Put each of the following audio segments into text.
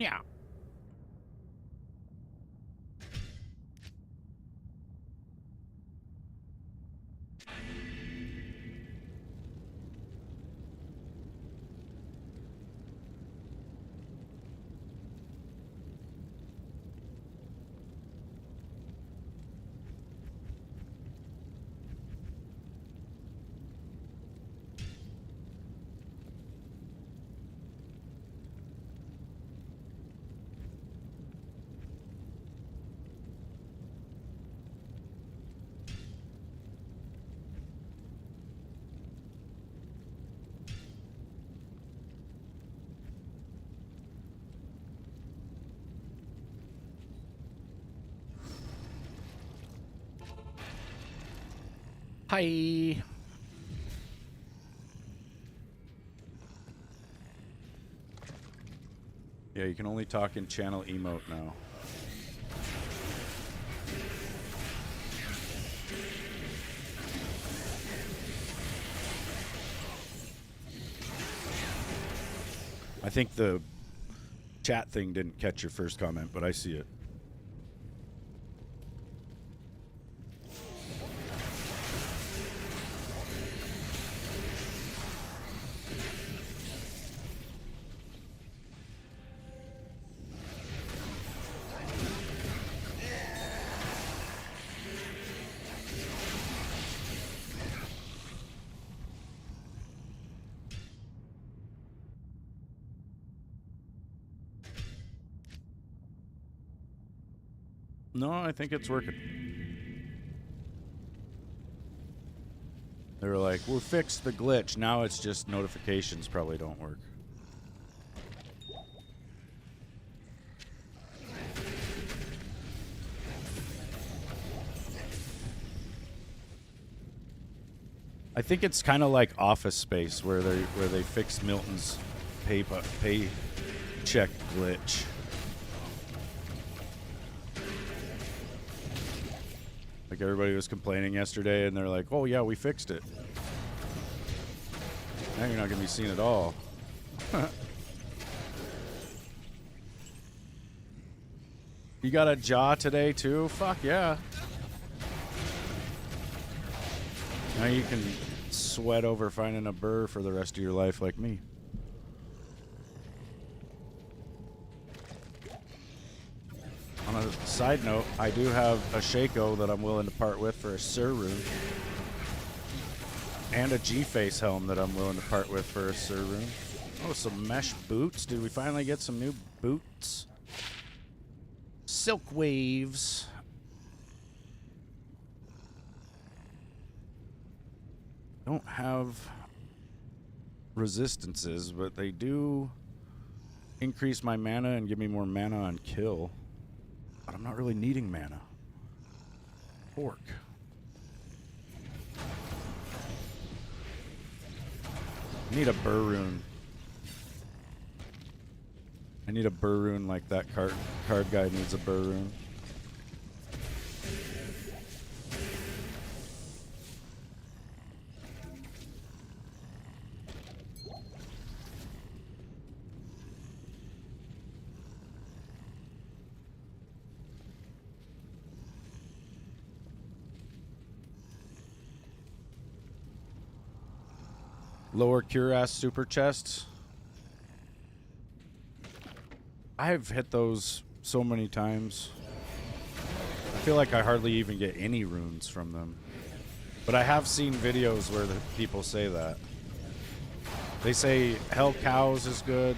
Yeah. Hi. Yeah, you can only talk in channel emote now. I think the chat thing didn't catch your first comment, but I see it. No, I think it's working. They were like, we fixed the glitch. Now it's just notifications probably don't work. I think it's kind of like Office Space where they fixed Milton's paycheck glitch. Like everybody was complaining yesterday, and they're like, "Oh yeah, we fixed it. Now you're not gonna be seen at all." You got a jaw today too? Fuck yeah. Now you can sweat over finding a burr for the rest of your life like me. On a side note, I do have a Shaco that I'm willing to part with for a Sir rune. And a G-Face helm that I'm willing to part with for a Sir rune. Oh, some mesh boots. Did we finally get some new boots? Silk Waves. Don't have resistances, but they do increase my mana and give me more mana on kill. But I'm not really needing mana. Pork. I need a burr rune. I need a burr rune like that card guy needs a burr rune. Lower Cuirass super chests. I have hit those so many times. I feel like I hardly even get any runes from them. But I have seen videos where the people say that. They say Hell Cows is good.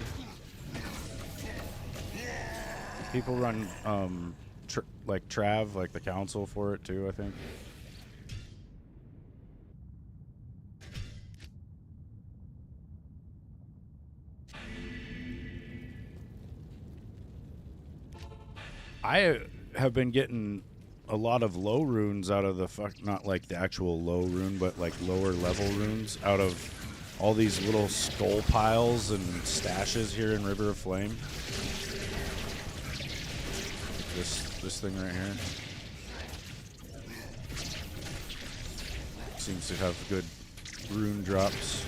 People run like Trav, like the council for it too, I think. I have been getting a lot of low runes out of the not like the actual low rune, but like lower level runes out of all these little skull piles and stashes here in River of Flame. This thing right here seems to have good rune drops.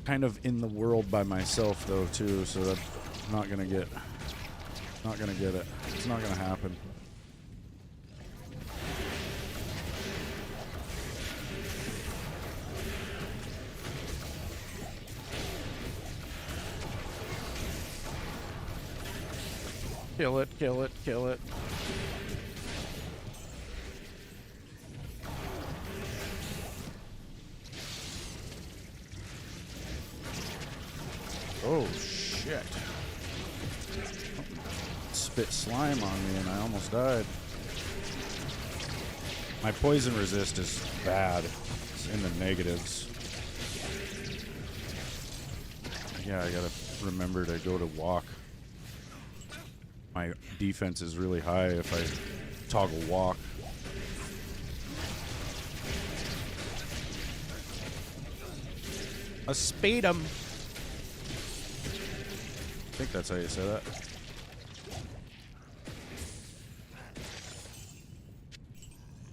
kind of in the world by myself though too, so that I'm not gonna get it. It's not gonna happen. Kill it, kill it, kill it. Oh, shit. Spit slime on me and I almost died. My poison resist is bad. It's in the negatives. Yeah, I gotta remember to go to walk. My defense is really high if I toggle walk. A speedum. I think that's how you say that.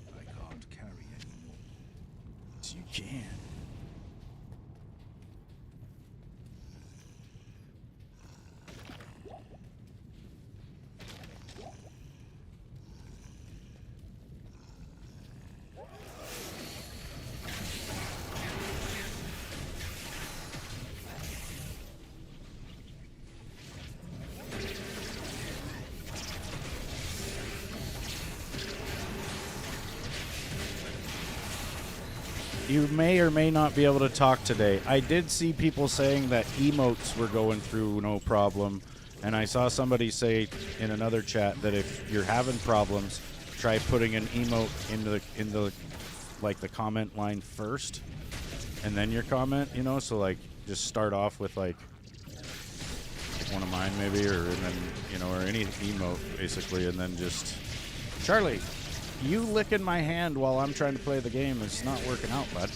I can't carry anymore. Yes, you can. You may or may not be able to talk today. I did see people saying that emotes were going through no problem, and I saw somebody say in another chat that if you're having problems, try putting an emote in the like the comment line first, and then your comment. You know, so like just start off with like one of mine maybe, or and then or any emote basically, and then just Charlie. You licking my hand while I'm trying to play the game is not working out, bud.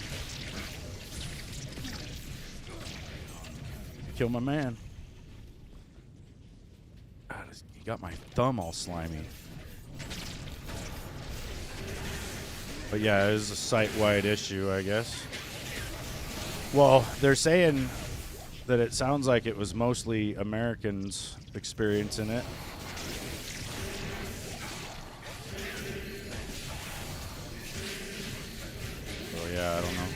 Kill my man. God, he got my thumb all slimy. But yeah, it is a site-wide issue, I guess. Well, they're saying that it sounds like it was mostly Americans experiencing it. Yeah, I don't know.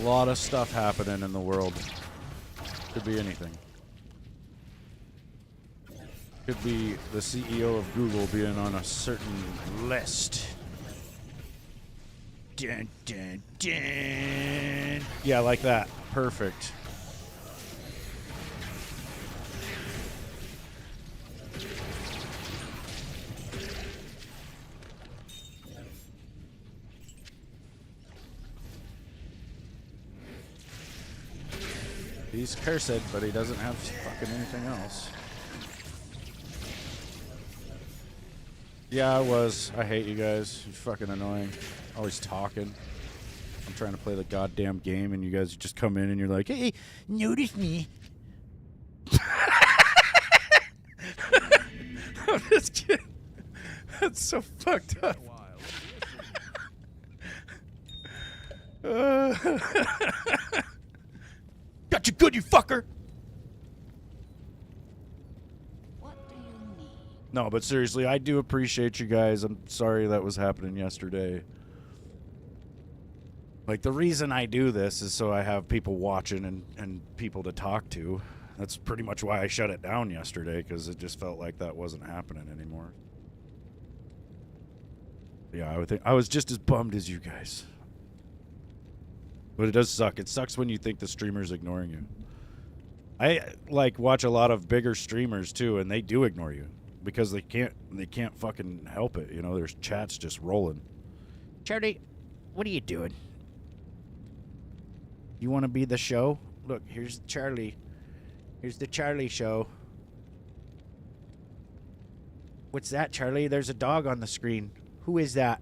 A lot of stuff happening in the world. Could be anything. Could be the CEO of Google being on a certain list. Dun, dun, dun. Yeah, like that. Perfect. He's cursed, but he doesn't have fucking anything else. Yeah, I was. I hate you guys. You're fucking annoying. Always talking. I'm trying to play the goddamn game, and you guys just come in and you're like, hey, notice me. I'm just kidding. That's so fucked up. Got you good, you fucker! What do you need? No, but seriously, I do appreciate you guys. I'm sorry that was happening yesterday. Like, the reason I do this is so I have people watching and people to talk to. That's pretty much why I shut it down yesterday, because it just felt like that wasn't happening anymore. Yeah, I was just as bummed as you guys. But it does suck. It sucks when you think the streamer's ignoring you. I like watch a lot of bigger streamers too, and they do ignore you because they can't fucking help it. There's chats just rolling. Charlie, what are you doing? You want to be the show? Look, here's Charlie. Here's the Charlie show. What's that, Charlie? There's a dog on the screen. Who is that?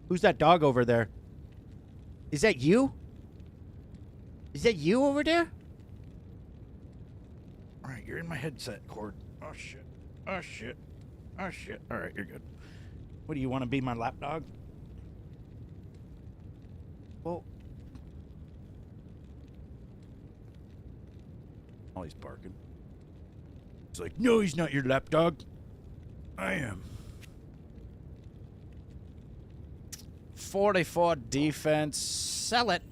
Who's that dog over there? Is that you? Is that you over there? Alright, you're in my headset cord. Oh shit. Oh shit. Oh shit. Alright, you're good. What do you want to be, my lapdog? Well, Oh, he's barking. He's like, no, he's not your lapdog. I am. 44 defense. Sell it.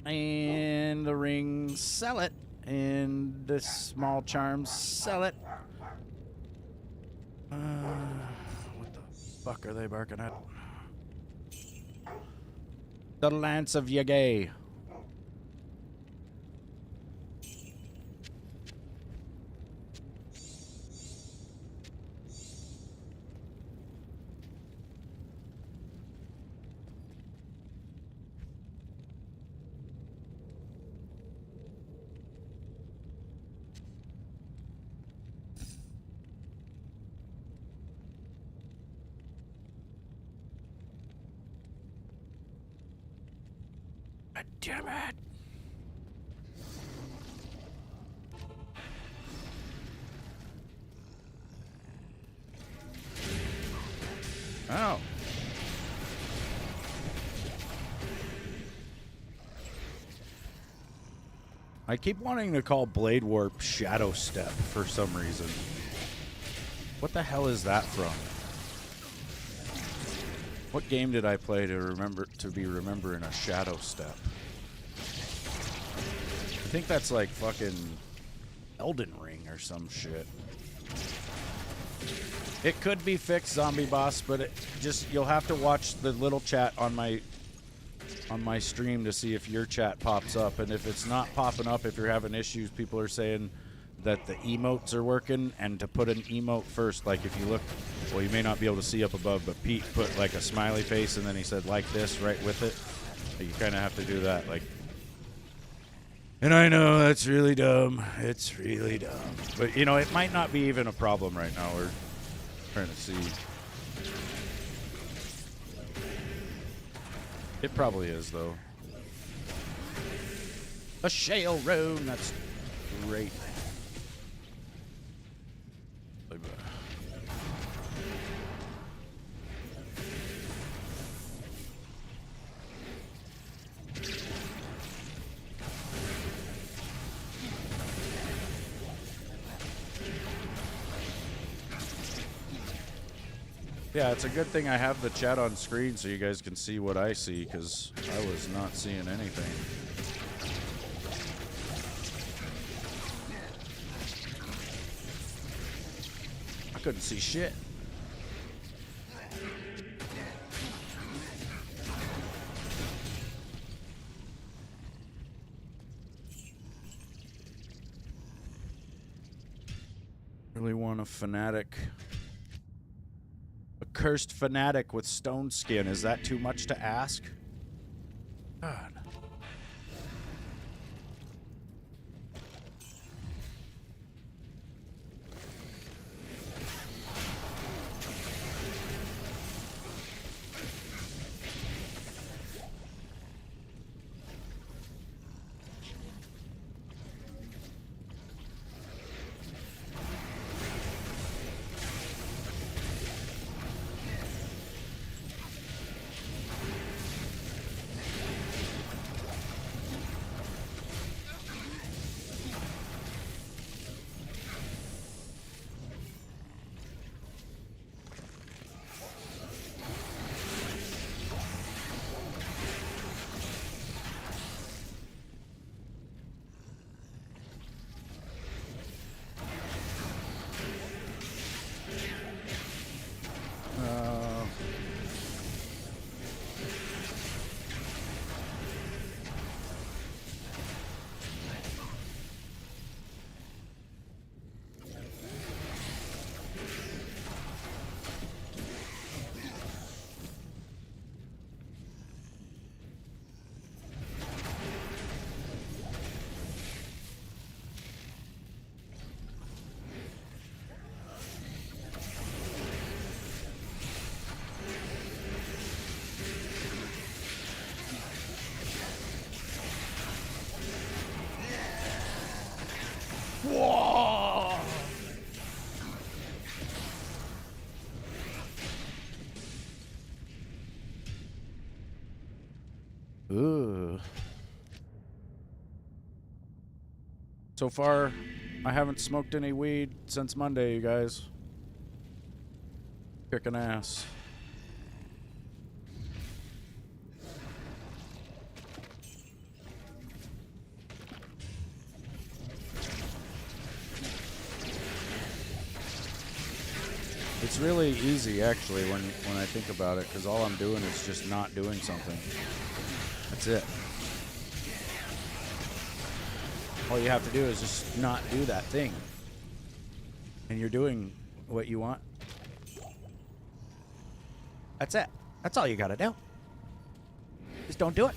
And the ring. Sell it. And the small charms. Sell it. What the fuck are they barking at? The Lance of Yagay. God damn it. Oh. I keep wanting to call Blade Warp Shadow Step for some reason. What the hell is that from? What game did I play to be remembering a Shadow Step? I think that's like fucking Elden Ring or some shit. It could be fixed, Zombie Boss, but you'll have to watch the little chat on my stream to see if your chat pops up. And if it's not popping up, if you're having issues, people are saying that the emotes are working, and to put an emote first, like if you look, well, you may not be able to see up above, but Pete put like a smiley face and then he said like this right with it. But you kind of have to do that, like. And I know that's really dumb. It's really dumb. But you know, it might not be even a problem right now. We're trying to see. It probably is, though. A shale rune, that's great. Yeah, it's a good thing I have the chat on screen so you guys can see what I see, because I was not seeing anything. I couldn't see shit. Really want a fanatic. A cursed fanatic with stone skin. Is that too much to ask? God. Whoa! Ooh. So far, I haven't smoked any weed since Monday, you guys. Kicking ass. It's really easy, actually, when I think about it, because all I'm doing is just not doing something. That's it. All you have to do is just not do that thing. And you're doing what you want. That's it. That's all you gotta do. Just don't do it.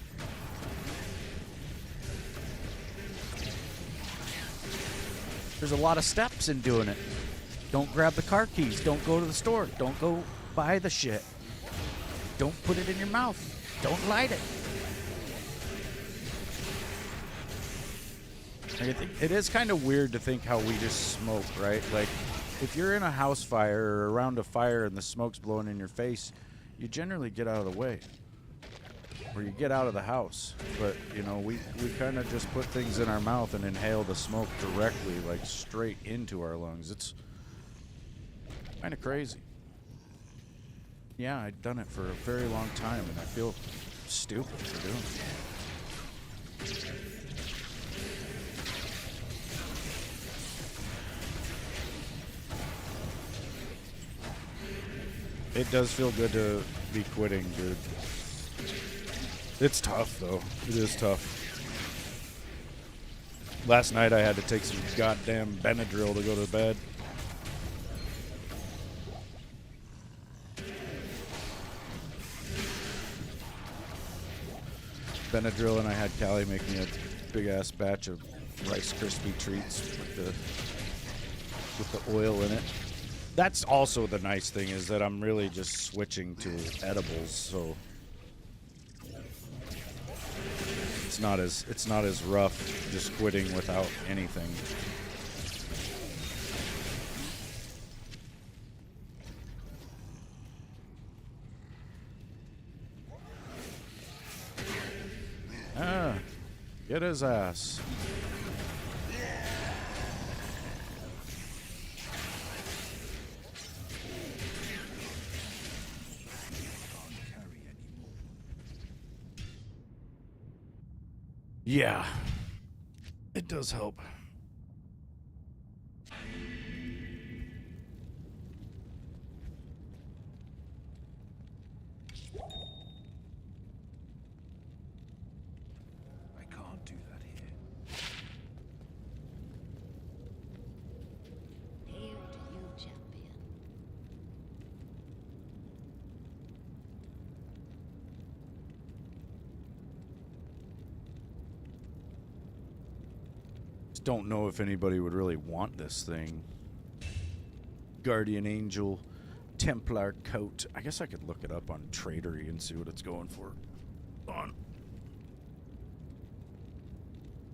There's a lot of steps in doing it. Don't grab the car keys. Don't go to the store. Don't go buy the shit. Don't put it in your mouth. Don't light it. I think it is kind of weird to think how we just smoke, right? Like, if you're in a house fire or around a fire and the smoke's blowing in your face, you generally get out of the way. Or you get out of the house. But, you know, we kind of just put things in our mouth and inhale the smoke directly, like, straight into our lungs. It's kind of crazy. Yeah, I'd done it for a very long time, and I feel stupid for doing it. It does feel good to be quitting, dude. It's tough, though. It is tough. Last night I had to take some goddamn Benadryl to go to bed. Benadryl, and I had Callie make me a big-ass batch of Rice Krispie treats with the oil in it. That's also the nice thing, is that I'm really just switching to edibles, so it's not as rough just quitting without anything. Ah, get his ass. Yeah, it does help. I can't do that here. Hail to you, champion. Just don't know if anybody would really want this thing. Guardian Angel Templar coat. I guess I could look it up on Tradery and see what it's going for. On.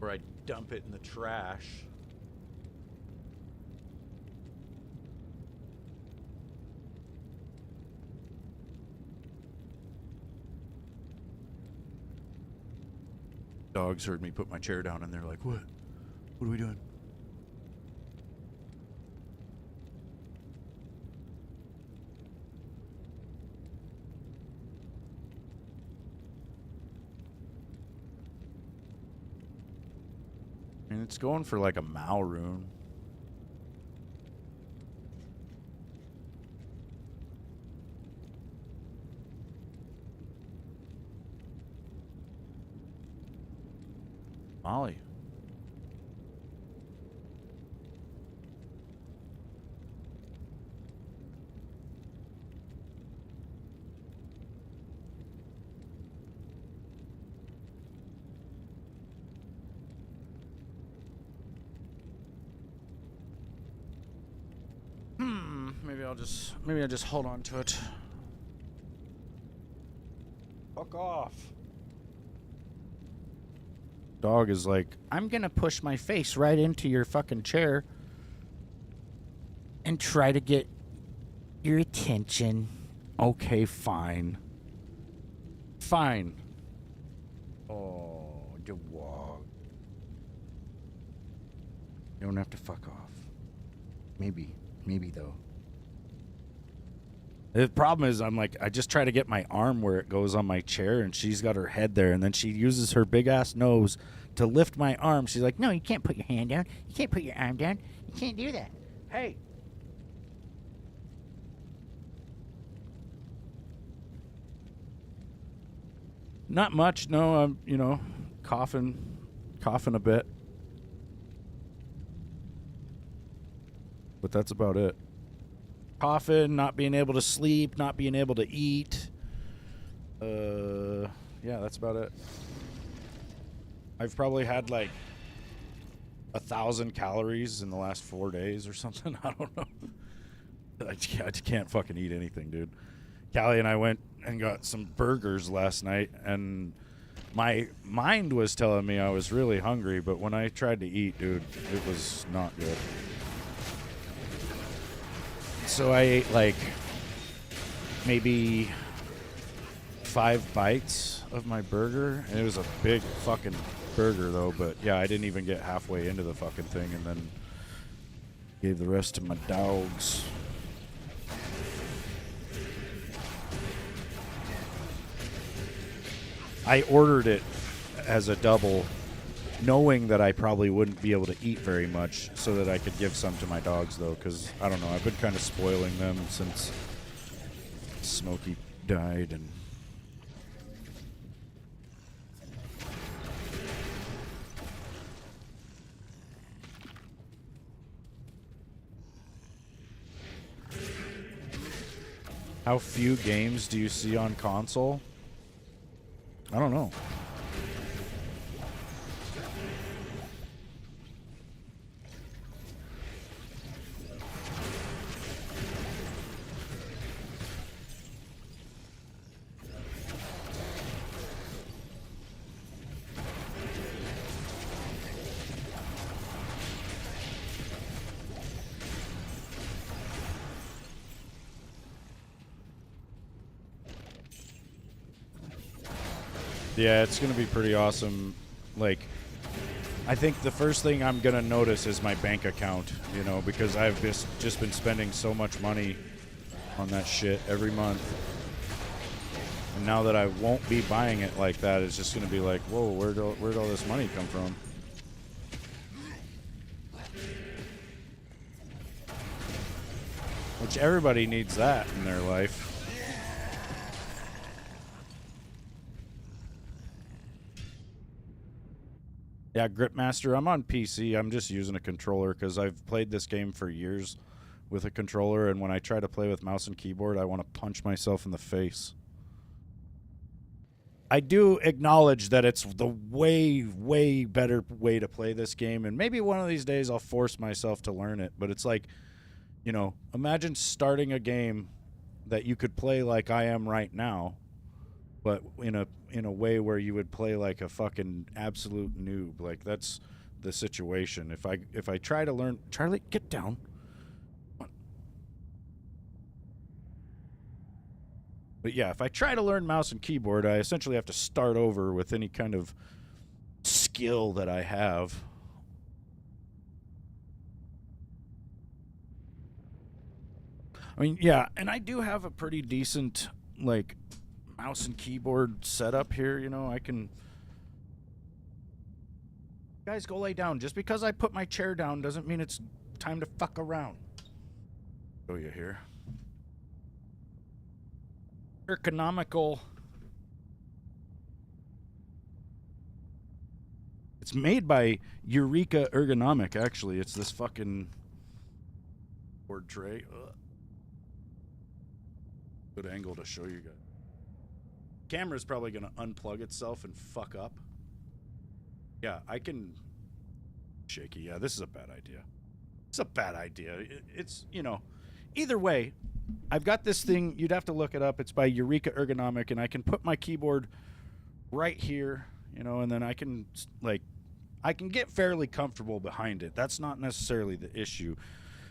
Or I dump it in the trash. Dogs heard me put my chair down and they're like, "What? What are we doing?" And it's going for like a Mao rune. Molly. Maybe I'll just hold on to it. Fuck off. Dog is like, "I'm gonna push my face right into your fucking chair and try to get your attention." Okay, fine. Fine. Oh, the dog. You don't have to fuck off. Maybe though. The problem is I just try to get my arm where it goes on my chair, and she's got her head there, and then she uses her big ass nose to lift my arm. She's like, no, you can't put your hand down. You can't put your arm down. You can't do that. Hey. Not much. No, I'm, coughing a bit. But that's about it. Coughing, not being able to sleep, not being able to eat. Yeah, that's about it. I've probably had like 1,000 calories in the last 4 days or something. I don't know. I just can't fucking eat anything, dude. Callie and I went and got some burgers last night, and my mind was telling me I was really hungry, but when I tried to eat, dude, it was not good. So I ate like maybe 5 bites of my burger, and it was a big fucking burger though, but yeah, I didn't even get halfway into the fucking thing, and then gave the rest to my dogs. I ordered it as a double, knowing that I probably wouldn't be able to eat very much, so that I could give some to my dogs, though, because, I don't know, I've been kind of spoiling them since Smokey died, and... How few games do you see on console? I don't know. Yeah, it's going to be pretty awesome. Like, I think the first thing I'm going to notice is my bank account, because I've just been spending so much money on that shit every month. And now that I won't be buying it like that, it's just going to be like, whoa, where'd all this money come from? Which everybody needs that in their life. Yeah, Gripmaster, I'm on PC. I'm just using a controller because I've played this game for years with a controller, and when I try to play with mouse and keyboard, I want to punch myself in the face. I do acknowledge that it's the way, way better way to play this game, and maybe one of these days I'll force myself to learn it, but it's like, imagine starting a game that you could play like I am right now, but in a way where you would play like a fucking absolute noob. Like, that's the situation. If I try to learn... Charlie, get down. But yeah, if I try to learn mouse and keyboard, I essentially have to start over with any kind of skill that I have. I mean, yeah, and I do have a pretty decent, like, mouse and keyboard setup here. I can... Guys, go lay down. Just because I put my chair down doesn't mean it's time to fuck around. Show you here. Ergonomical. It's made by Eureka Ergonomic, actually. It's this fucking board tray. Ugh. Good angle to show you guys. Camera's probably going to unplug itself and fuck up. Yeah, I can... Shaky. Yeah, this is a bad idea. It's a bad idea. It's, either way, I've got this thing. You'd have to look it up. It's by Eureka Ergonomic, and I can put my keyboard right here, and then I can get fairly comfortable behind it. That's not necessarily the issue.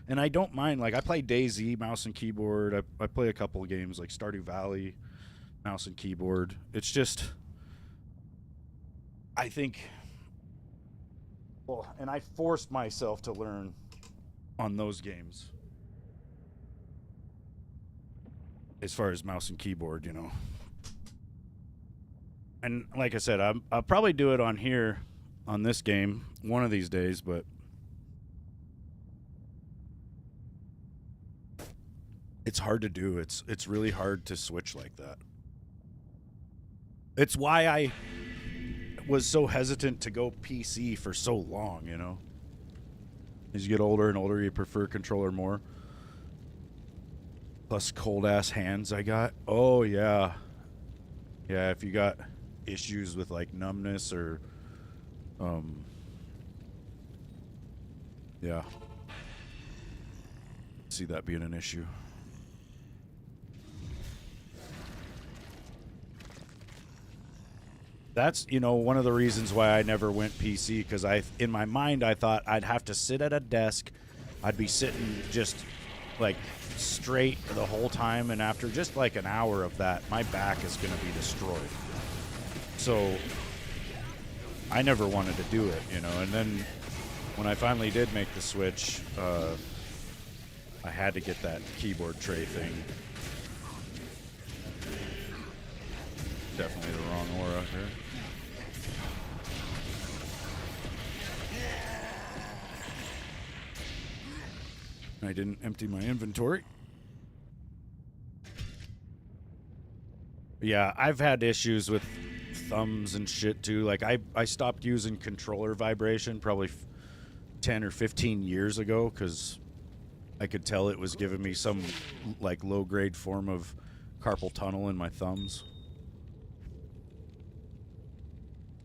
And I don't mind. Like, I play DayZ, mouse and keyboard. I play a couple of games like Stardew Valley, mouse and keyboard. It's just, I think, Well, and I forced myself to learn on those games. As far as mouse and keyboard, you know. And like I said, I'll probably do it on here, on this game, one of these days, but it's hard to do. It's really hard to switch like that. It's why I was so hesitant to go PC for so long, you know. As you get older and older, you prefer controller more. Plus cold ass hands I got. Oh yeah. Yeah, if you got issues with like numbness or yeah. See that being an issue. That's, you know, one of the reasons why I never went PC, because in my mind I thought I'd have to sit at a desk. I'd be sitting just like straight the whole time, and after just like an hour of that, my back is going to be destroyed. So I never wanted to do it, you know. And then when I finally did make the switch, I had to get that keyboard tray thing. Definitely the wrong aura here. I didn't empty my inventory. Yeah, I've had issues with thumbs and shit too. Like I stopped using controller vibration probably 10 or 15 years ago because I could tell it was giving me some like low grade form of carpal tunnel in my thumbs.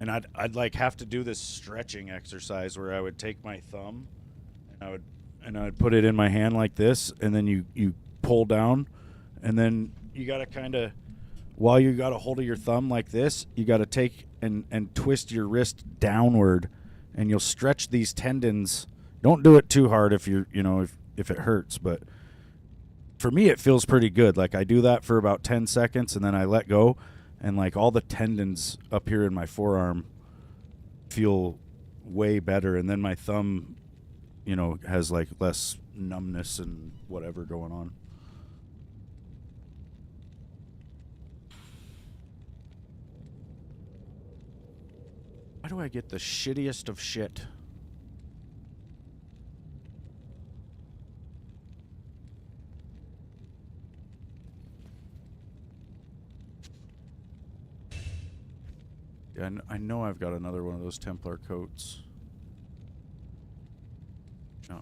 And I'd like have to do this stretching exercise where I would take my thumb and I would put it in my hand like this, and then you pull down, and then you got to kind of, while you got a hold of your thumb like this, you got to take and twist your wrist downward, and you'll stretch these tendons. Don't do it too hard if you're, you know, if it hurts, but for me it feels pretty good. Like I do that for about 10 seconds, and then I let go, and like all the tendons up here in my forearm feel way better, and then my thumb, you know, has like less numbness and whatever going on. Why do I get the shittiest of shit? Yeah, I know I've got another one of those Templar coats. Oh.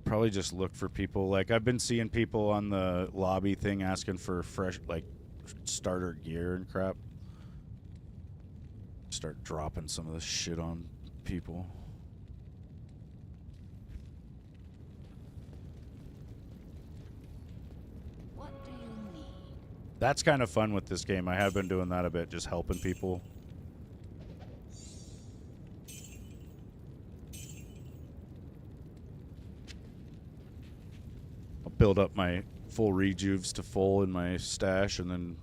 Probably just look for people. Like I've been seeing people on the lobby thing asking for fresh, like, starter gear and crap. Start dropping some of this shit on people. What do you need? That's kind of fun with this game. I have been doing that a bit, just helping people. I'll build up my full rejuves to full in my stash, and then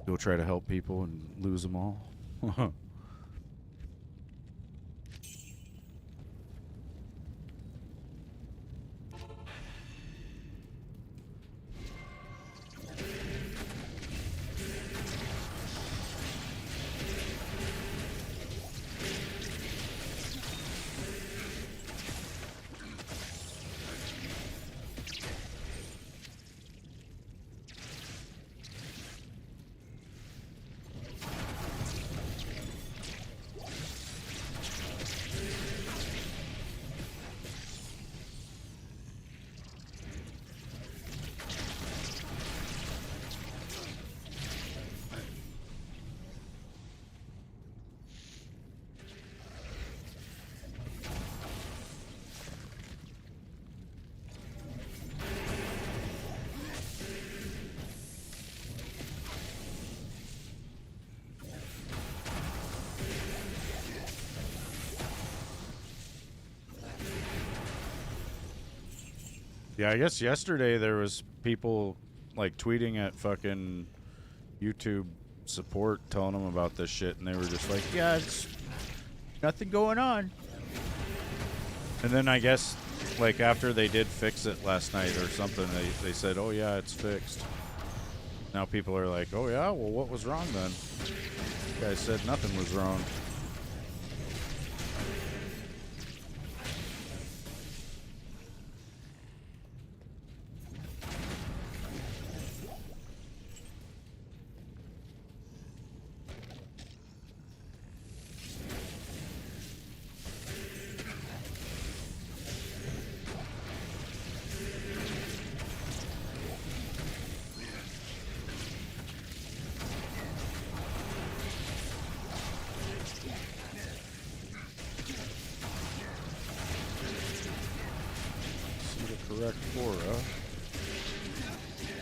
go try to help people and lose them all. Yeah, I guess yesterday there was people like tweeting at fucking YouTube support telling them about this shit, and they were just like, yeah, it's nothing going on. And then I guess like after they did fix it last night or something, they said, oh yeah, it's fixed. Now people are like, oh yeah, well what was wrong then? You guys said nothing was wrong. Correct aura.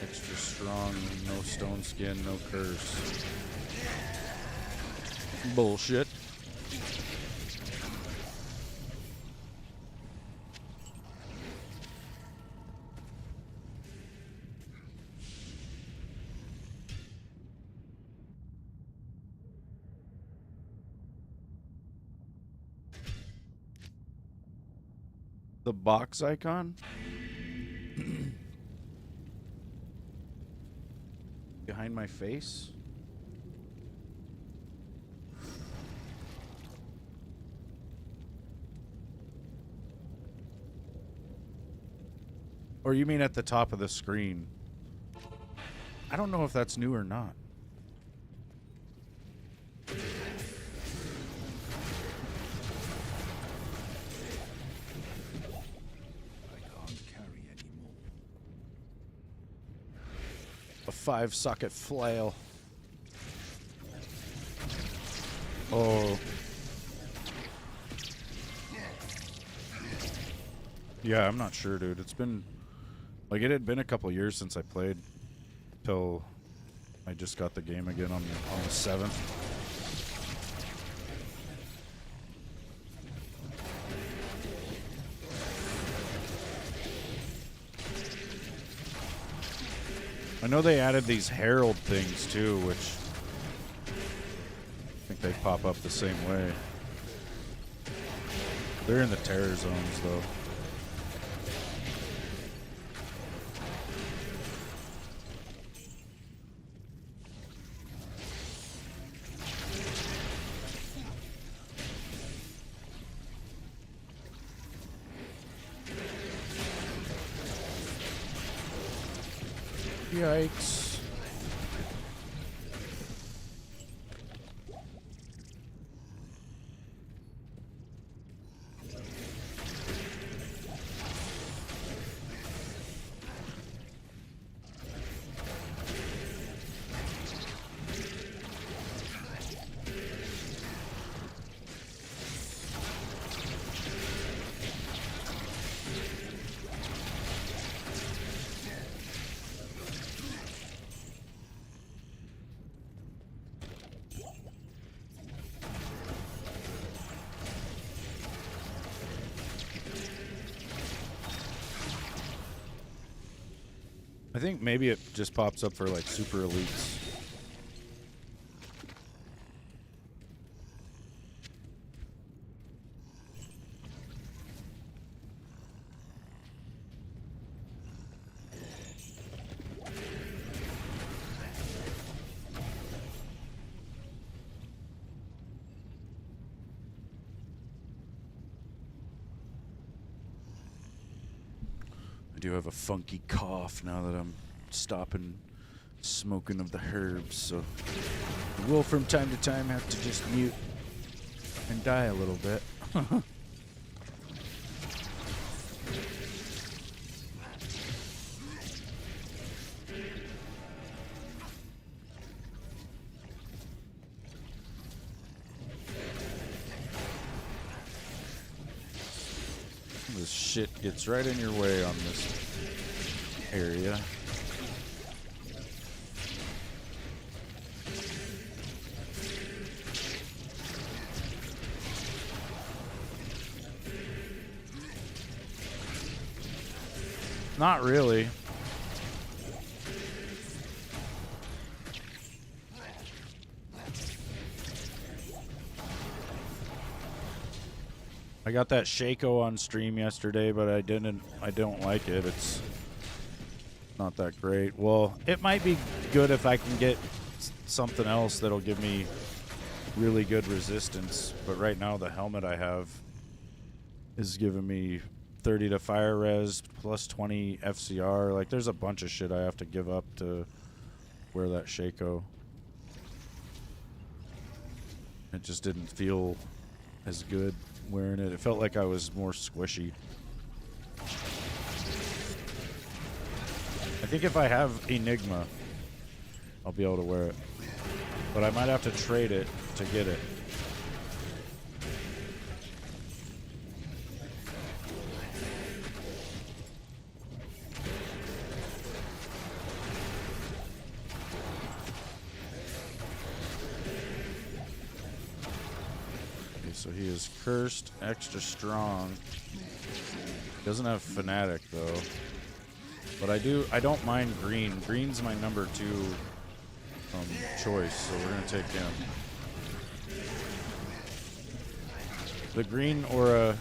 Extra strong, no stone skin, no curse. Bullshit. The box icon? Behind my face? Or you mean at the top of the screen? I don't know if that's new or not. A 5-socket flail. Oh. Yeah, I'm not sure, dude. It's been... Like, it had been a couple years since I played. Till I just got the game again on the 7th. I know they added these herald things too, which I think they pop up the same way. They're in the terror zones though. Yikes. I think maybe it just pops up for like super elites. I do have a funky cough now that I'm stopping smoking of the herbs, so I will from time to time have to just mute and die a little bit. This shit gets right in your way on this area. Not really. I got that Shaco on stream yesterday, but I don't like it. It's not that great. Well, it might be good if I can get something else that'll give me really good resistance, but right now the helmet I have is giving me 30 to fire res plus 20 FCR. Like, there's a bunch of shit I have to give up to wear that Shaco. It just didn't feel as good wearing it. It felt like I was more squishy. I think if I have Enigma, I'll be able to wear it. But I might have to trade it to get it. Okay, so he is cursed, extra strong. Doesn't have fanatic though. But I don't mind green. Green's my number 2 choice, so we're gonna take him. The green aura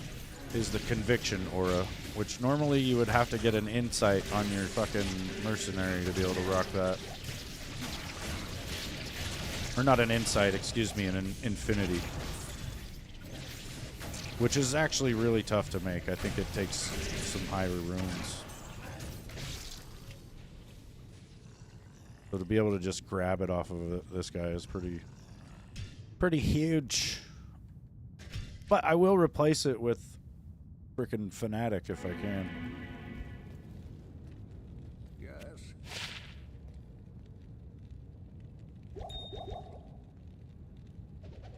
is the conviction aura, which normally you would have to get an insight on your fucking mercenary to be able to rock that. Or not an insight, excuse me, an infinity. Which is actually really tough to make. I think it takes some higher runes. So to be able to just grab it off of this guy is pretty huge. But I will replace it with frickin' Fanatic if I can. Yes.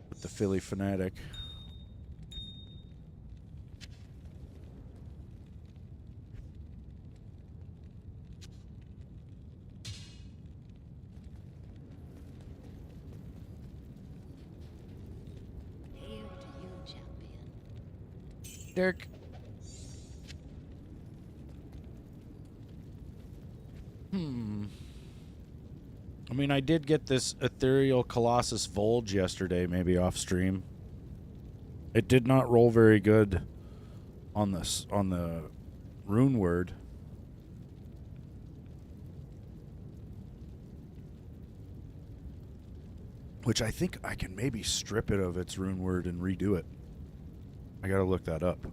With the Philly Fanatic. Dirk. I mean, I did get this Ethereal Colossus Volge yesterday, maybe off stream. It did not roll very good on the rune word. Which I think I can maybe strip it of its rune word and redo it. I gotta look that up.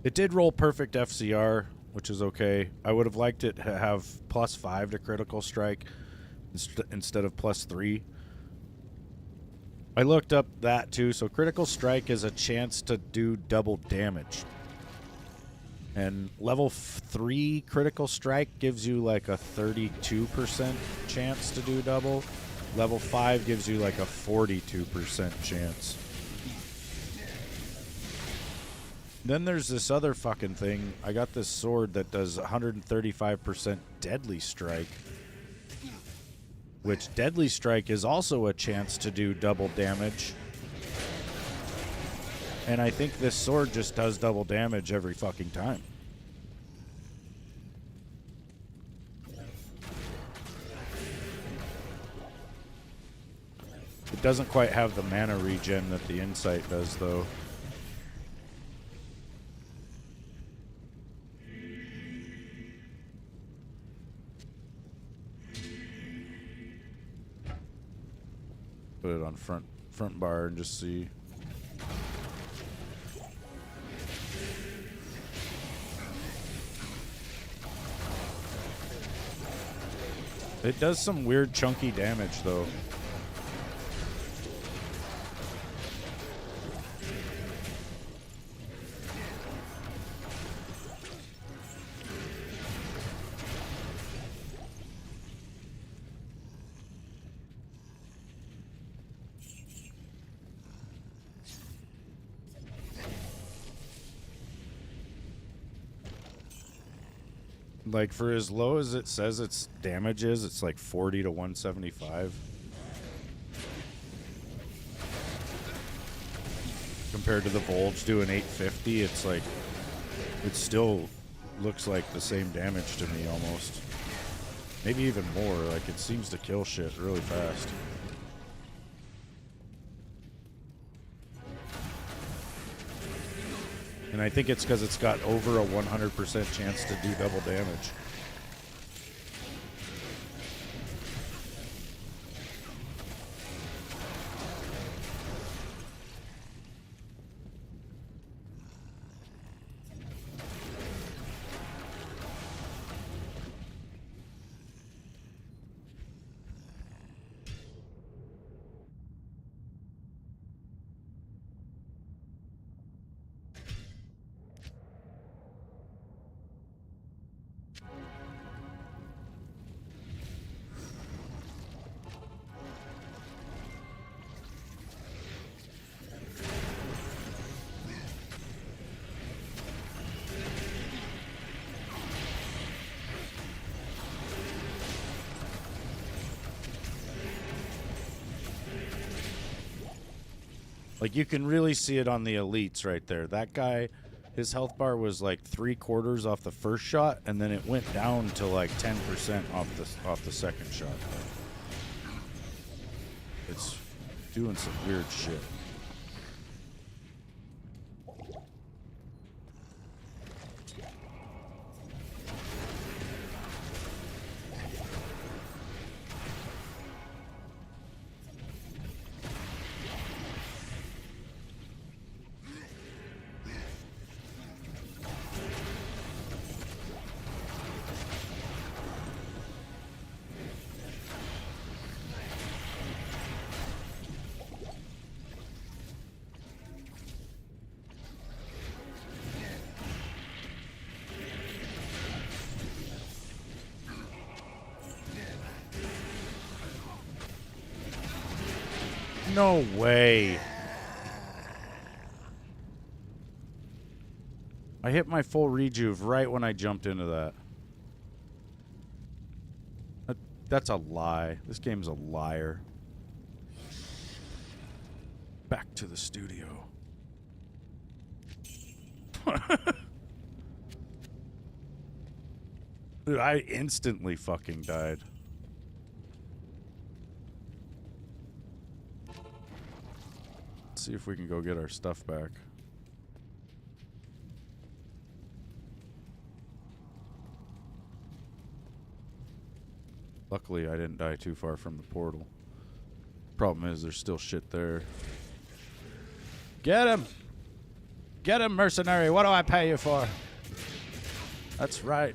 It did roll perfect FCR, which is okay. I would have liked it to have +5 to critical strike instead of +3. I looked up that too. So critical strike is a chance to do double damage. And level 3 critical strike gives you like a 32% chance to do double. Level 5 gives you like a 42% chance. Then there's this other fucking thing. I got this sword that does 135% deadly strike. Which deadly strike is also a chance to do double damage. And I think this sword just does double damage every fucking time. It doesn't quite have the mana regen that the Insight does, though. Put it on front bar and just see. It does some weird chunky damage, though. Like, for as low as it says its damage is, it's like 40 to 175. Compared to the Volge doing 850, it's like it still looks like the same damage to me almost. Maybe even more. Like, it seems to kill shit really fast. And I think it's because it's got over a 100% chance to do double damage. Like, you can really see it on the elites right there. That guy, his health bar was like 3/4 off the first shot, and then it went down to like 10% off the second shot. It's doing some weird shit. No way. I hit my full rejuve right when I jumped into that. That's a lie. This game's a liar. Back to the studio. Dude, I instantly fucking died. See if we can go get our stuff back. Luckily, I didn't die too far from the portal. Problem is, there's still shit there. Get him! Get him, mercenary! What do I pay you for? That's right.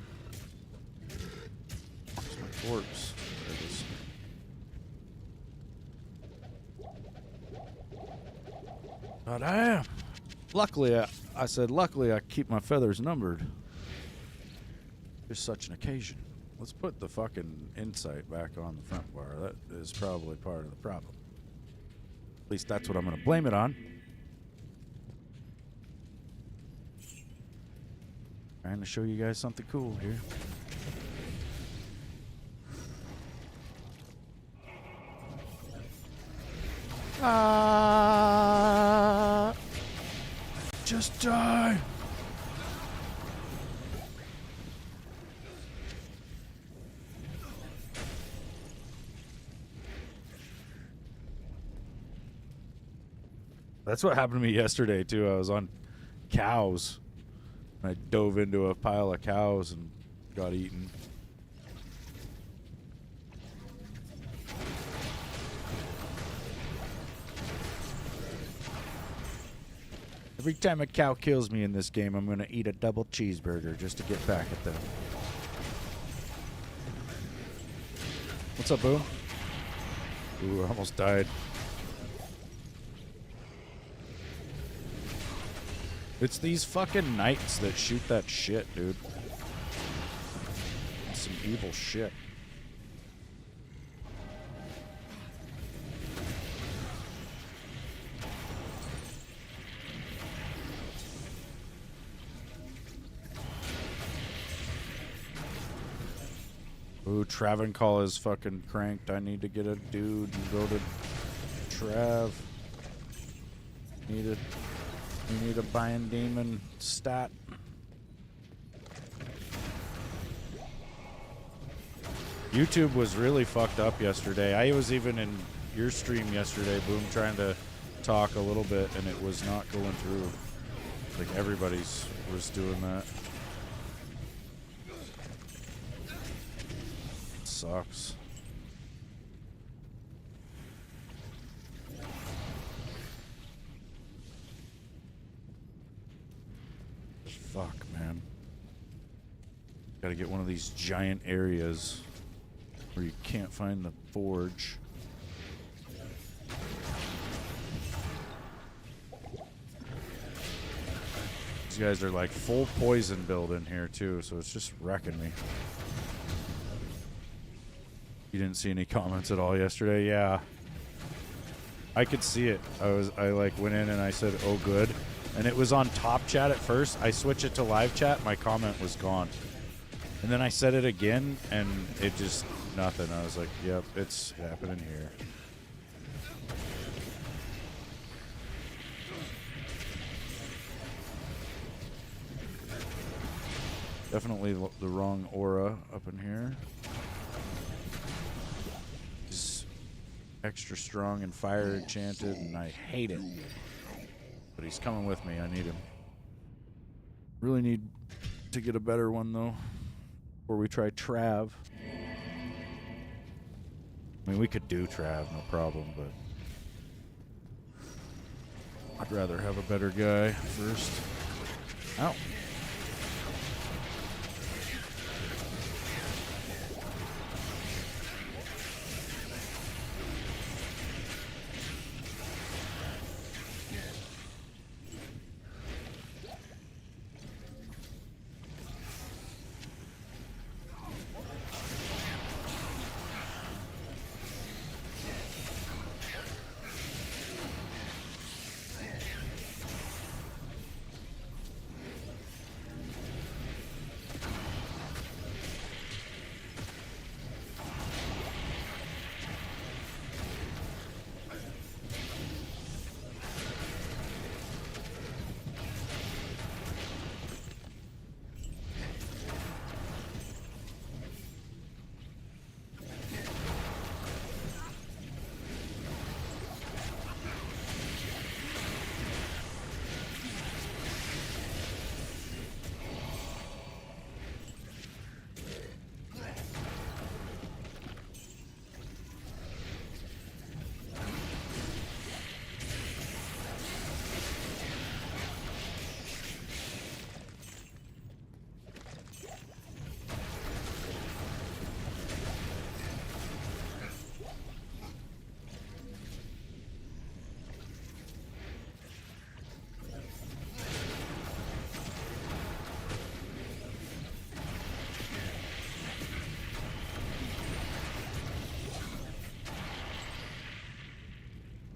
Where's my corpse? There it is. But I am. Luckily, I said, luckily I keep my feathers numbered. Just such an occasion. Let's put the fucking insight back on the front bar. That is probably part of the problem. At least that's what I'm going to blame it on. Trying to show you guys something cool here. Just die. That's what happened to me yesterday too. I was on cows. I dove into a pile of cows and got eaten. Every time a cow kills me in this game, I'm going to eat a double cheeseburger just to get back at them. What's up, Boo? Ooh, I almost died. It's these fucking knights that shoot that shit, dude. It's some evil shit. Ooh, Travancore is fucking cranked. I need to get a dude and go to Trav. We need a Bind Demon stat. YouTube was really fucked up yesterday. I was even in your stream yesterday, Boom, trying to talk a little bit, and it was not going through. Like everybody's was doing that. It sucks. Fuck, man. Gotta get one of these giant areas where you can't find the forge. These guys are like full poison build in here too, so it's just wrecking me. You didn't see any comments at all yesterday? Yeah. I could see it. I like went in and I said, "Oh good." And it was on top chat at first. I switched it to live chat, my comment was gone. And then I said it again and it just nothing. I was like, "Yep, it's happening here." Definitely the wrong aura up in here. He's extra strong and fire enchanted, and I hate it. But he's coming with me. I need him. Really need to get a better one, though, before we try Trav. I mean, we could do Trav, no problem, but I'd rather have a better guy first. Ow.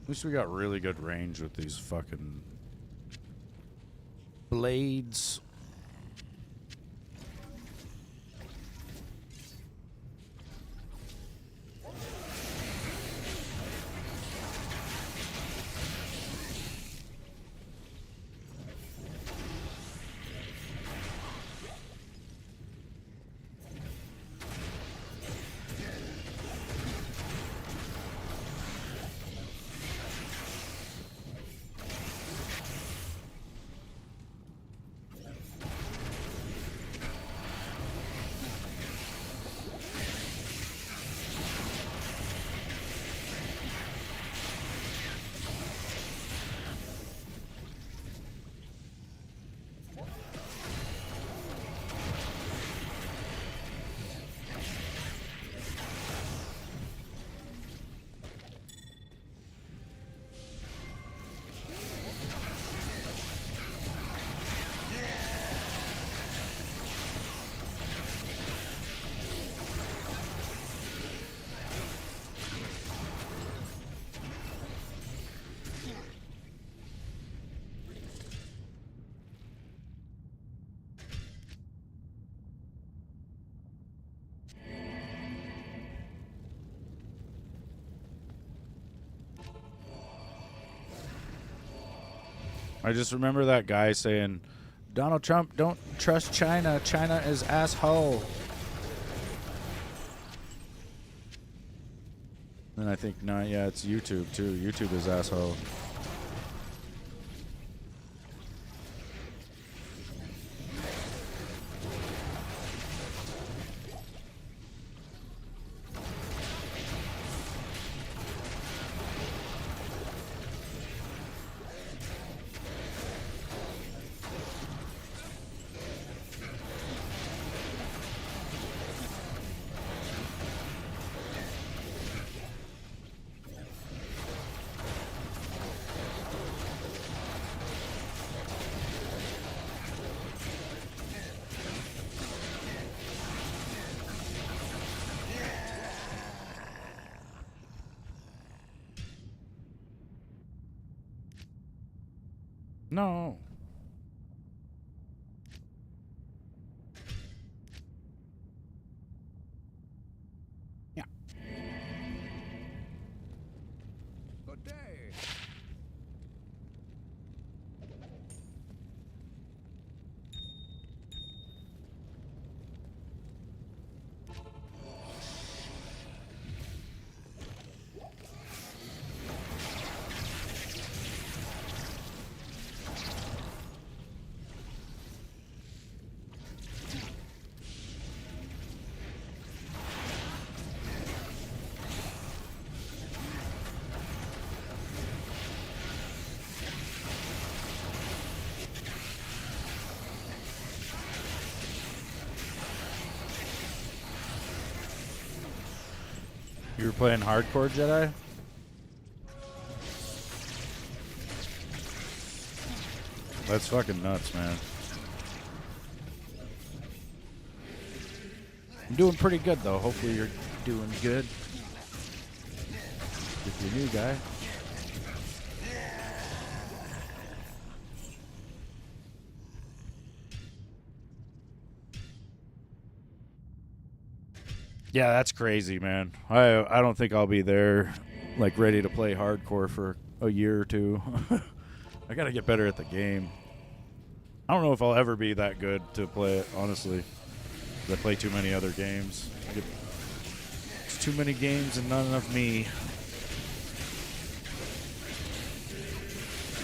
At least we got really good range with these fucking blades. I just remember that guy saying, "Donald Trump, don't trust China. China is asshole." And I think not. Yeah, it's YouTube too. YouTube is asshole. No. Yeah. Good day. You were playing hardcore Jedi? That's fucking nuts, man. I'm doing pretty good, though. Hopefully you're doing good. If you're new, guy. Yeah, that's crazy, man. I don't think I'll be there, like, ready to play hardcore for a year or two. I gotta get better at the game. I don't know if I'll ever be that good to play it, honestly. I play too many other games. It's too many games and not enough me.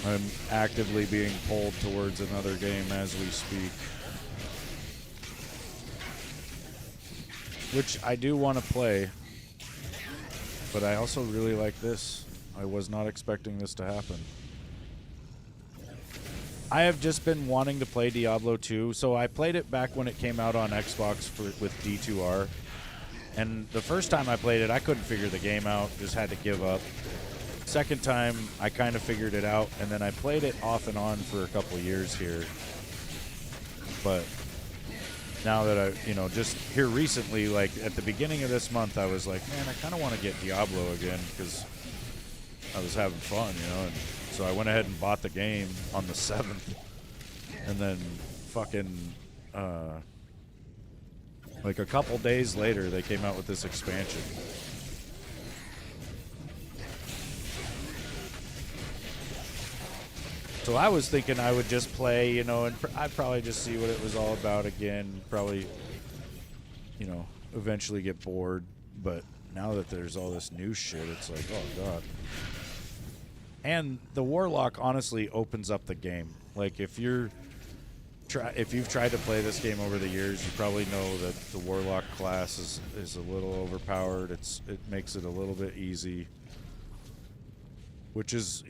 I'm actively being pulled towards another game as we speak. Which I do want to play, but I also really like this. I was not expecting this to happen. I have just been wanting to play Diablo 2, so I played it back when it came out on Xbox with D2R. And the first time I played it, I couldn't figure the game out, just had to give up. Second time, I kind of figured it out, and then I played it off and on for a couple years here. But now that I, just here recently, like at the beginning of this month, I was like, man, I kind of want to get Diablo again because I was having fun, and so I went ahead and bought the game on the 7th, and then fucking, like a couple days later, they came out with this expansion. So I was thinking I would just play, and I'd probably just see what it was all about again. Probably, eventually get bored. But now that there's all this new shit, it's like, oh god. And the Warlock honestly opens up the game. Like if you've tried to play this game over the years, you probably know that the Warlock class is a little overpowered. It makes it a little bit easy, which is,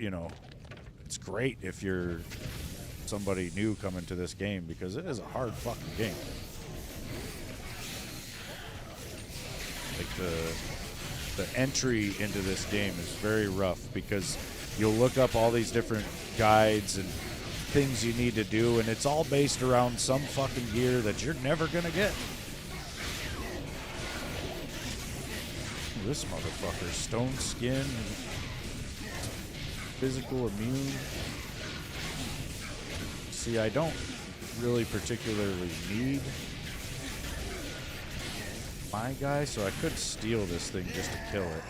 it's great if you're somebody new coming to this game because it is a hard fucking game. Like the entry into this game is very rough because you'll look up all these different guides and things you need to do, and it's all based around some fucking gear that you're never gonna get. Ooh, this motherfucker, stone skin, physical immune. See, I don't really particularly need my guy, so I could steal this thing just to kill it.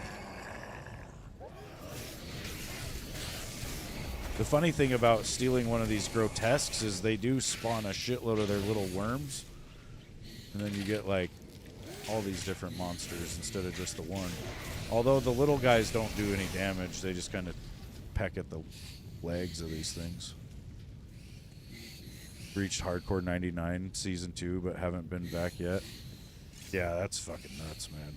The funny thing about stealing one of these grotesques is they do spawn a shitload of their little worms, and then you get like all these different monsters instead of just the one. Although the little guys don't do any damage, they just kind of peck at the legs of these things. Reached Hardcore 99 Season 2, but haven't been back yet. Yeah, that's fucking nuts, man.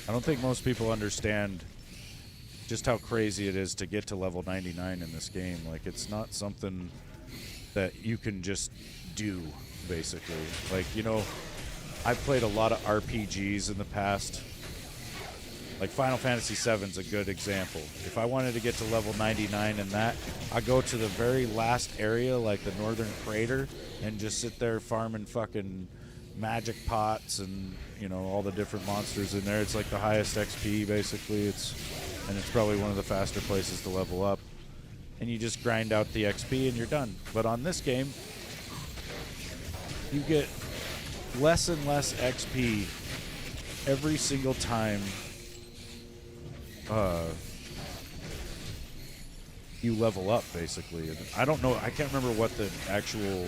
I don't think most people understand just how crazy it is to get to level 99 in this game. Like, it's not something that you can just do, basically. Like, you know, I've played a lot of RPGs in the past. Like, Final Fantasy VII's a good example. If I wanted to get to level 99 in that, I go to the very last area, like the Northern Crater, and just sit there farming fucking magic pots and, you know, all the different monsters in there. It's like the highest XP, basically. It's probably one of the faster places to level up. And you just grind out the XP and you're done. But on this game, you get less and less XP every single time you level up, basically. And I don't know, I can't remember what the actual,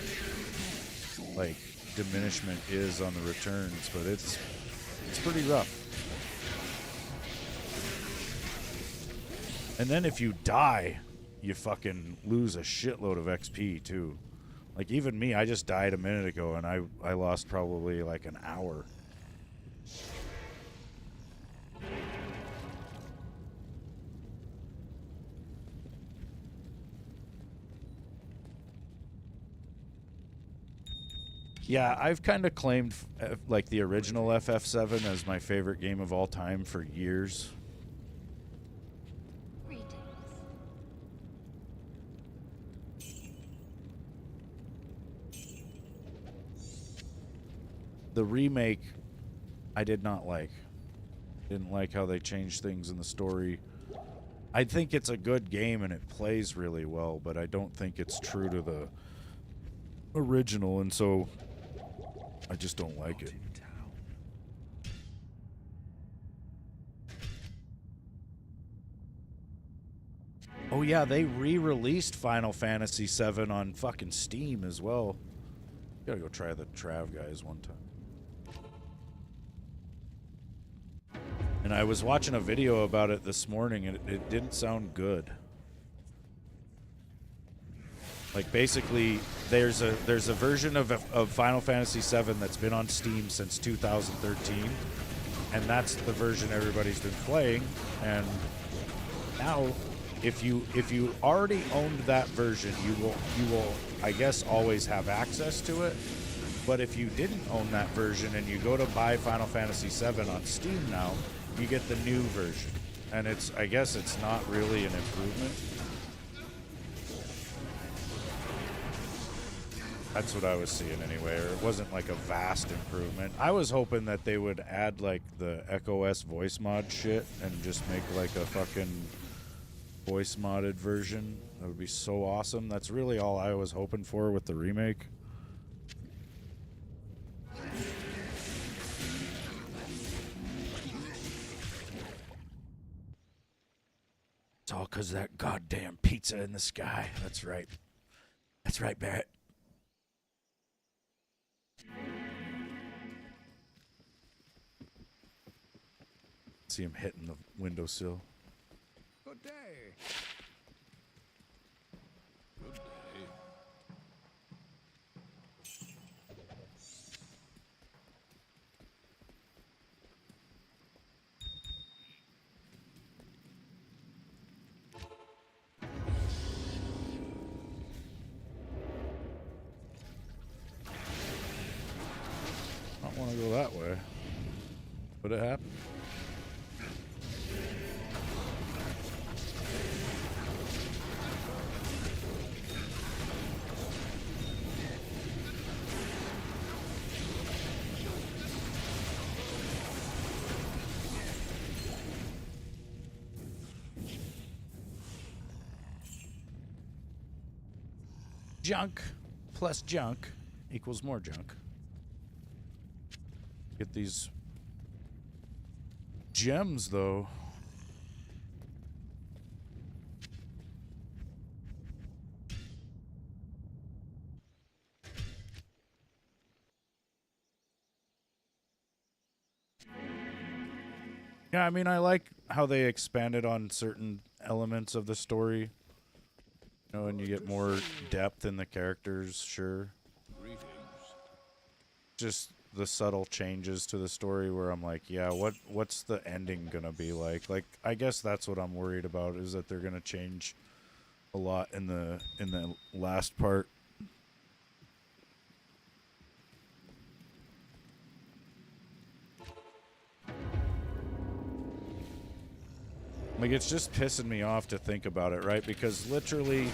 like, diminishment is on the returns, but it's pretty rough. And then if you die, you fucking lose a shitload of XP too. Like, even me, I just died a minute ago and I lost probably like an hour. Yeah, I've kind of claimed like the original FF7 as my favorite game of all time for years. Greetings. The remake, I did not like. Didn't like how they changed things in the story. I think it's a good game and it plays really well, but I don't think it's true to the original, and so I just don't like it. Oh yeah, they re-released Final Fantasy VII on fucking Steam as well. Gotta go try the Trav guys one time. And I was watching a video about it this morning, and it didn't sound good. Like, basically, there's a version of Final Fantasy VII that's been on Steam since 2013, and that's the version everybody's been playing. And now, if you already owned that version, you will I guess always have access to it. But if you didn't own that version and you go to buy Final Fantasy VII on Steam now, you get the new version, and I guess it's not really an improvement. That's what I was seeing anyway, or it wasn't like a vast improvement. I was hoping that they would add like the EchoS voice mod shit and just make like a fucking voice modded version. That would be so awesome. That's really all I was hoping for with the remake. It's all because of that goddamn pizza in the sky. That's right. That's right, Barrett. See him hitting the windowsill. Good day. Good day. I don't want to go that way, but it happened. Junk plus junk equals more junk. Get these gems, though. Yeah, I mean, I like how they expanded on certain elements of the story. You know, and you get more depth in the characters, sure. Greetings. Just the subtle changes to the story where I'm like, yeah, what's the ending gonna be like? Like, I guess that's what I'm worried about, is that they're gonna change a lot in the last part. Like, it's just pissing me off to think about it, right? Because literally,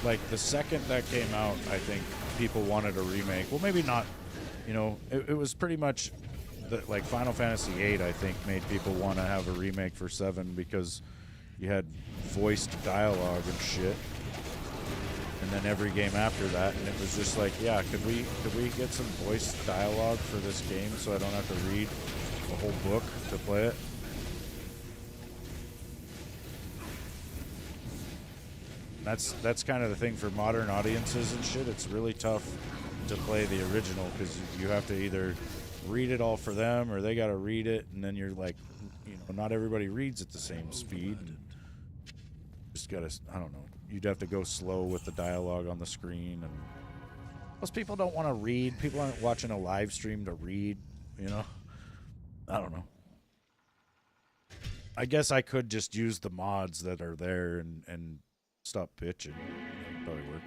like, the second that came out, I think people wanted a remake. Well, maybe not, you know, it was pretty much, like, Final Fantasy VIII, I think, made people want to have a remake for 7 because you had voiced dialogue and shit. And then every game after that, and it was just like, yeah, could we get some voiced dialogue for this game so I don't have to read a whole book to play it? That's kind of the thing for modern audiences and shit. It's really tough to play the original because you have to either read it all for them or they got to read it, and then you're like, you know, not everybody reads at the same speed. And just gotta, I don't know. You'd have to go slow with the dialogue on the screen, and most people don't want to read. People aren't watching a live stream to read, you know. I don't know. I guess I could just use the mods that are there and stop bitching. That would probably work.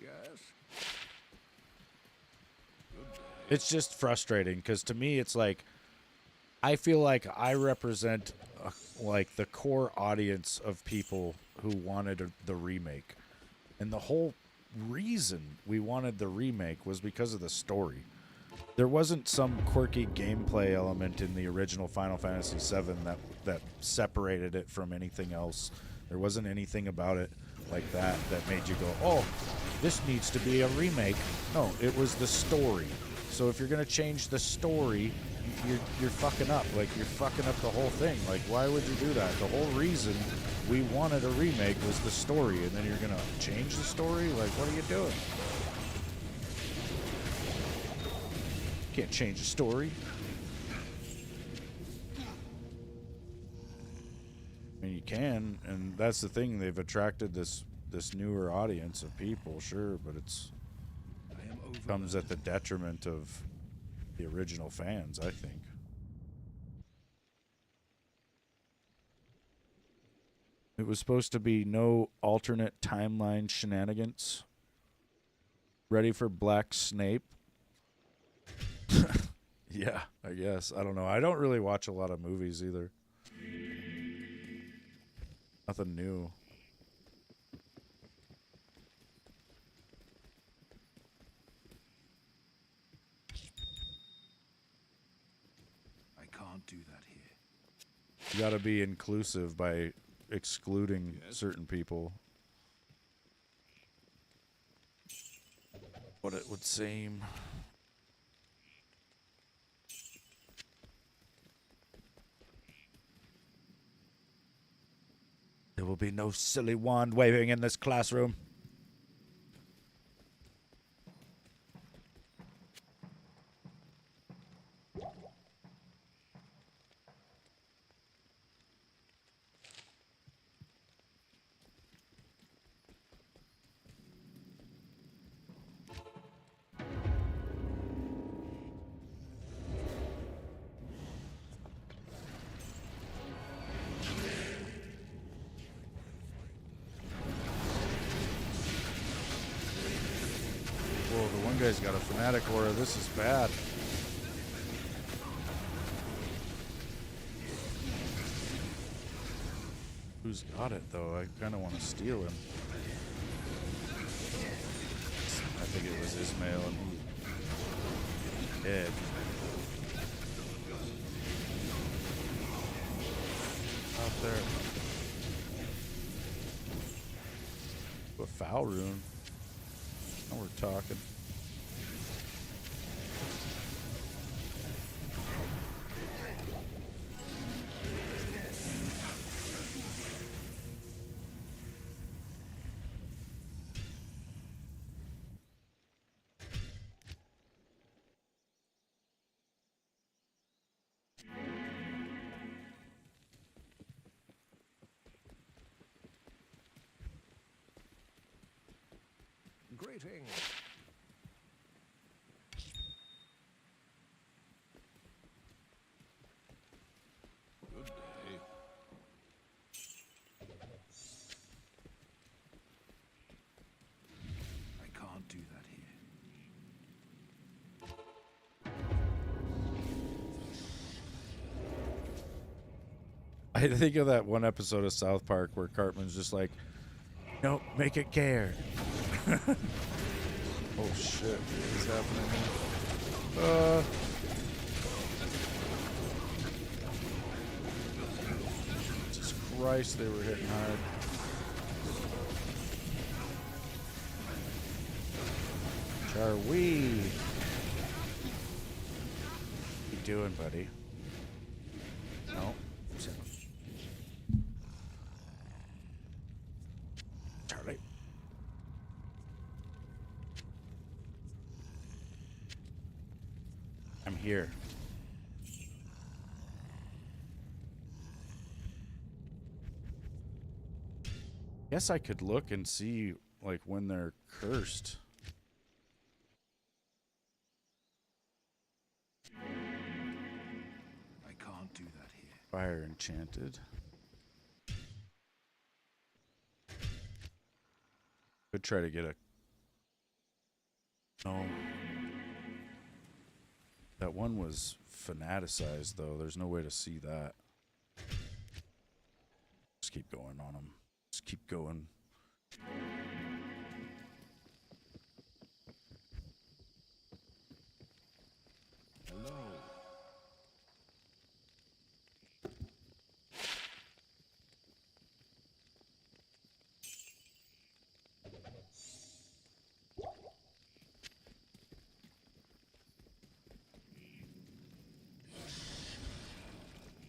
Yes. It's just frustrating because to me it's like I feel like I represent like the core audience of people who wanted the remake, and the whole reason we wanted the remake was because of the story. There wasn't some quirky gameplay element in the original Final Fantasy VII that separated it from anything else. There wasn't anything about it like that made you go, oh, this needs to be a remake. No, it was the story. So if you're going to change the story, you're fucking up. Like, you're fucking up the whole thing. Like, why would you do that? The whole reason we wanted a remake was the story, and then you're going to change the story? Like, what are you doing? Can't change the story. I mean, you can, and that's the thing. They've attracted this newer audience of people, sure, but it's comes at the detriment of the original fans, I think. It was supposed to be no alternate timeline shenanigans. Ready for Black Snape? Yeah, I guess. I don't know. I don't really watch a lot of movies either. Nothing new. I can't do that here. You gotta be inclusive by excluding certain people. What it would seem. There will be no silly wand waving in this classroom. Whoa, the one guy's got a fanatic aura. This is bad. Who's got it, though? I kind of want to steal him. I think it was Ismail and Ed. Out there. A foul rune. Now we're talking. Greetings. Good day. I can't do that here. I think of that one episode of South Park where Cartman's just like, nope, make it care. Oh shit, what is happening here? Jesus Christ, they were hitting hard. Charwee. What you doing, buddy? No. Charlie. I'm here. Guess I could look and see like when they're cursed. I can't do that here. Fire enchanted. Could try to get a... No. That one was fanaticized, though. There's no way to see that. Just keep going on them. Just keep going. Hello.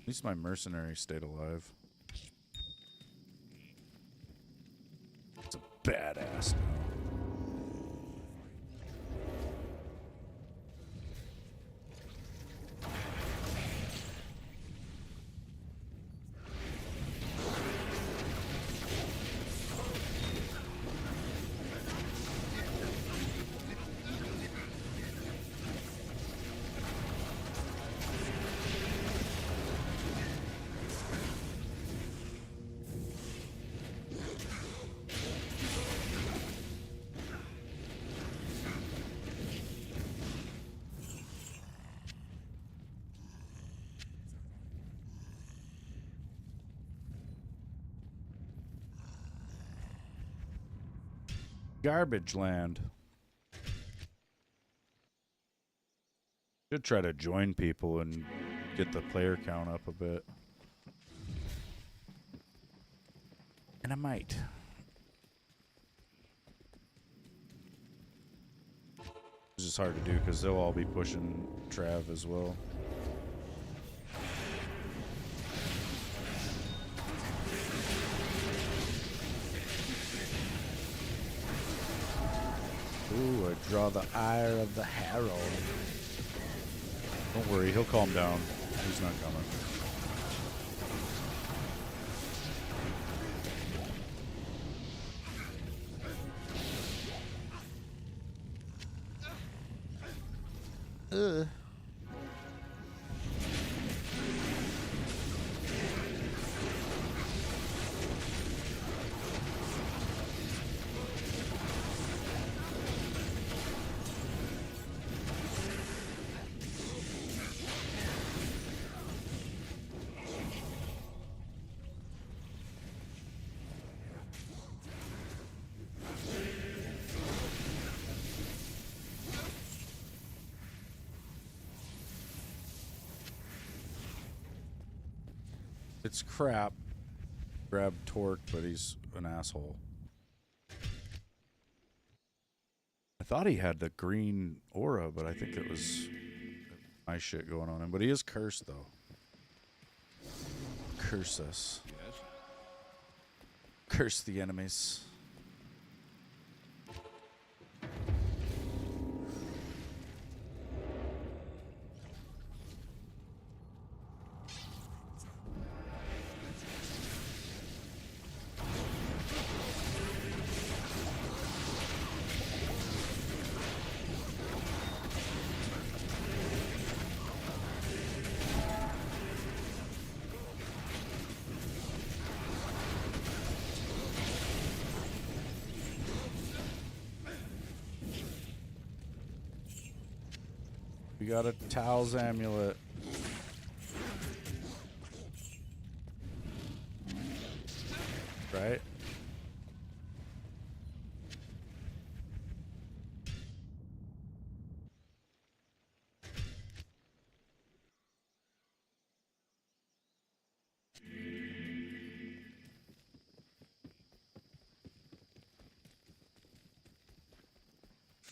At least my mercenary stayed alive. It's a badass now. Garbage land. Should try to join people and get the player count up a bit. And I might. It's just hard to do because they'll all be pushing Trav as well. Ooh, I draw the ire of the Herald. Don't worry, he'll calm down. He's not coming. It's crap. Grab Torque, but he's an asshole. I thought he had the green aura, but I think it was my shit going on him. But he is cursed, though. Curse us. Yes. Curse the enemies. We got a Tao's amulet. Right?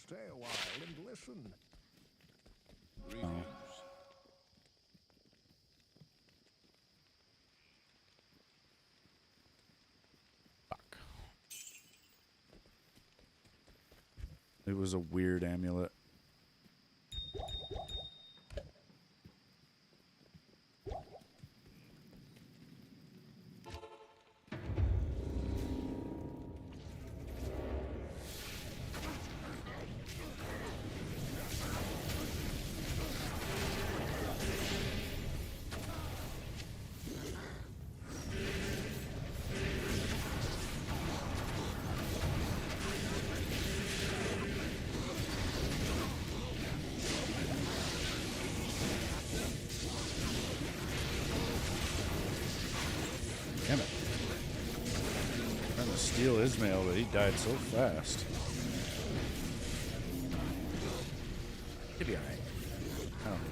Stay a while and listen. Oh. Fuck. It was a weird amulet. Damn it. Trying to steal Ismail, but he died so fast. He'll be alright. I don't know.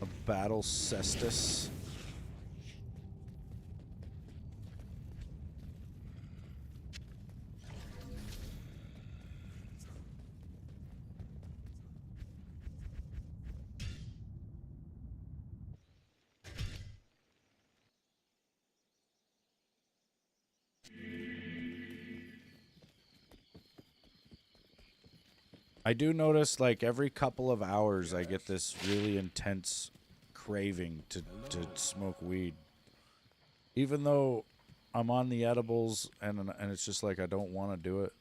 A battle cestus. I do notice, like, every couple of hours I get this really intense craving to smoke weed. Even though I'm on the edibles and it's just like I don't want to do it.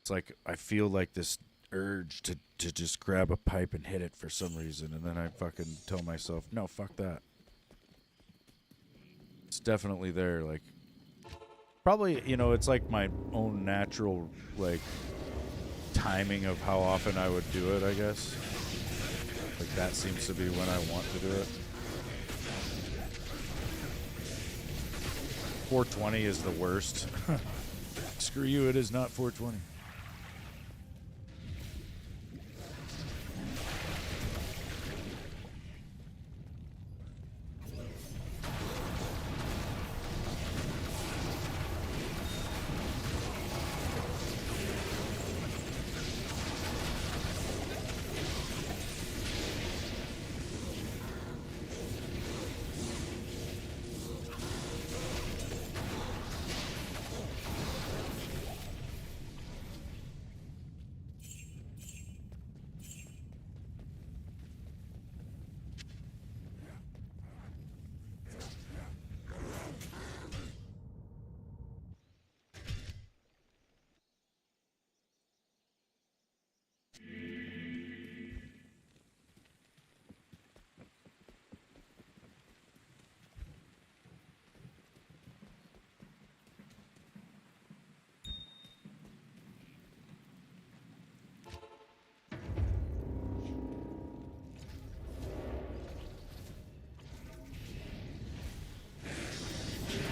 It's like I feel like this urge to just grab a pipe and hit it for some reason, and then I fucking tell myself, no, fuck that. It's definitely there, like, probably, you know, it's like my own natural, like, timing of how often I would do it, I guess. Like, that seems to be when I want to do it. 420 is the worst. Screw you, it is not 420.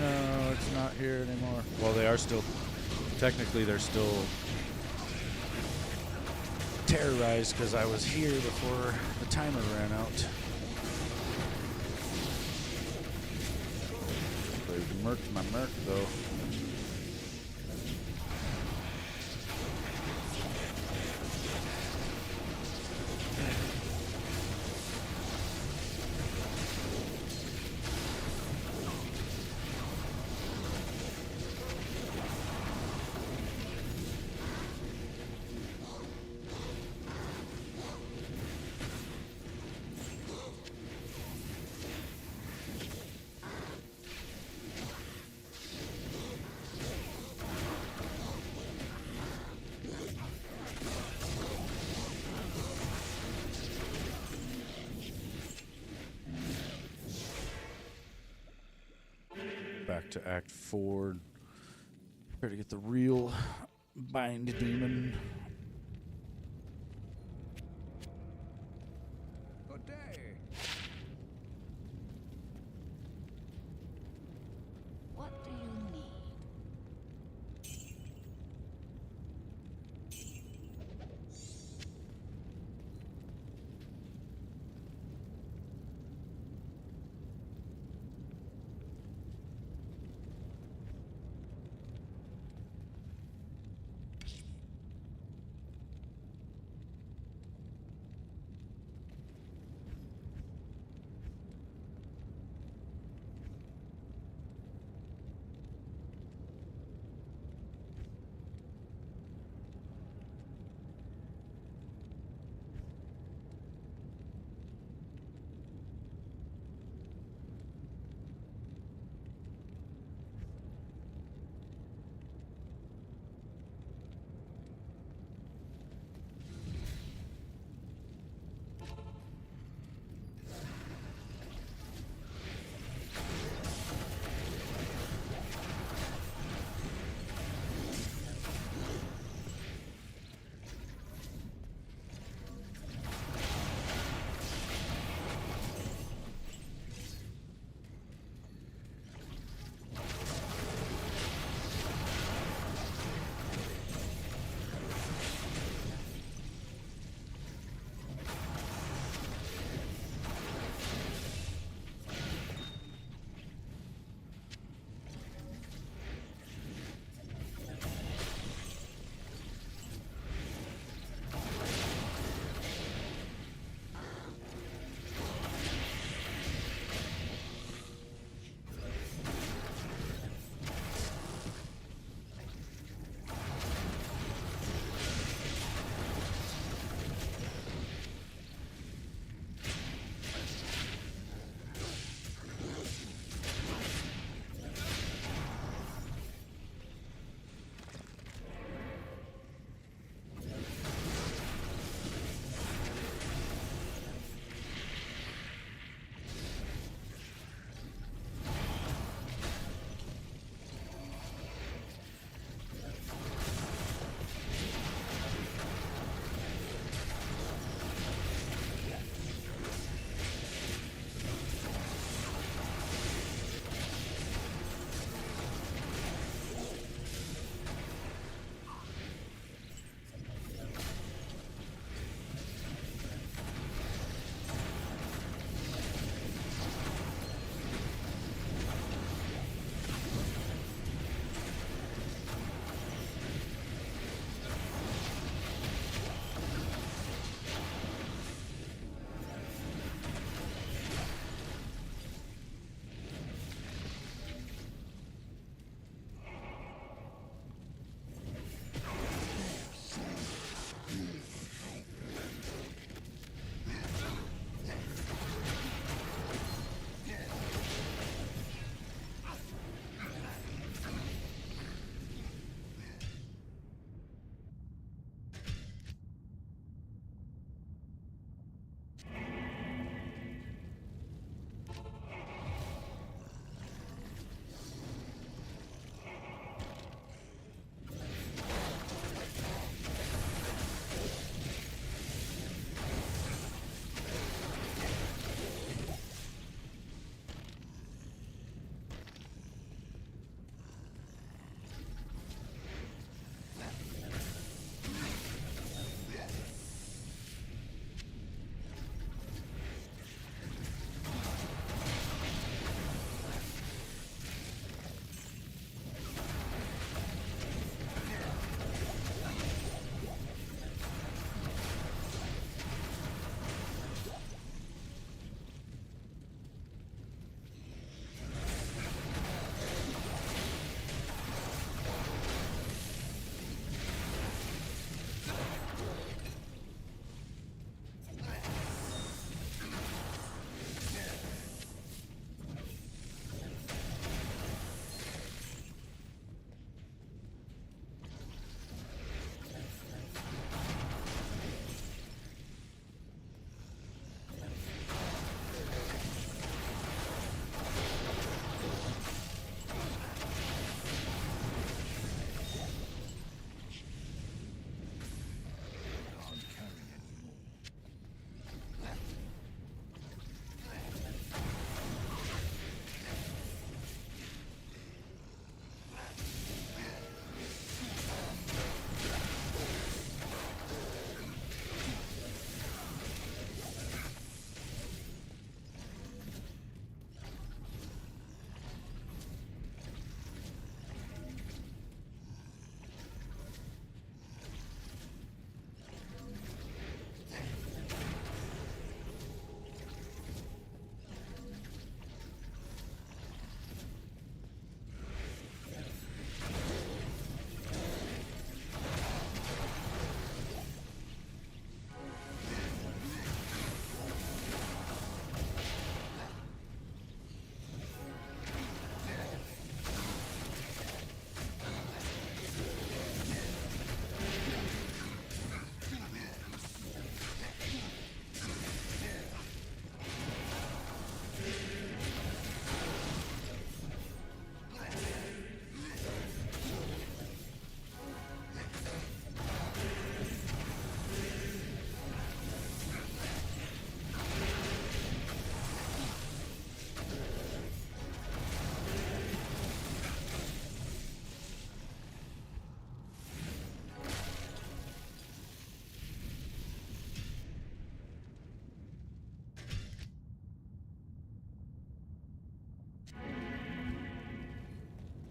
No, it's not here anymore. Well, they are still, technically they're still terrorized because I was here before the timer ran out. They murked my merc though. back to Act 4. Try to get the real bind demon. Good day. What do you need?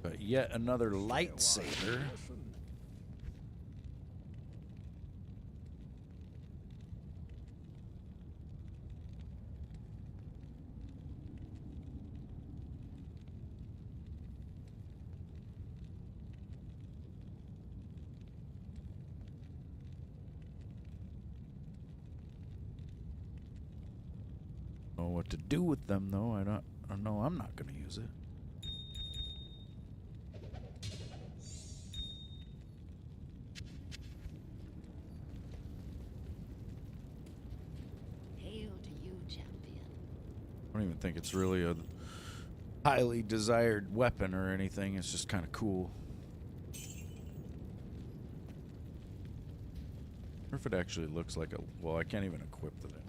But yet another lightsaber. Listen. Know what to do with them though. I don't know. I'm not gonna use it. Hail to you, champion. I don't even think it's really a highly desired weapon or anything. It's just kind of cool. Or if it actually looks like a... Well, I can't even equip the thing.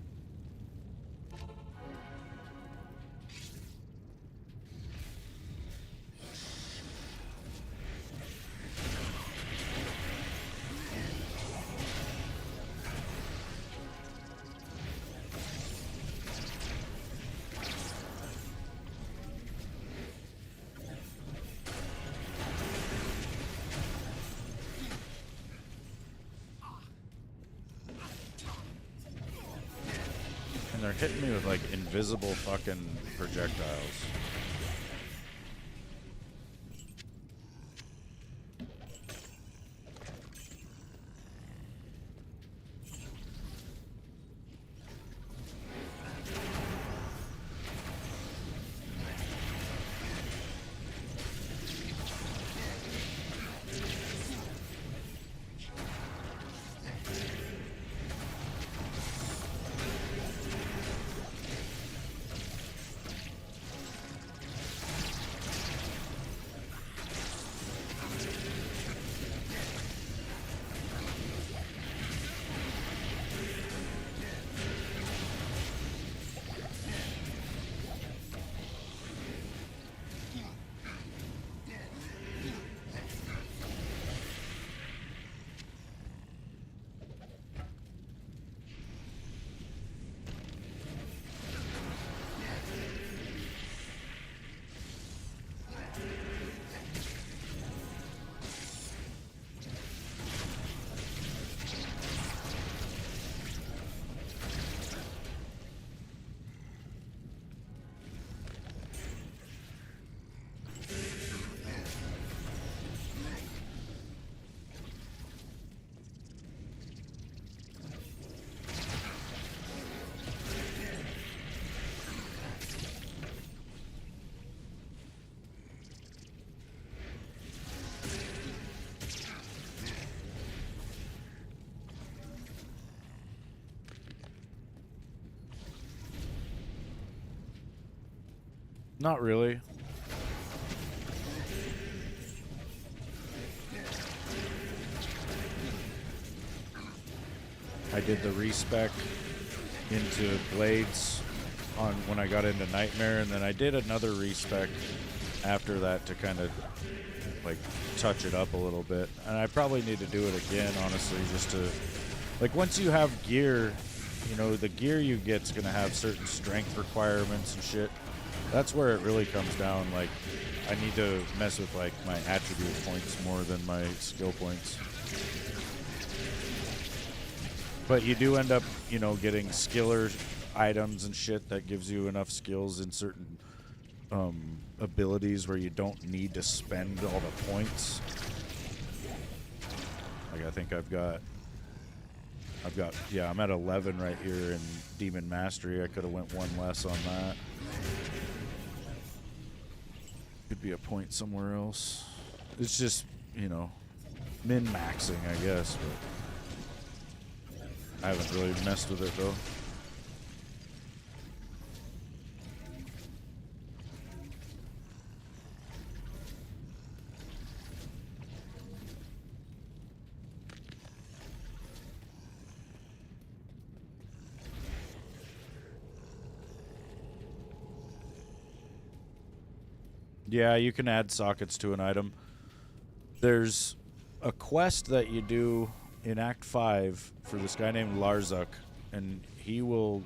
They're hitting me with like invisible fucking projectiles. Not really. I did the respec into Blades on when I got into Nightmare, and then I did another respec after that to kind of like touch it up a little bit. And I probably need to do it again, honestly, just to like once you have gear, you know, the gear you get's gonna have certain strength requirements and shit. That's where it really comes down. Like, I need to mess with like my attribute points more than my skill points. But you do end up, you know, getting skiller items and shit that gives you enough skills in certain abilities where you don't need to spend all the points. Like, I think I've got, yeah, I'm at 11 right here in Demon Mastery. I could have went one less on that. Could be a point somewhere else. It's just, you know, min-maxing, I guess, but I haven't really messed with it, though. Yeah, you can add sockets to an item. There's a quest that you do in Act 5 for this guy named Larzuk, and he will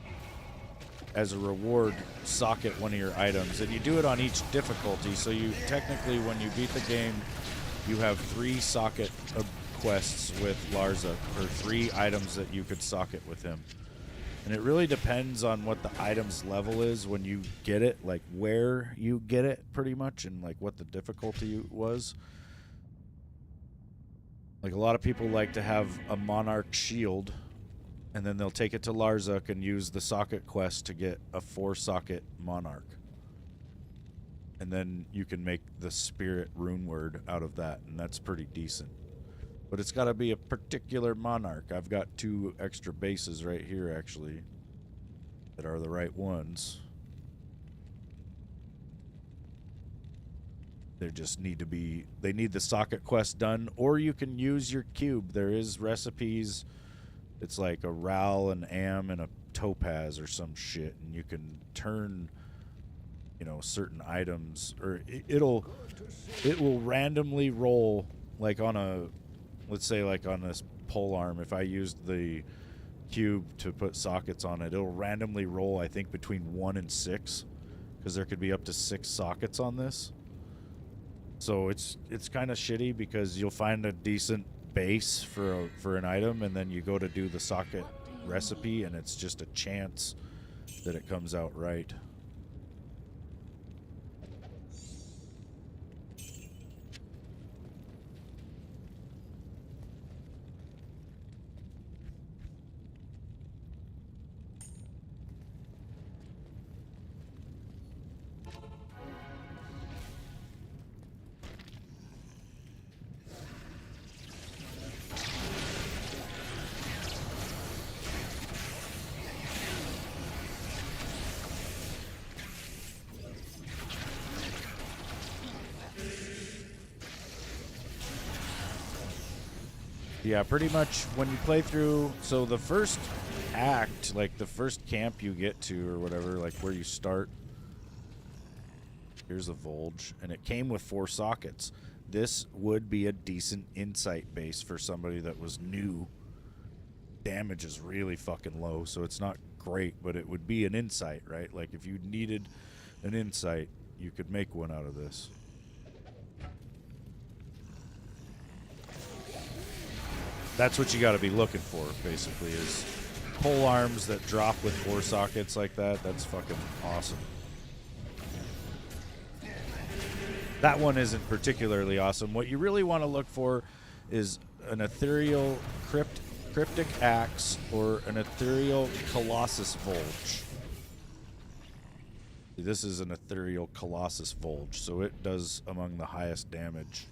as a reward, socket one of your items. And you do it on each difficulty, so you technically, when you beat the game, you have 3 socket quests with Larza, or 3 items that you could socket with him. And it really depends on what the item's level is when you get it, like where you get it pretty much, and like what the difficulty was. Like a lot of people like to have a Monarch shield, and then they'll take it to Larzuk and use the socket quest to get a 4-socket Monarch. And then you can make the Spirit rune word out of that, and that's pretty decent. But it's got to be a particular Monarch. I've got 2 extra bases right here, actually, that are the right ones. They just need to be... They need the socket quest done, or you can use your cube. There is recipes. It's like a Ral, an Am, and a Topaz or some shit, and you can turn, you know, certain items, or it will randomly roll, like on a... Let's say like on this pole arm, if I used the cube to put sockets on it, it'll randomly roll, I think, between 1 and 6, because there could be up to 6 sockets on this. So it's kind of shitty, because you'll find a decent base for an item, and then you go to do the socket recipe, and it's just a chance that it comes out right. Yeah, pretty much when you play through, so the first act, like the first camp you get to or whatever, like where you start, here's a Volge, and it came with 4 sockets. This would be a decent insight base for somebody that was new. Damage is really fucking low, so it's not great, but it would be an insight, right? Like if you needed an insight, you could make one out of this. That's what you got to be looking for, basically, is pole arms that drop with 4 sockets like that. That's fucking awesome. That one isn't particularly awesome. What you really want to look for is an ethereal cryptic axe or an ethereal Colossus Volge. This is an ethereal Colossus Volge, so it does among the highest damage.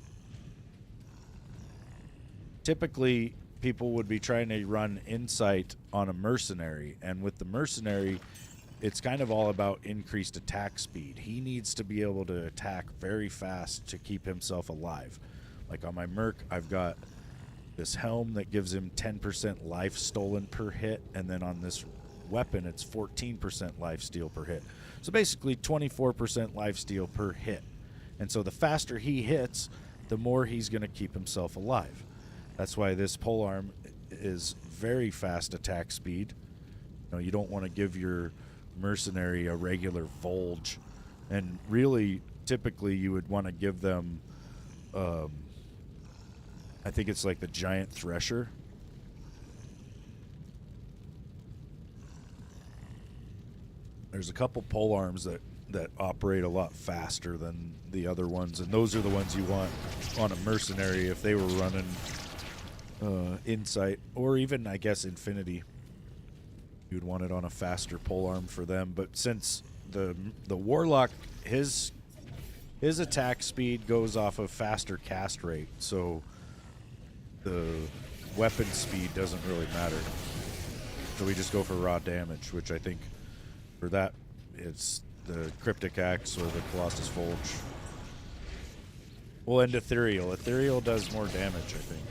Typically, people would be trying to run insight on a mercenary, and with the mercenary, it's kind of all about increased attack speed. He needs to be able to attack very fast to keep himself alive. Like on my merc, I've got this helm that gives him 10% life stolen per hit, and then on this weapon, it's 14% lifesteal per hit. So basically 24% lifesteal per hit. And so the faster he hits, the more he's going to keep himself alive. That's why this polearm is very fast attack speed. You know, you don't want to give your mercenary a regular Volge. And really, typically, you would want to give them, I think it's like the Giant Thresher. There's a couple polearms that operate a lot faster than the other ones, and those are the ones you want on a mercenary if they were running Insight, or even, I guess, Infinity. You'd want it on a faster polearm for them. But since the Warlock, his attack speed goes off of faster cast rate, so the weapon speed doesn't really matter. So we just go for raw damage, which I think for that it's the Cryptic Axe or the Colossus Volge. We'll end Ethereal. Ethereal does more damage, I think.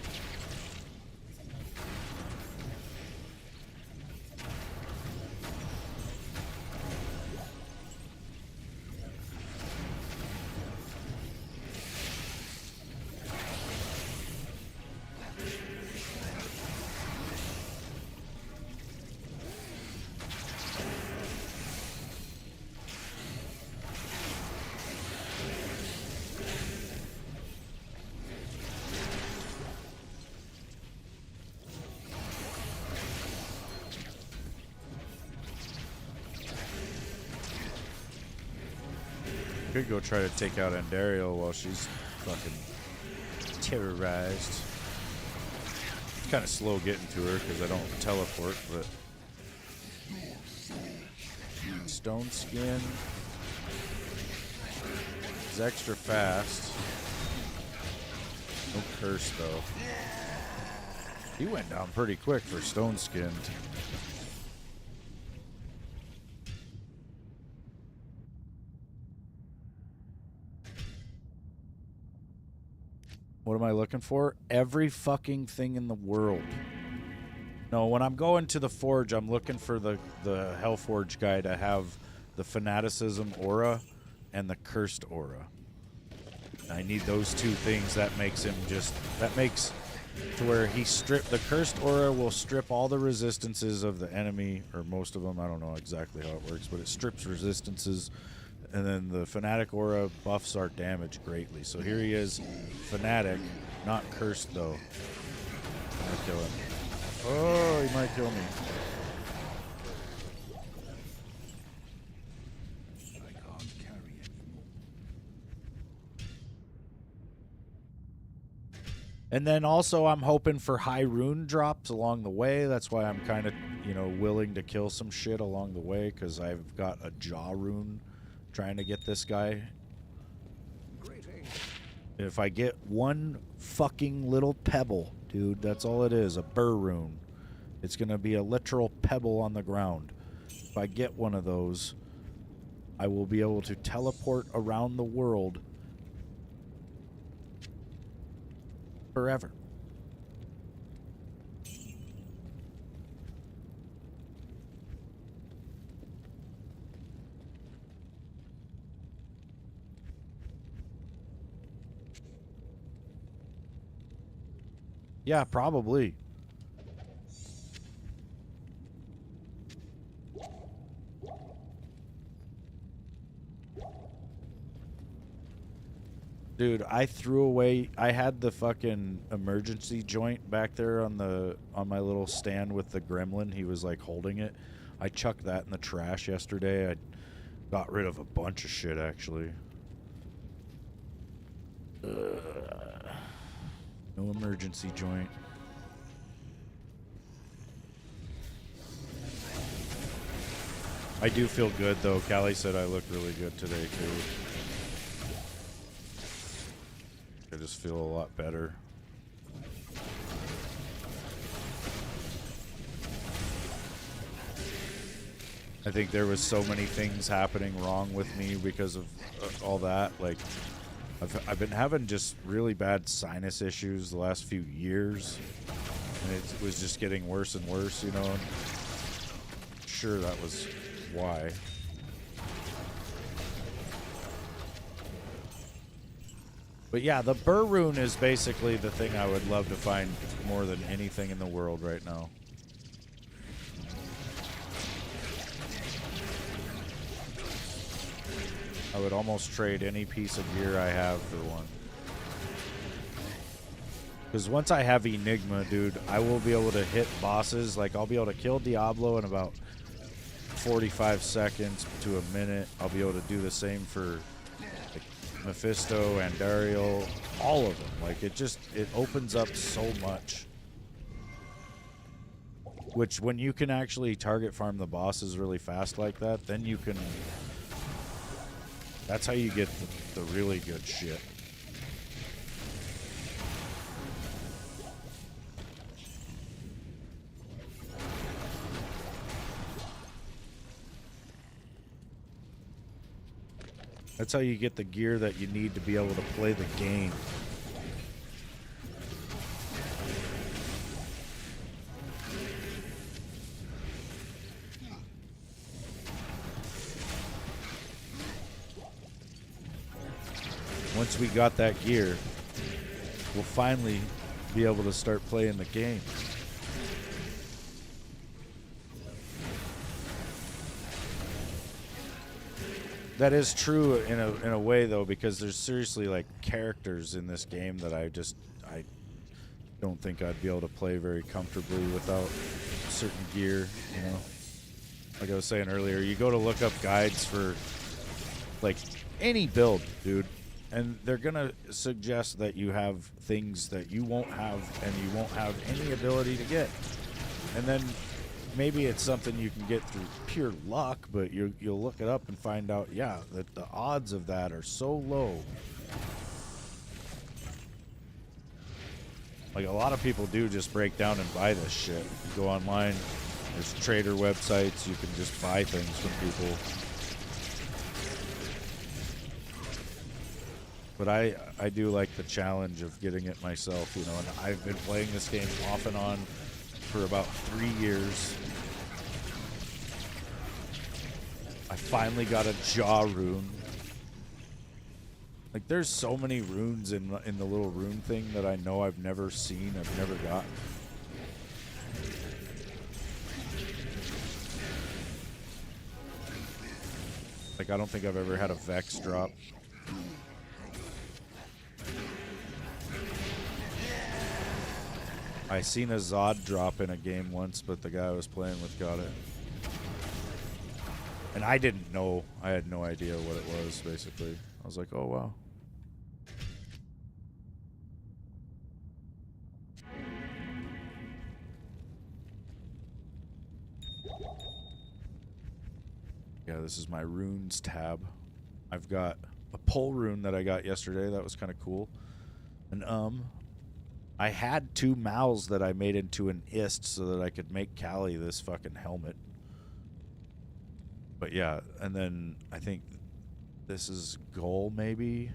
Could go try to take out Andariel while she's fucking terrorized. Kind of slow getting to her because I don't teleport, but Stone Skin is extra fast. No curse though. He went down pretty quick for Stone Skin. What am I looking for? Every fucking thing in the world. No, when I'm going to the Forge, I'm looking for the Hellforge guy to have the Fanaticism aura and the Cursed aura. I need those two things. That makes him just... That makes to where he the Cursed aura will strip all the resistances of the enemy, or most of them. I don't know exactly how it works, but it strips resistances. And then the Fanatic aura buffs our damage greatly. So here he is, Fanatic, not Cursed though. I might kill him. Oh, he might kill me. I can't carry anymore. And then also I'm hoping for high rune drops along the way. That's why I'm kind of, willing to kill some shit along the way, because I've got a jaw rune trying to get this guy. Greetings. If I get one fucking little pebble, dude, that's all it is, a burr rune. It's going to be a literal pebble on the ground. If I get one of those, I will be able to teleport around the world forever. Yeah, probably. Dude, I threw away... I had the fucking emergency joint back there on my little stand with the gremlin. He was like holding it. I chucked that in the trash yesterday. I got rid of a bunch of shit, actually. No emergency joint. I do feel good, though. Callie said I look really good today, too. I just feel a lot better. I think there was so many things happening wrong with me because of all that. Like, I've been having just really bad sinus issues the last few years, and it was just getting worse and worse, Sure, that was why. But yeah, the burr rune is basically the thing I would love to find more than anything in the world right now. I would almost trade any piece of gear I have for one. Because once I have Enigma, dude, I will be able to hit bosses. Like, I'll be able to kill Diablo in about 45 seconds to a minute. I'll be able to do the same for like, Mephisto, Andariel, all of them. Like, it opens up so much. Which, when you can actually target farm the bosses really fast like that, then you can... That's how you get the really good shit. That's how you get the gear that you need to be able to play the game. Once we got that gear, we'll finally be able to start playing the game. That is true in a way, though, because there's seriously like characters in this game that I don't think I'd be able to play very comfortably without certain gear, Like I was saying earlier, you go to look up guides for like any build, dude. And they're going to suggest that you have things that you won't have and you won't have any ability to get. And then maybe it's something you can get through pure luck, but you'll look it up and find out, yeah, that the odds of that are so low. Like, a lot of people do just break down and buy this shit. You go online, there's trader websites, you can just buy things from people. But I do like the challenge of getting it myself, you know, and I've been playing this game off and on for about 3 years. I finally got a jaw rune. Like, there's so many runes in the little rune thing that I know I've never seen, I've never gotten. Like, I don't think I've ever had a Vex drop. I seen a Zod drop in a game once, but the guy I was playing with got it. And I didn't know. I had no idea what it was, basically. I was like, oh, wow. Yeah, this is my runes tab. I've got a pole rune that I got yesterday. That was kind of cool. And, I had 2 Mals that I made into an Ist so that I could make Callie this fucking helmet. But yeah, and then I think this is Goal maybe,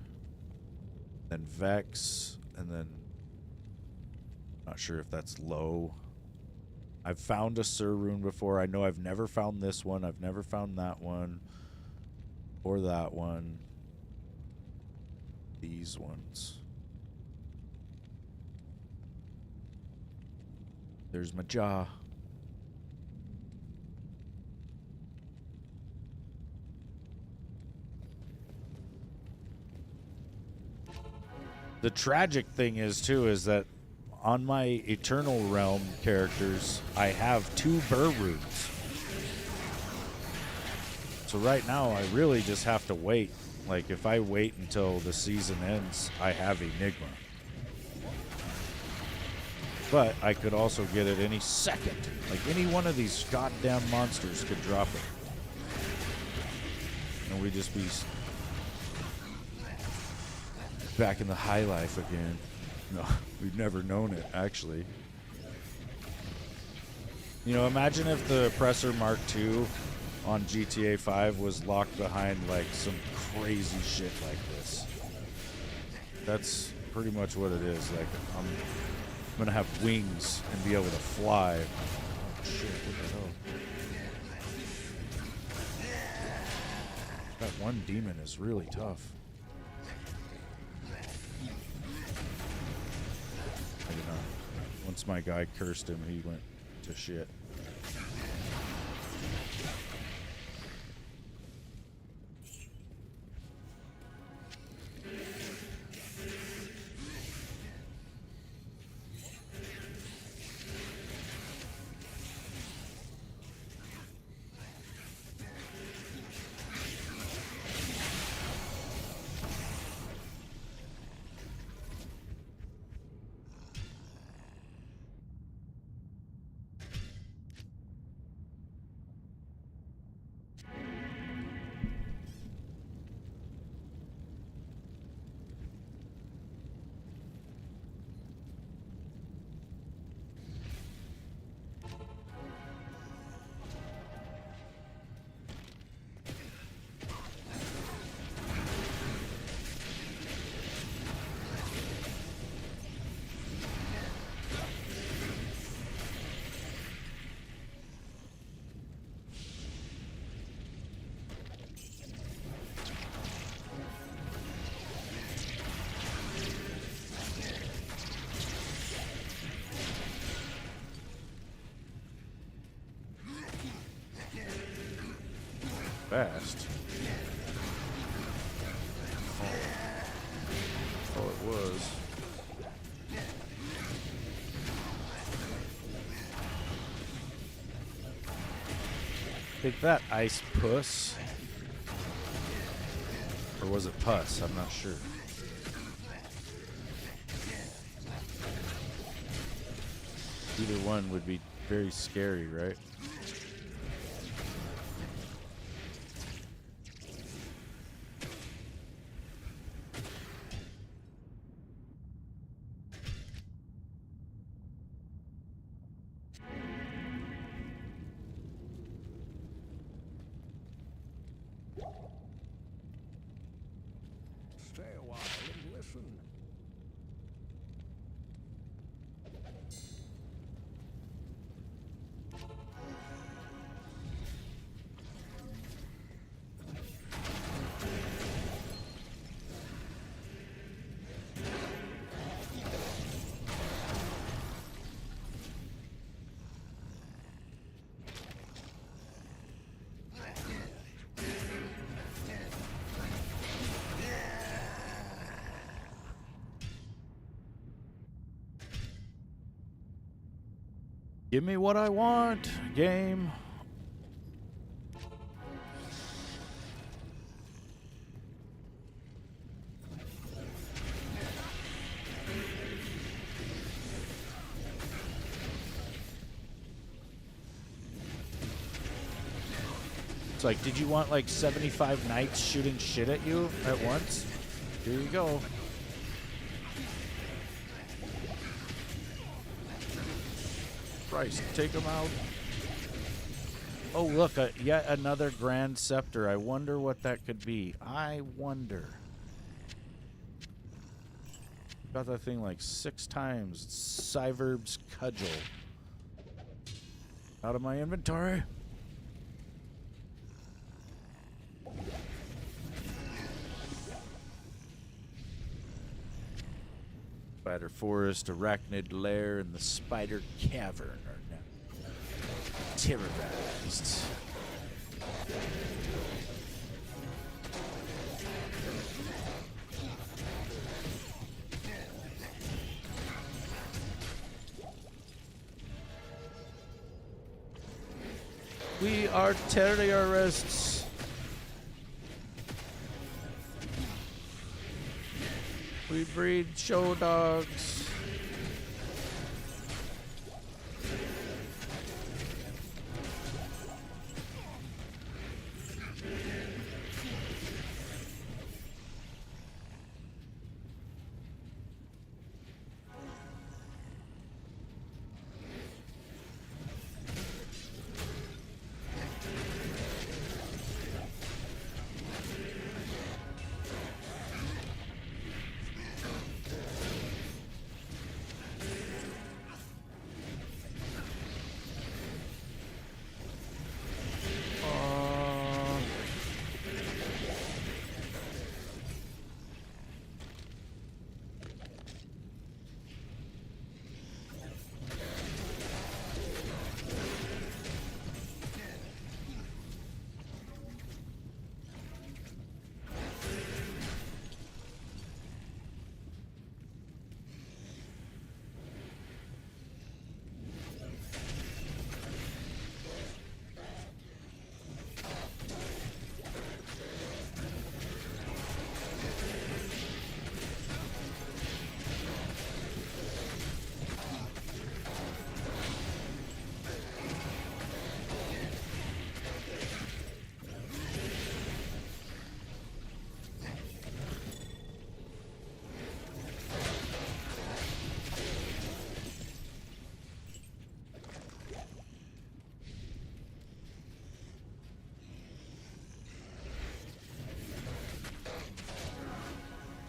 then Vex, and then not sure if that's Low. I've found a Sur rune before. I know I've never found this one. I've never found that one or that one. These ones. There's my jaw. The tragic thing is, too, is that on my Eternal Realm characters, I have 2 Burr runes. So right now, I really just have to wait. Like, if I wait until the season ends, I have Enigma. But I could also get it any second. Like, any one of these goddamn monsters could drop it. And we'd just be back in the high life again. No, we've never known it, actually. You know, imagine if the Oppressor Mark II on GTA 5 was locked behind, like, some crazy shit like this. That's pretty much what it is. Like, I'm gonna have wings and be able to fly. Oh shit, what the hell? That one demon is really tough. I don't know. Once my guy cursed him, he went to shit. Fast. Oh, it was. Take that, ice puss. Or was it pus? I'm not sure. Either one would be very scary, right? Stay a while and listen. Give me what I want, game. It's like, did you want like 75 knights shooting shit at you at once? Here you go. Christ, take him out. Oh, look, yet another Grand Scepter. I wonder what that could be. I wonder. Got that thing like 6 times. Cyverb's Cudgel. Out of my inventory. Spider Forest, Arachnid Lair, and the Spider Cavern are now terrorized. We are terrorists. We breed show dogs.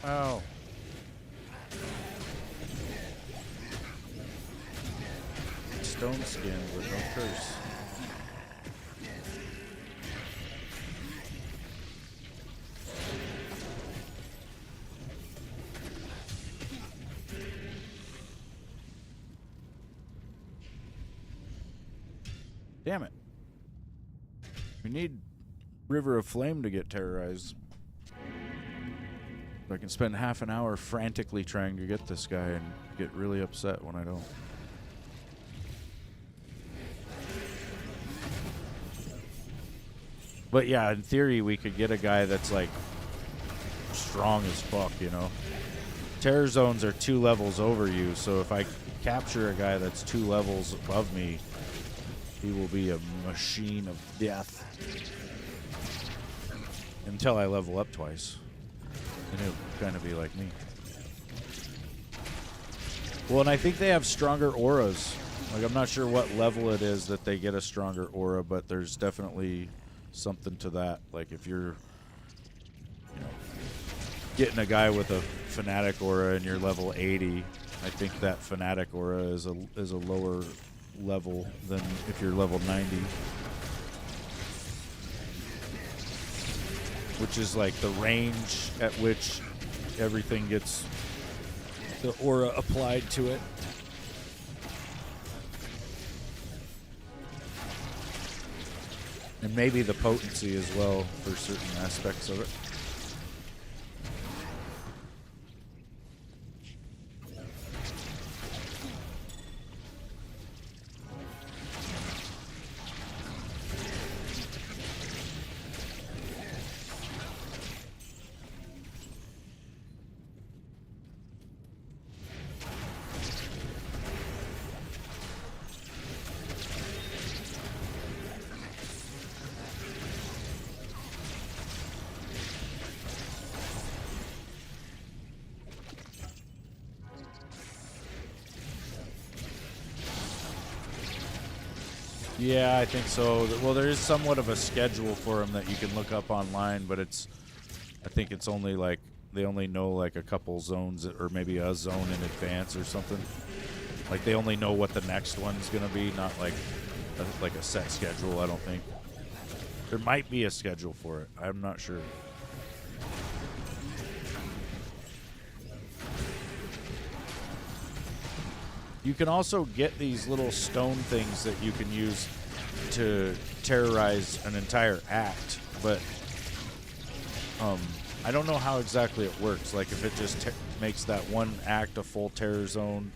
Oh. Stone skin with no curse. Damn it. We need River of Flame to get terrorized. I can spend half an hour frantically trying to get this guy and get really upset when I don't. But yeah, in theory, we could get a guy that's like strong as fuck, you know. Terror zones are 2 levels over you, so if I capture a guy that's 2 levels above me, he will be a machine of death. Until I level up twice. And it'll kind of be like me. Well, and I think they have stronger auras. Like, I'm not sure what level it is that they get a stronger aura, but there's definitely something to that. Like, if you're, you know, getting a guy with a fanatic aura and you're level 80, I think that fanatic aura is a lower level than if you're level 90. Which is like the range at which everything gets the aura applied to it. And maybe the potency as well for certain aspects of it. Yeah, I think so. Well, there is somewhat of a schedule for them that you can look up online, but I think it's only like, they only know like a couple zones or maybe a zone in advance or something. Like they only know what the next one's going to be, not like a set schedule, I don't think. There might be a schedule for it. I'm not sure. You can also get these little stone things that you can use to terrorize an entire act, but I don't know how exactly it works. Like if it just makes that one act a full terror zone,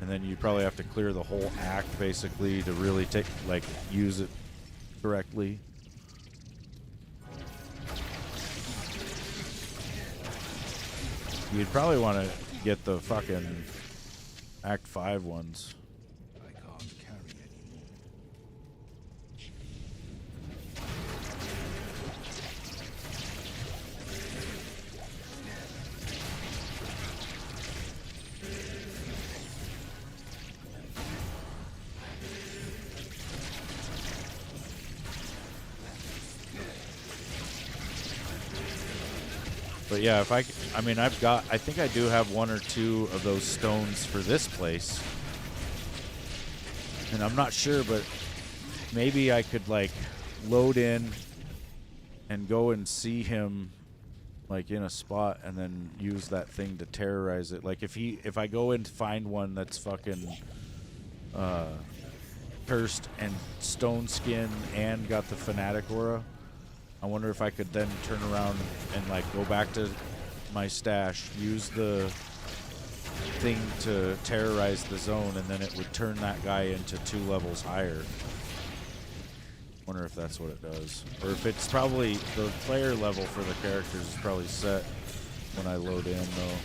and then you probably have to clear the whole act basically to really use it correctly. You'd probably want to get the fucking Act 5 ones. I can't carry anymore. But yeah, if I think I do have 1 or 2 of those stones for this place. And I'm not sure, but maybe I could like load in and go and see him like in a spot and then use that thing to terrorize it. Like if I go and find one that's fucking cursed and stone skin and got the fanatic aura, I wonder if I could then turn around and like go back to my stash, use the thing to terrorize the zone, and then it would turn that guy into 2 levels higher. Wonder if that's what it does. Or if it's probably the player level for the characters is probably set when I load in though.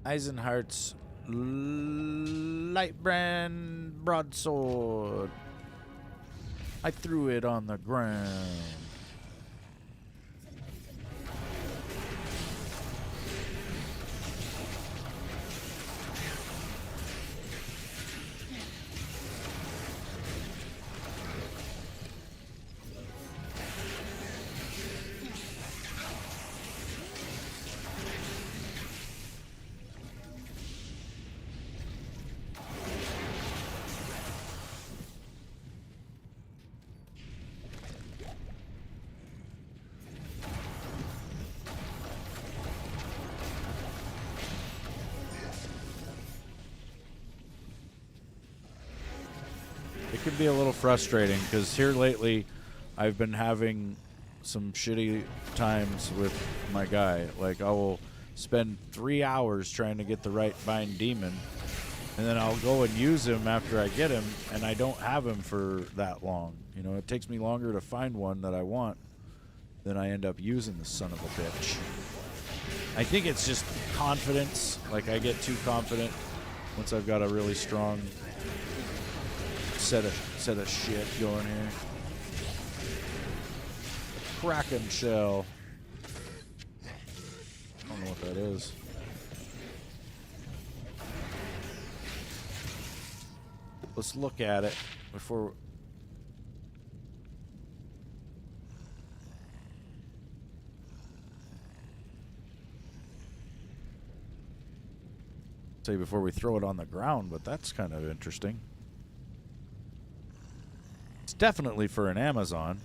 Eisenhardt's Lightbrand broadsword. I threw it on the ground. can be a little frustrating because here lately I've been having some shitty times with my guy. Like, I will spend 3 hours trying to get the right bind demon, and then I'll go and use him after I get him, and I don't have him for that long. You know, it takes me longer to find one that I want than I end up using the son of a bitch. I think it's just confidence. Like, I get too confident once I've got a really strong set of shit going here. Kraken shell. I don't know what that is. Let's look at it before. Say before we throw it on the ground, but that's kind of interesting. It's definitely for an Amazon.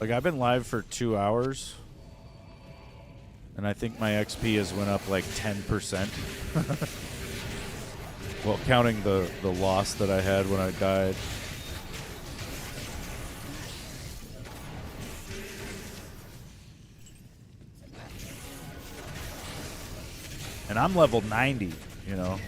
Like, I've been live for 2 hours, and I think my XP has went up like 10%. Well, counting the loss that I had when I died. And I'm level 90, you know.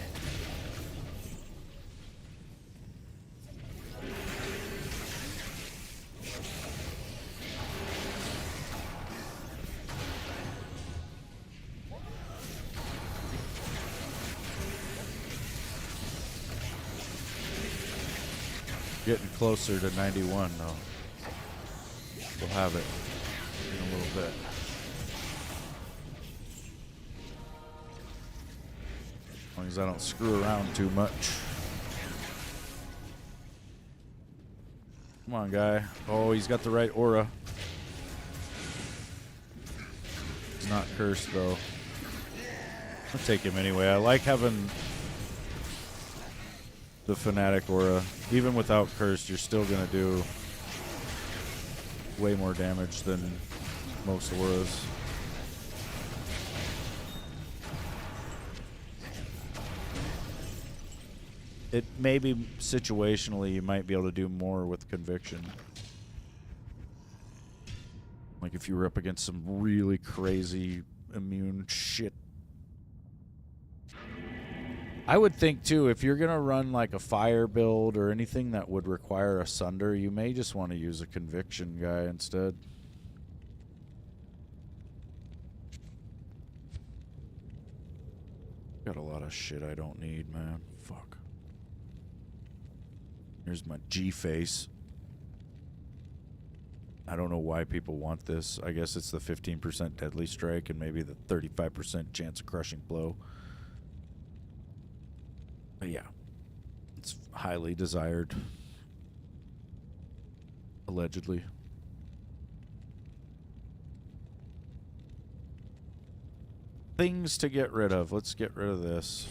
Getting closer to 91 though. We'll have it in a little bit. As long as I don't screw around too much. Come on, guy. Oh, he's got the right aura. He's not cursed though. I'll take him anyway. I like having the Fanatic aura. Even without cursed, you're still gonna do way more damage than most auras. It maybe situationally you might be able to do more with conviction. Like if you were up against some really crazy immune shit. I would think too, if you're gonna run like a fire build or anything that would require a sunder, you may just want to use a conviction guy instead. Got a lot of shit I don't need, man. Fuck. Here's my G face. I don't know why people want this. I guess it's the 15% deadly strike and maybe the 35% chance of crushing blow. But yeah, it's highly desired. Allegedly. Things to get rid of. Let's get rid of this.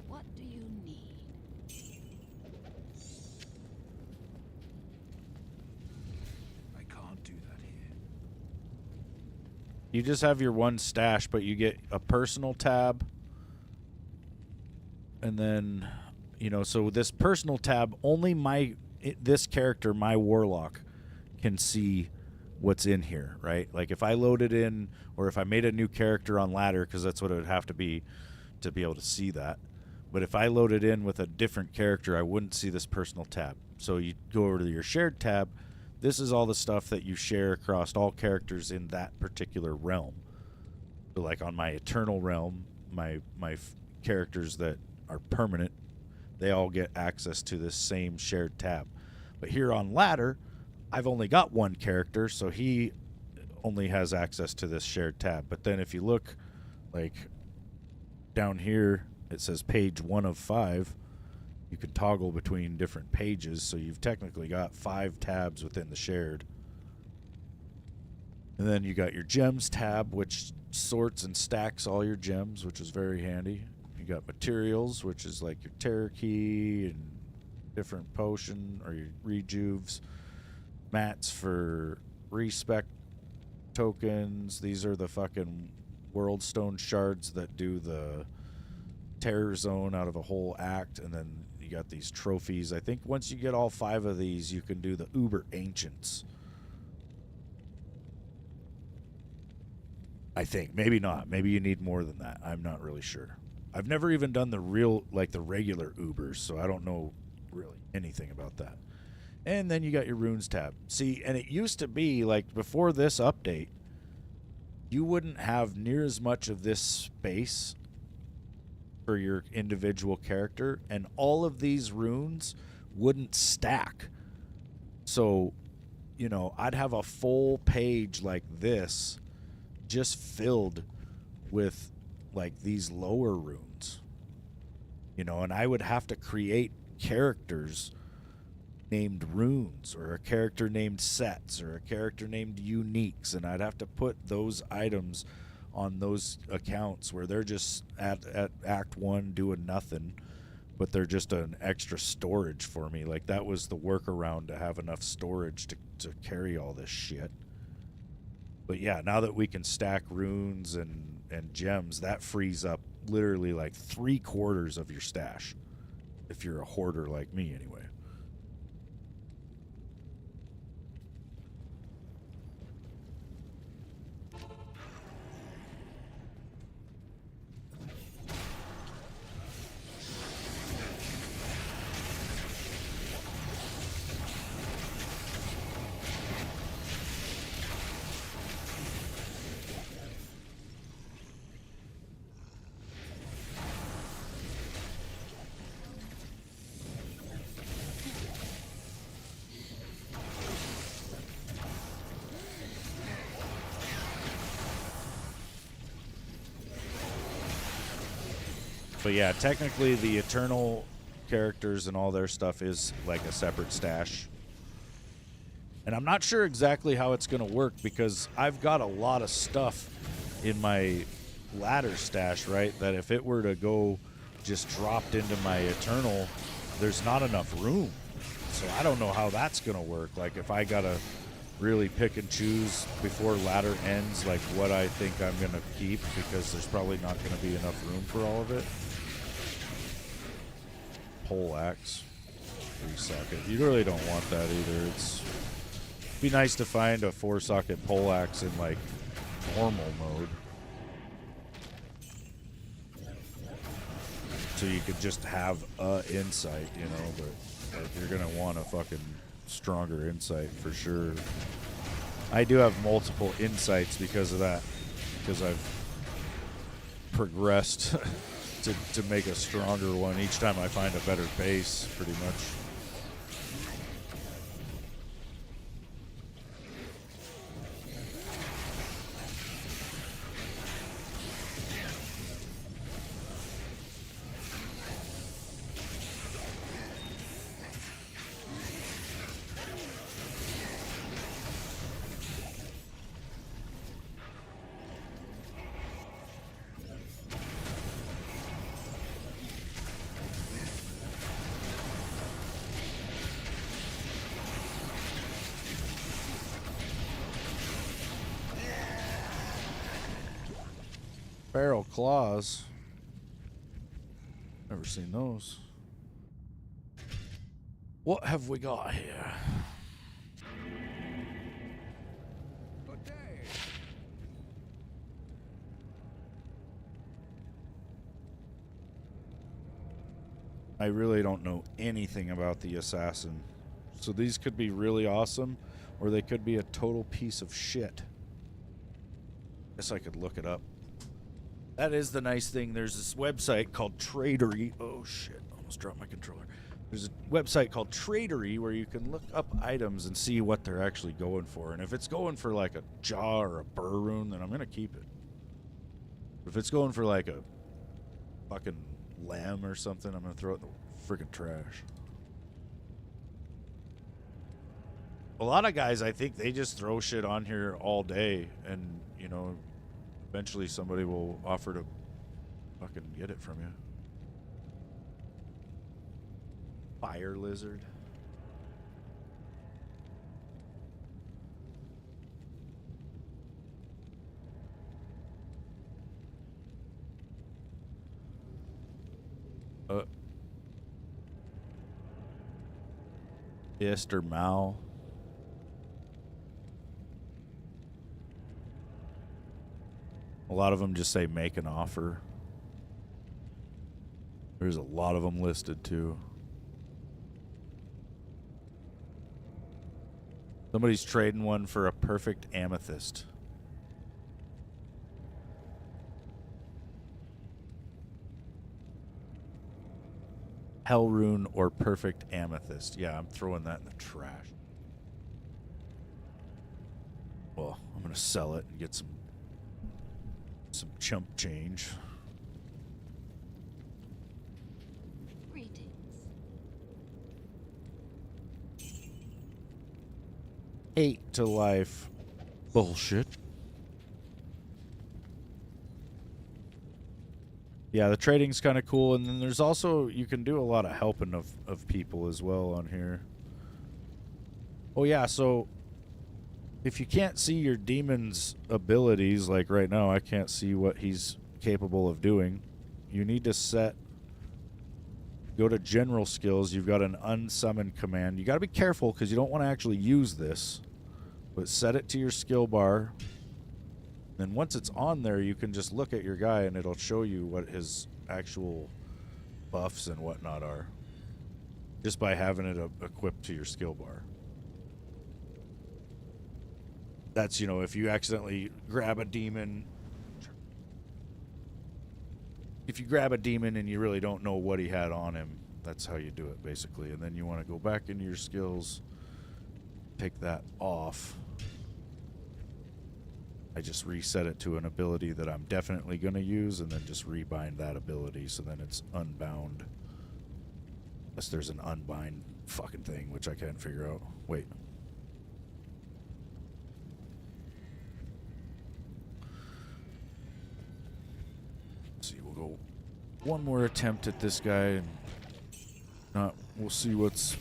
What do you need? I can't do that here. You just have your one stash, but you get a personal tab. And then, you know, so this personal tab, only this character, my Warlock, can see what's in here, right? Like if I loaded in, or if I made a new character on ladder, because that's what it would have to be able to see that. But if I loaded in with a different character, I wouldn't see this personal tab. So you go over to your shared tab. This is all the stuff that you share across all characters in that particular realm. So like on my Eternal realm, my characters that are permanent, they all get access to this same shared tab. But here on ladder, I've only got one character, so he only has access to this shared tab. But then if you look like down here, it says page 1 of 5. You can toggle between different pages, so you've technically got 5 tabs within the shared. And then you got your gems tab, which sorts and stacks all your gems, which is very handy. You got materials, which is like your terror key and different potion or your rejuves. Mats for respec tokens. These are the fucking world stone shards that do the terror zone out of a whole act. And then you got these trophies. I think once you get all 5 of these, you can do the uber ancients. I think. Maybe not. Maybe you need more than that. I'm not really sure. I've never even done the real, like the regular Ubers, so I don't know really anything about that. And then you got your runes tab. See, and it used to be, like, before this update, you wouldn't have near as much of this space for your individual character, and all of these runes wouldn't stack. So, you know, I'd have a full page like this just filled with like these lower runes, you know, and I would have to create characters named runes or a character named sets or a character named uniques, and I'd have to put those items on those accounts where they're just at act 1 doing nothing, but they're just an extra storage for me. Like, that was the workaround to have enough storage to carry all this shit. But yeah, now that we can stack runes and gems, that frees up literally like 3/4 of your stash. If you're a hoarder like me, anyway. But yeah, technically the Eternal characters and all their stuff is like a separate stash. And I'm not sure exactly how it's going to work because I've got a lot of stuff in my ladder stash, right? That if it were to go just dropped into my Eternal, there's not enough room. So I don't know how that's going to work. Like if I got to really pick and choose before ladder ends, like what I think I'm going to keep, because there's probably not going to be enough room for all of it. Pole axe, 3-socket. You really don't want that either. It'd be nice to find a 4-socket pole axe in like normal mode, so you could just have a insight, you know. But like, you're gonna want a fucking stronger insight for sure. I do have multiple insights because of that, because I've progressed to make a stronger one each time I find a better base, pretty much. Barrel claws. Never seen those. What have we got here? Good day. I really don't know anything about the assassin. So these could be really awesome, or they could be a total piece of shit. Guess I could look it up. That is the nice thing. There's this website called Tradery. Oh shit, almost dropped my controller. There's a website called Tradery where you can look up items and see what they're actually going for. And if it's going for like a jaw or a burr rune, then I'm going to keep it. If it's going for like a fucking lamb or something, I'm going to throw it in the freaking trash. A lot of guys, I think they just throw shit on here all day, and you know, eventually somebody will offer to fucking get it from you. Fire lizard. Ist or Mal. A lot of them just say make an offer. There's a lot of them listed too. Somebody's trading one for a perfect amethyst. Hell rune or perfect amethyst. Yeah, I'm throwing that in the trash. Well, I'm gonna sell it and get some chump change. Greetings. 8 to life. Bullshit. Yeah, the trading's kind of cool, and then there's also, you can do a lot of helping of people as well on here. Oh yeah, so if you can't see your demon's abilities, like right now I can't see what he's capable of doing, you need to go to general skills. You've got an unsummon command. You got to be careful because you don't want to actually use this, but set it to your skill bar. Then once it's on there, you can just look at your guy and it'll show you what his actual buffs and whatnot are, just by having it equipped to your skill bar. That's, you know, if you accidentally grab a demon. If you grab a demon and you really don't know what he had on him, that's how you do it, basically. And then you want to go back into your skills, take that off. I just reset it to an ability that I'm definitely going to use, and then just rebind that ability, so then it's unbound. Unless there's an unbind fucking thing, which I can't figure out. Wait. Let's see, we'll go one more attempt at this guy, and we'll see what's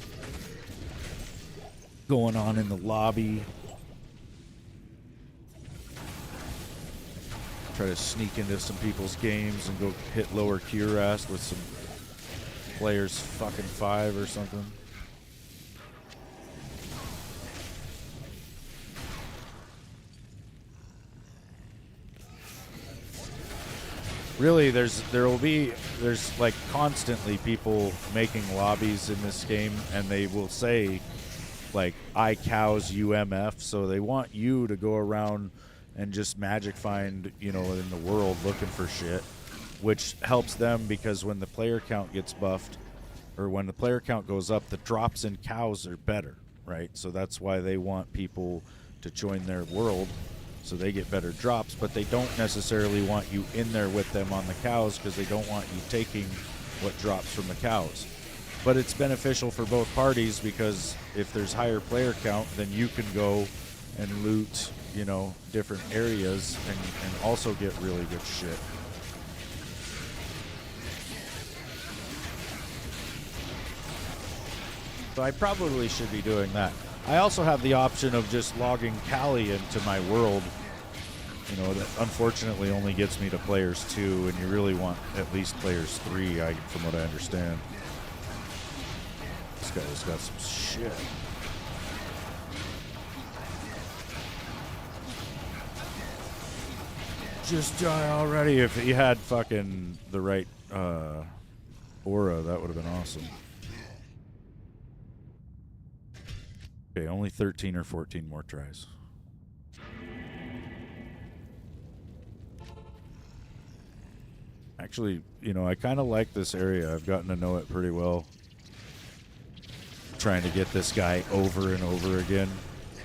going on in the lobby. Try to sneak into some people's games and go hit lower QRAST with some players fucking 5 or something. Really, there's like constantly people making lobbies in this game, and they will say like I cows UMF, so they want you to go around and just magic find, you know, in the world looking for shit, which helps them because when the player count gets buffed, or when the player count goes up, the drops in cows are better, right? So that's why they want people to join their world, so they get better drops, but they don't necessarily want you in there with them on the cows because they don't want you taking what drops from the cows. But it's beneficial for both parties because if there's higher player count, then you can go and loot, you know, different areas and also get really good shit. So I probably should be doing that. I also have the option of just logging Kali into my world, you know, that unfortunately only gets me to players 2, and you really want at least players 3, from what I understand. This guy's got some shit. Just die already. If he had fucking the right aura, that would have been awesome. Okay, only 13 or 14 more tries. Actually, you know, I kind of like this area. I've gotten to know it pretty well. Trying to get this guy over and over again.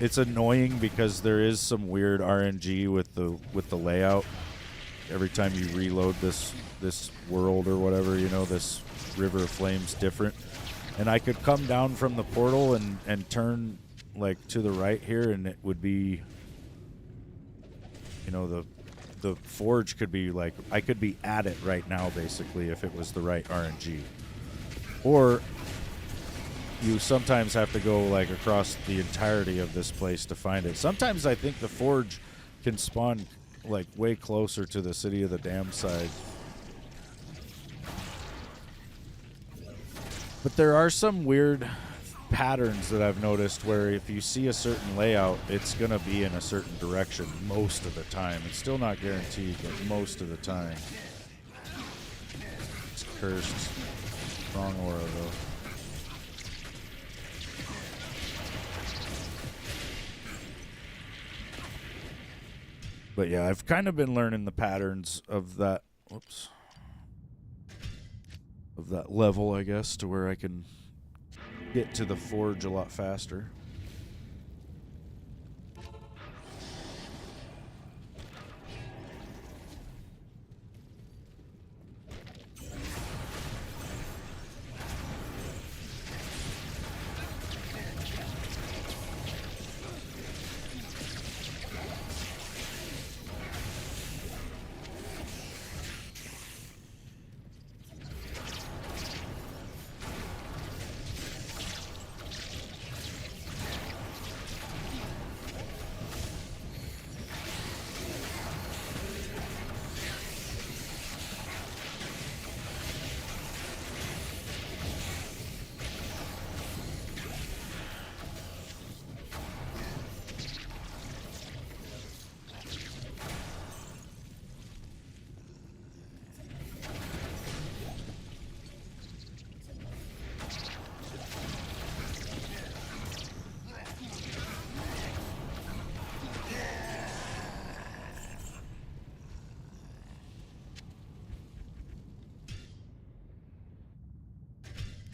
It's annoying because there is some weird RNG with the layout. Every time you reload this world or whatever, you know, this River of Flame's different. And I could come down from the portal and turn like to the right here, and it would be, you know, the forge could be like, I could be at it right now basically if it was the right RNG. Or you sometimes have to go like across the entirety of this place to find it. Sometimes I think the forge can spawn like way closer to the City of the Damned side. But there are some weird patterns that I've noticed where if you see a certain layout, it's going to be in a certain direction most of the time. It's still not guaranteed, but most of the time. It's cursed. Wrong aura, though. But yeah, I've kind of been learning the patterns of that. Whoops. Of that level, I guess, to where I can get to the forge a lot faster.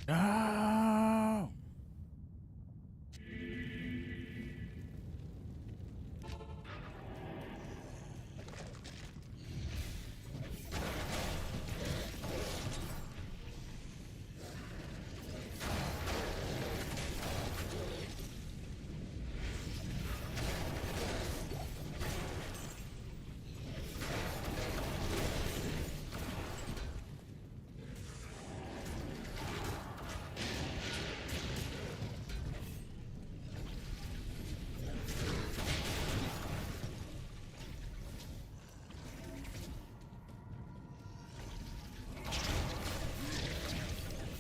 No.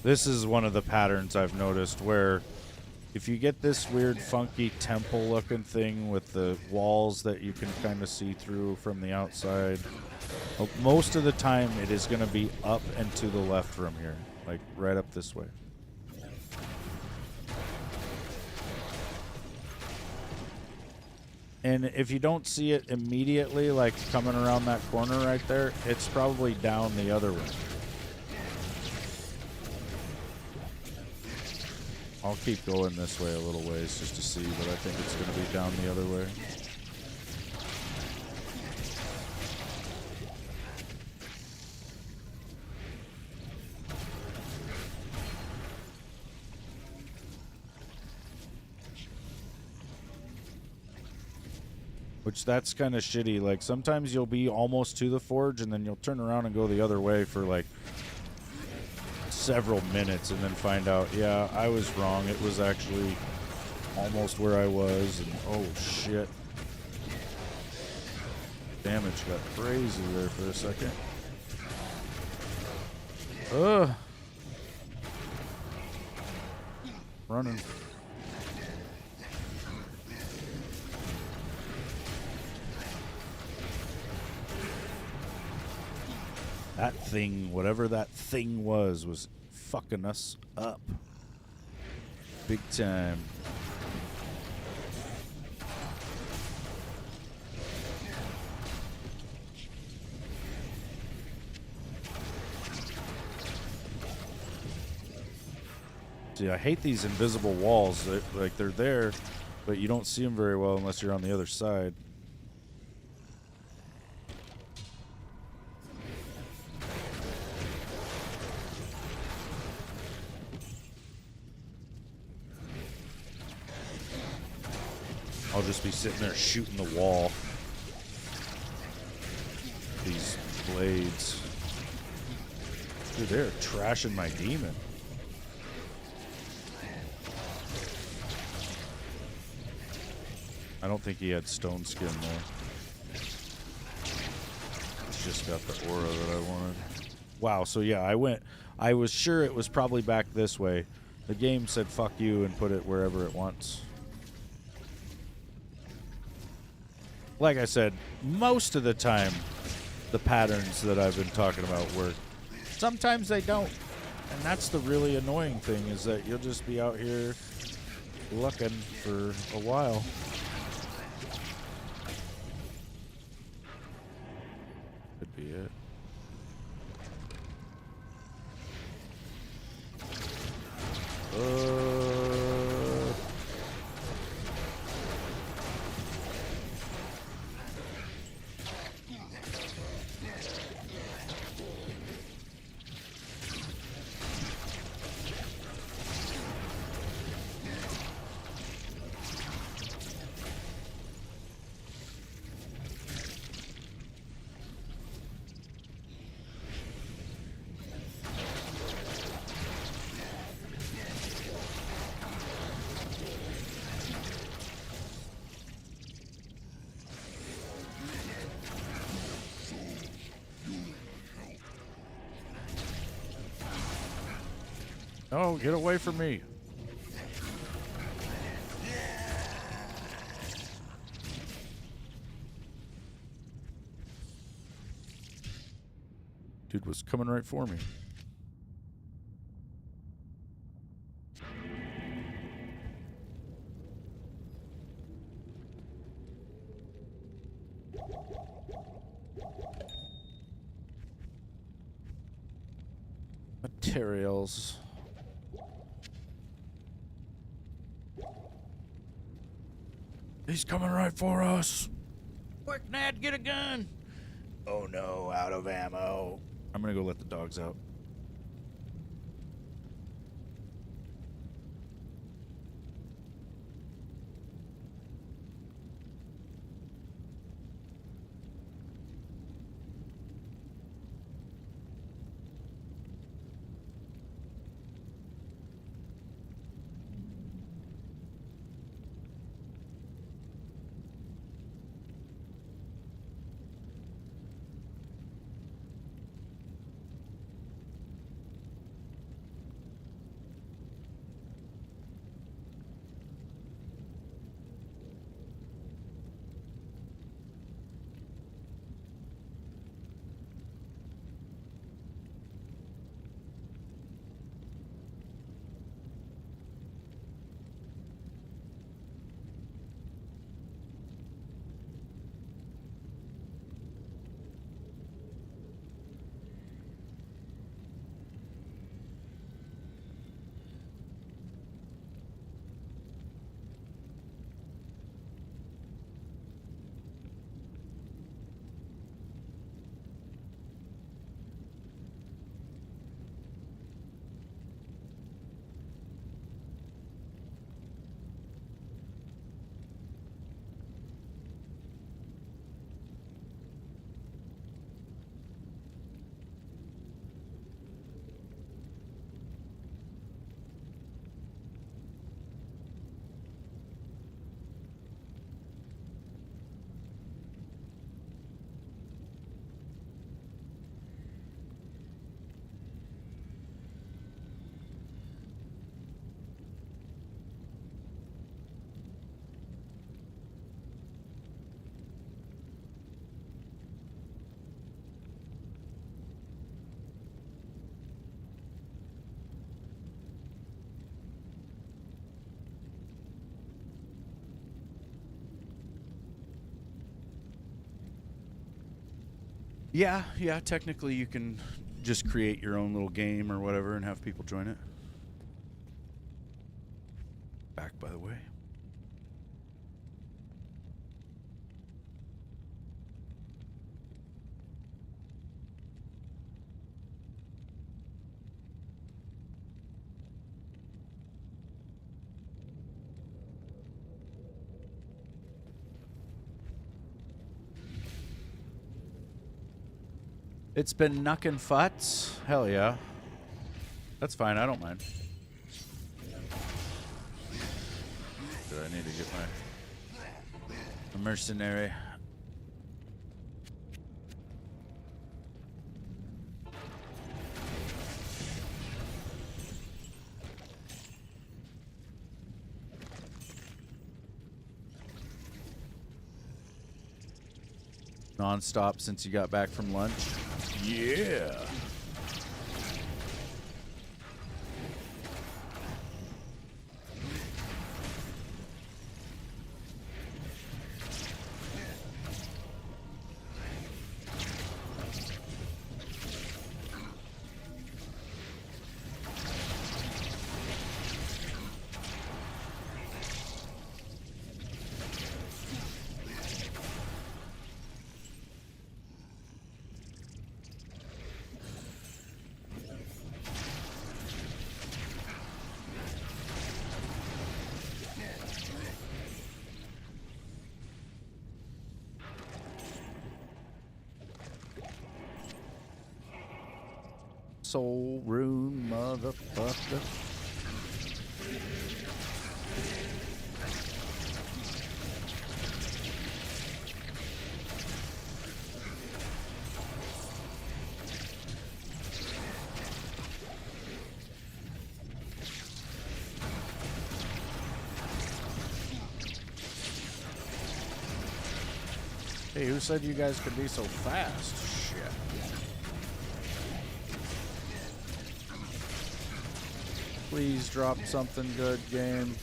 This is one of the patterns I've noticed where if you get this weird funky temple looking thing with the walls that you can kind of see through from the outside, most of the time it is going to be up and to the left from here, like right up this way. And if you don't see it immediately, like coming around that corner right there, it's probably down the other way. I'll keep going this way a little ways just to see, but I think it's going to be down the other way. Which that's kind of shitty. Like sometimes you'll be almost to the forge and then you'll turn around and go the other way for like several minutes and then find out, yeah, I was wrong. It was actually almost where I was, and oh shit. Damage got crazy there for a second. Ugh. Running. That thing, whatever that thing was fucking us up. Big time. See, I hate these invisible walls. Like they're there, but you don't see them very well unless you're on the other side. I'll just be sitting there shooting the wall. These blades. Dude, they're trashing my demon. I don't think he had stone skin though. It's just got the aura that I wanted. Wow, so yeah, I was sure it was probably back this way. The game said fuck you and put it wherever it wants. Like I said, most of the time the patterns that I've been talking about work. Sometimes they don't. And that's the really annoying thing, is that you'll just be out here looking for a while. Could be it. Oh, get away from me. Dude was coming right for me. Materials. He's coming right for us. Quick, Ned, get a gun. Oh no, out of ammo. I'm gonna go let the dogs out. Yeah, technically you can just create your own little game or whatever and have people join it. Back, by the way. It's been knuckin' futs. Hell yeah. That's fine, I don't mind. Do I need to get my mercenary? Non-stop since you got back from lunch. Yeah. Soul Rune, motherfucker. Hey, who said you guys could be so fast? Shit. Please drop something good, game.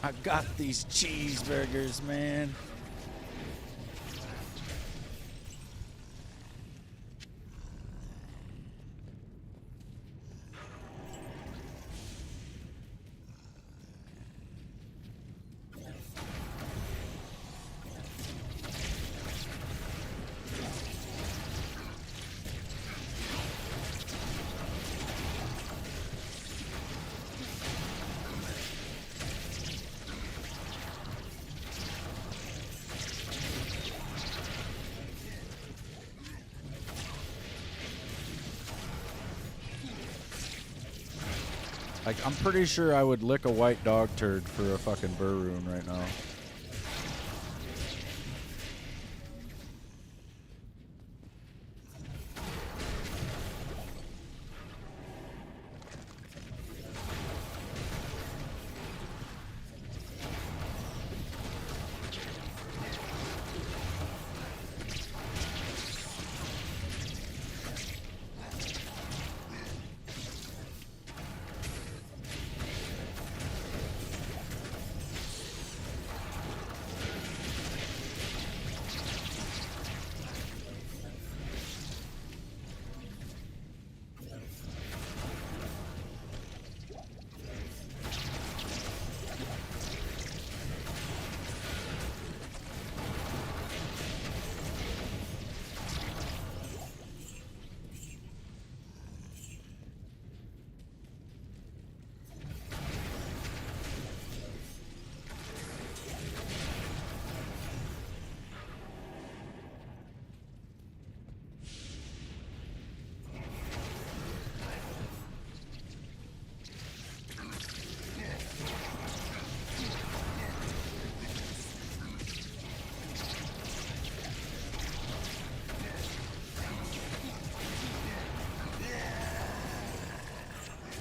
I got these cheeseburgers, man. Like, I'm pretty sure I would lick a white dog turd for a fucking burr rune right now.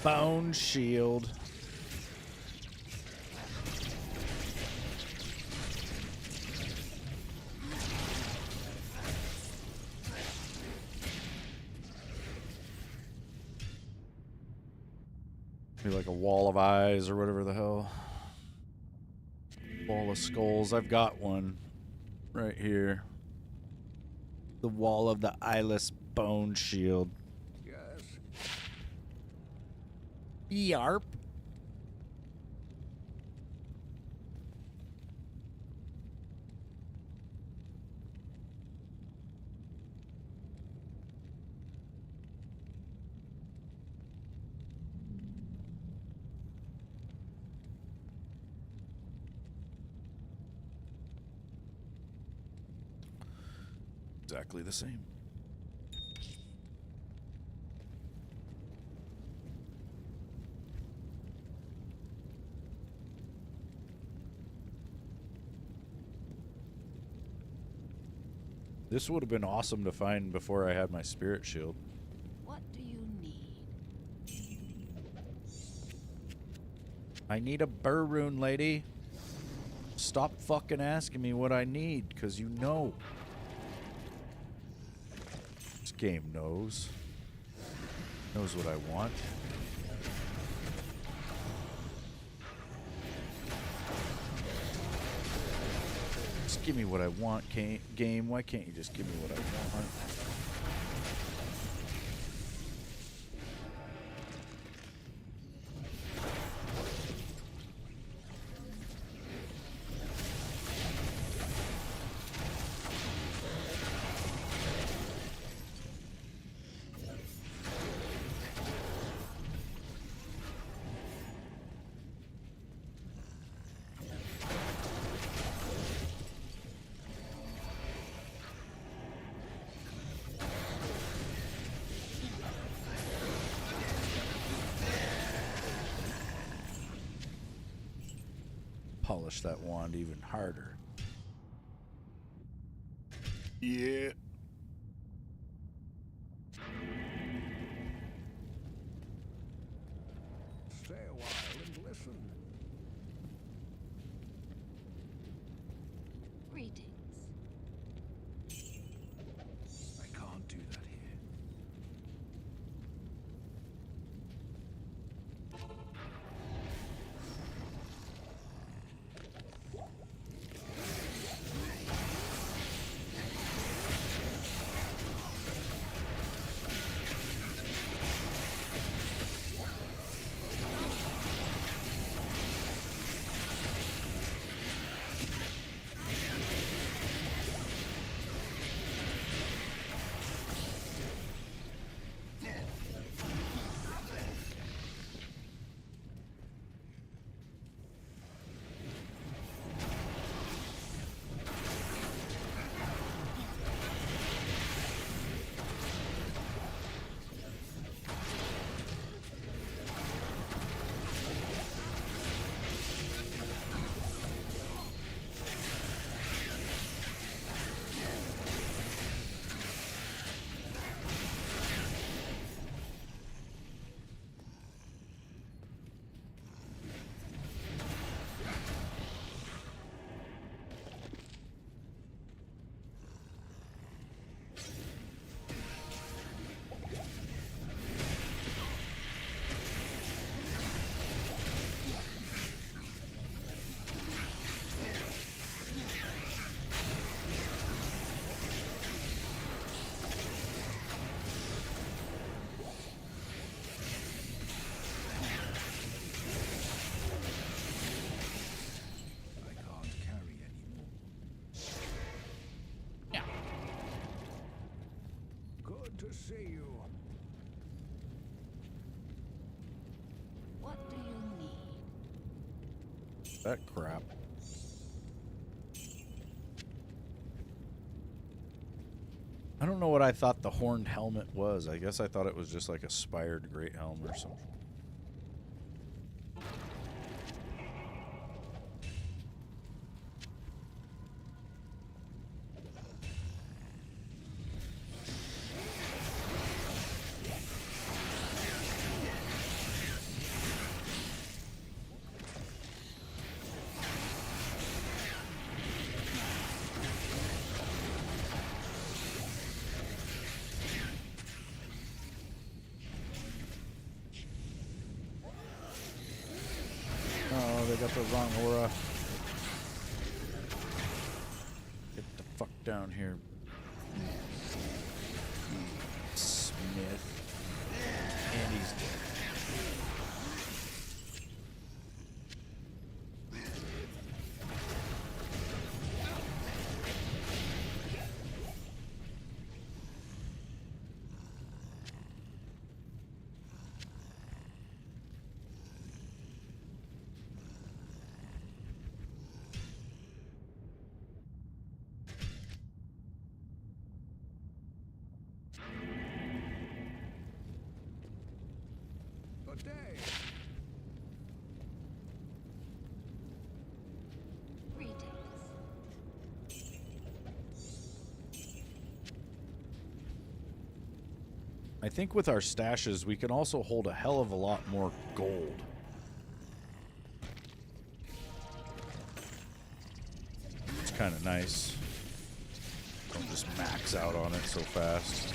Bone shield. Be like a wall of eyes or whatever the hell. Wall of skulls. I've got one right here. The wall of the eyeless bone shield. Yarp. exactly the same. This would have been awesome to find before I had my spirit shield. What do you need? I need a burr rune, lady. Stop fucking asking me what I need, because you know. This game knows. Knows what I want. Just give me what I want, game. Why can't you just give me what I want? Polish that wand even harder. Yeah. Stay a while and listen. Greetings. I can't do that here. To see you. What do you need? That crap. I don't know what I thought the horned helmet was. I guess I thought it was just like a spired great helm or something. They got the wrong aura. Get the fuck down here, Smith. And he's dead. your day. Greetings. I think with our stashes, we can also hold a hell of a lot more gold. It's kind of nice. Don't just max out on it so fast.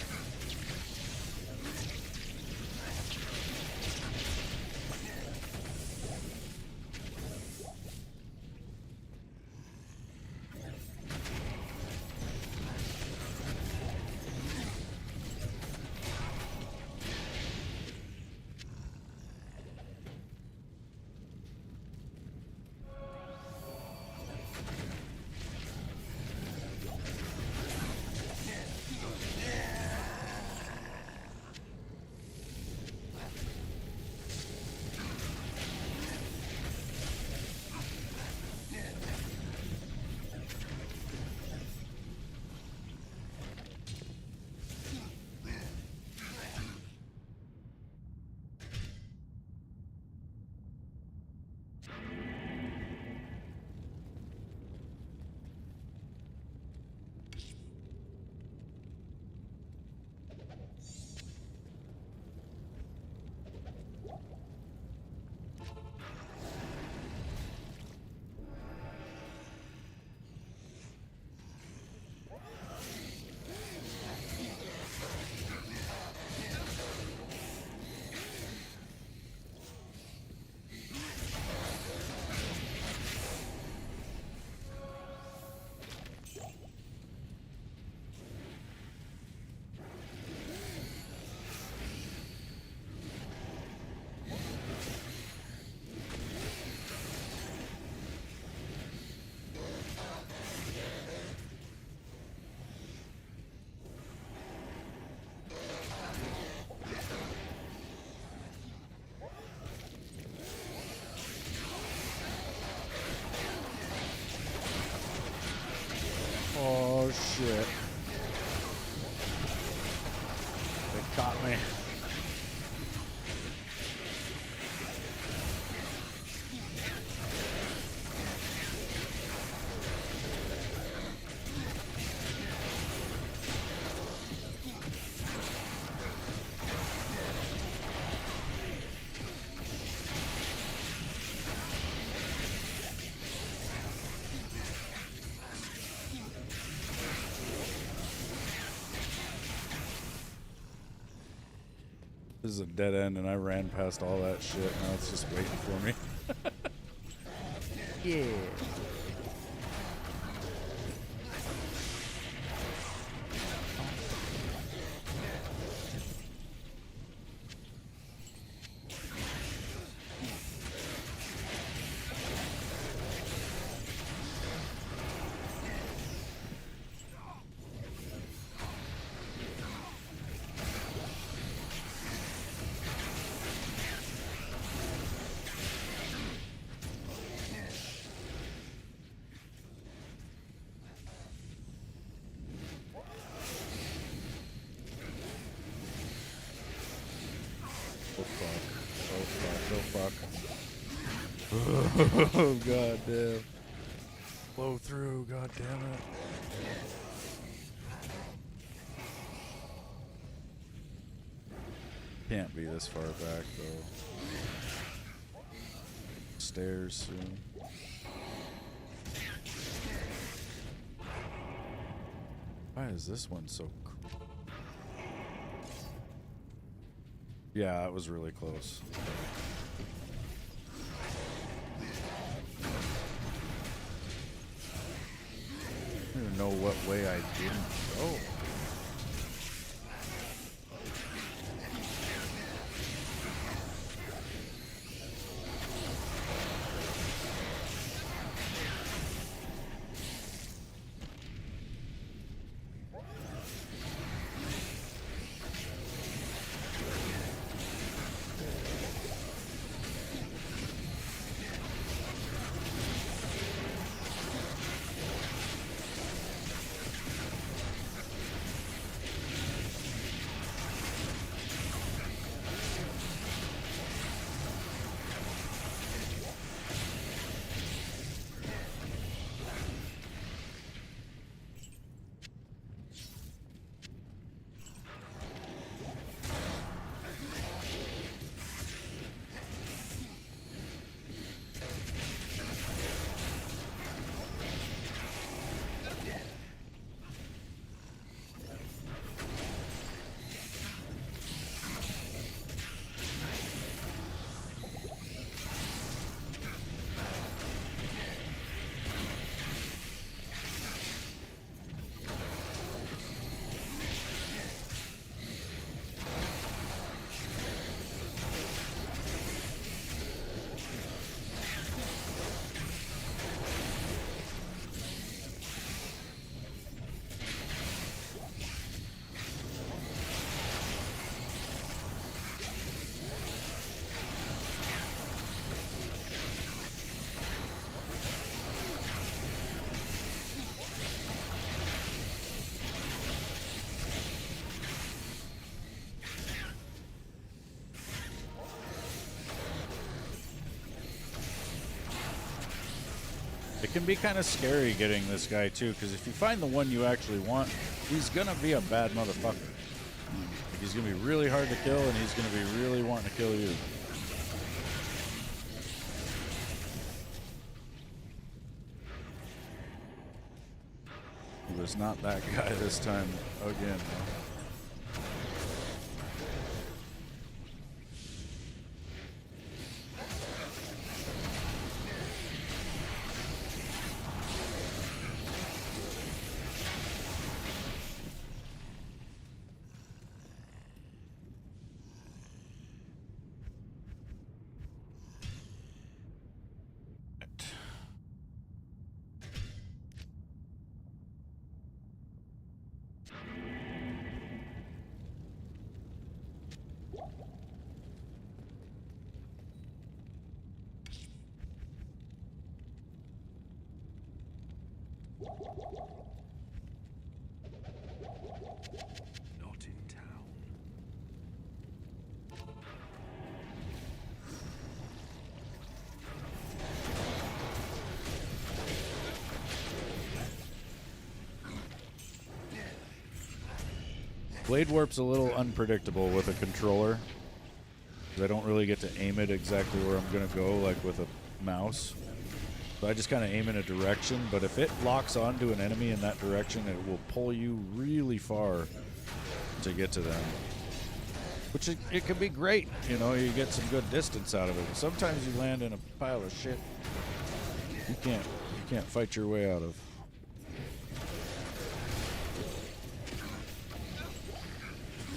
Oh shit. They caught me. This is a dead end, and I ran past all that shit. Now it's just waiting for me. Yeah. Oh, god damn. Blow through, god damn it. Can't be this far back, though. Stairs soon. Why is this one so cool? Yeah, it was really close. I don't even know what way I didn't go. It can be kind of scary getting this guy too, because if you find the one you actually want, he's gonna be a bad motherfucker. Like, he's gonna be really hard to kill, and he's gonna be really wanting to kill you. He was not that guy this time again, though. Not in town. Blade Warp's a little unpredictable with a controller, because I don't really get to aim it exactly where I'm going to go, like with a mouse. So I just kind of aim in a direction, but if it locks onto an enemy in that direction, it will pull you really far to get to them. Which it can be great, you know, you get some good distance out of it. Sometimes you land in a pile of shit you can't fight your way out of.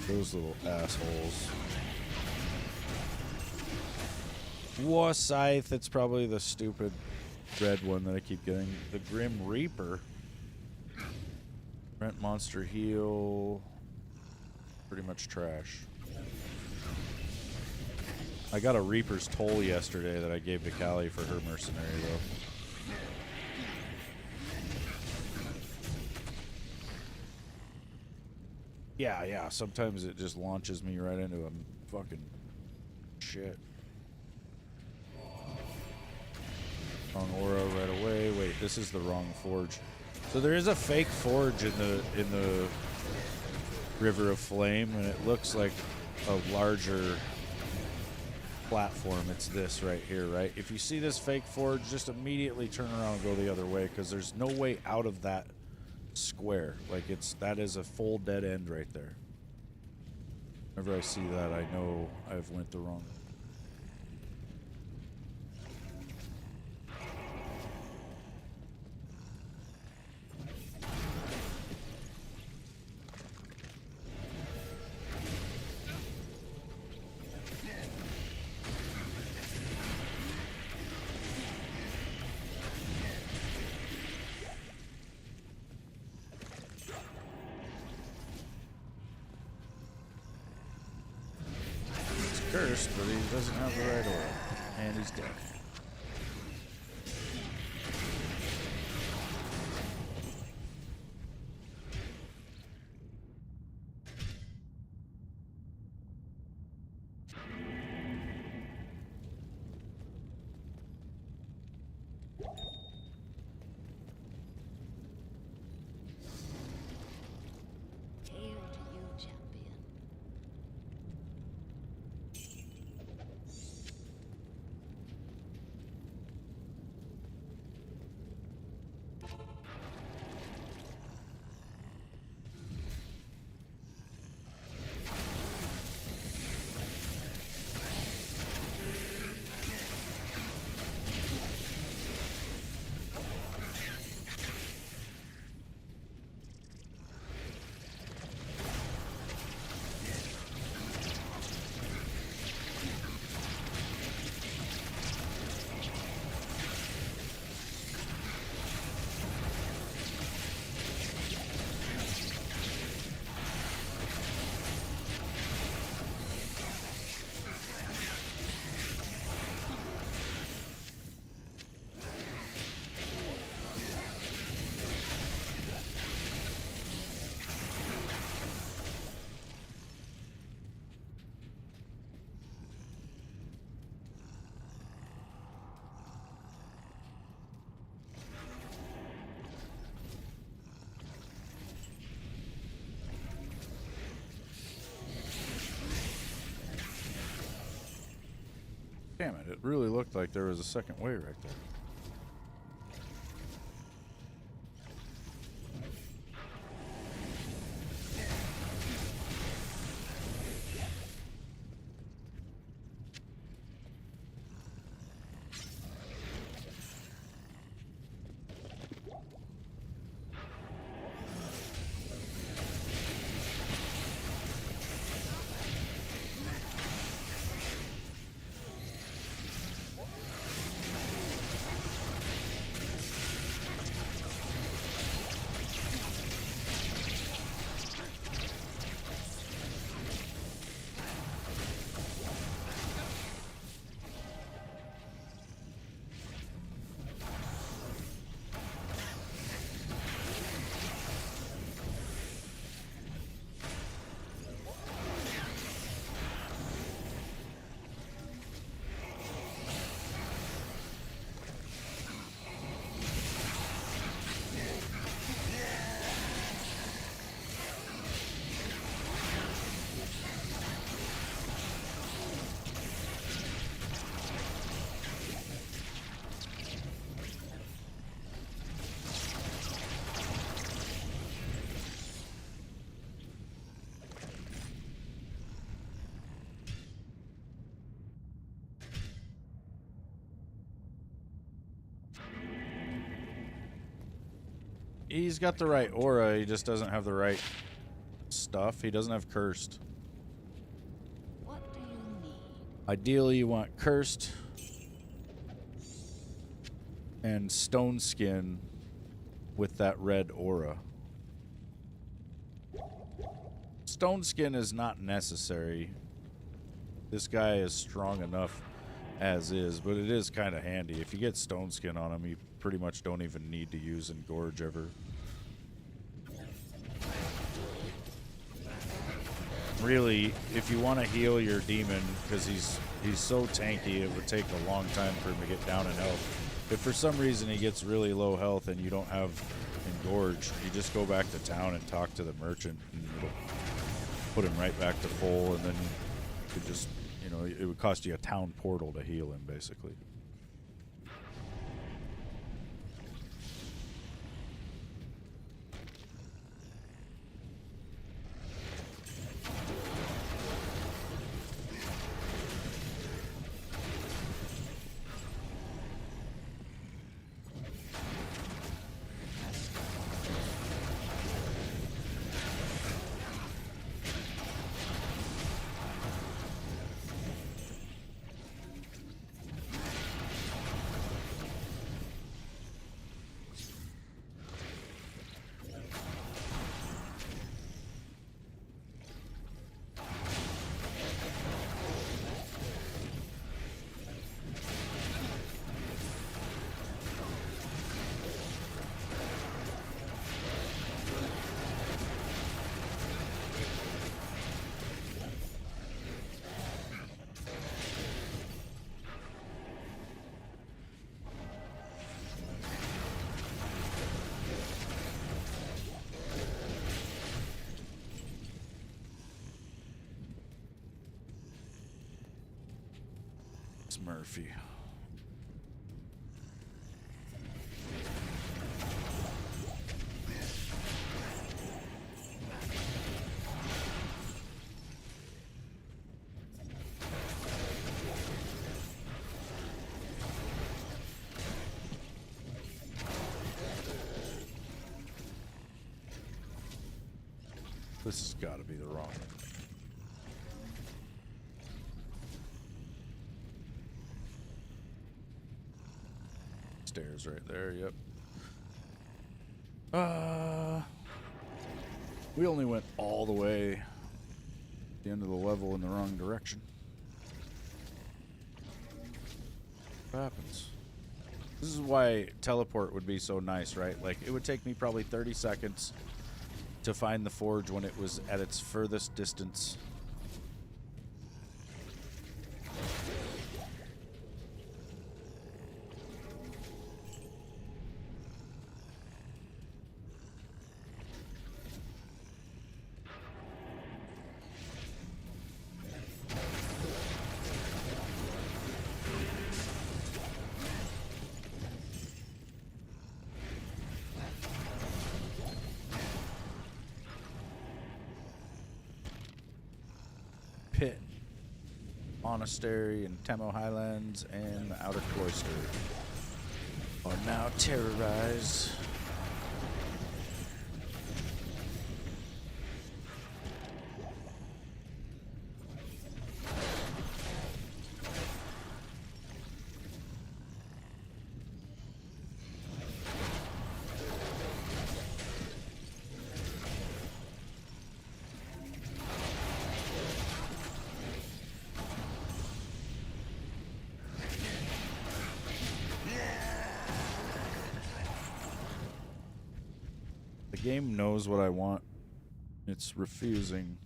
Those little assholes. War Scythe, it's probably the stupid red one that I keep getting. The Grim Reaper. Rent Monster Heal. Pretty much trash. I got a Reaper's Toll yesterday that I gave to Callie for her mercenary, though. Yeah, sometimes it just launches me right into a fucking shit. Wrong aura right away. Wait, this is the wrong forge. So there is a fake forge in the River of Flame, and it looks like a larger platform. It's this right here, right? If you see this fake forge, just immediately turn around and go the other way, because there's no way out of that square. Like, that is a full dead end right there. Whenever I see that, I know I've went the wrong. Cursed, but he doesn't have the right oil. And he's dead. Hail to you, champion. Damn it, it really looked like there was a second way right there. He's got the right aura, he just doesn't have the right stuff. He doesn't have cursed. What do you need? Ideally, you want cursed and stone skin with that red aura. Stone skin is not necessary. This guy is strong enough as is, but it is kind of handy. If you get stone skin on him, you pretty much don't even need to use Engorge ever. Really, if you want to heal your demon, because he's so tanky, it would take a long time for him to get down in health. If for some reason he gets really low health and you don't have Engorge, you just go back to town and talk to the merchant, and it'll put him right back to full, and then you could just, you know, it would cost you a town portal to heal him, basically. Murphy. This has got to be the wrong one. Stairs right there, yep. We only went all the way at the end of the level in the wrong direction. What happens? This is why teleport would be so nice, right? Like, it would take me probably 30 seconds to find the forge when it was at its furthest distance. Pit, Monastery, and Tamo Highlands, and the Outer Cloister are now terrorized. The game knows what I want. It's refusing.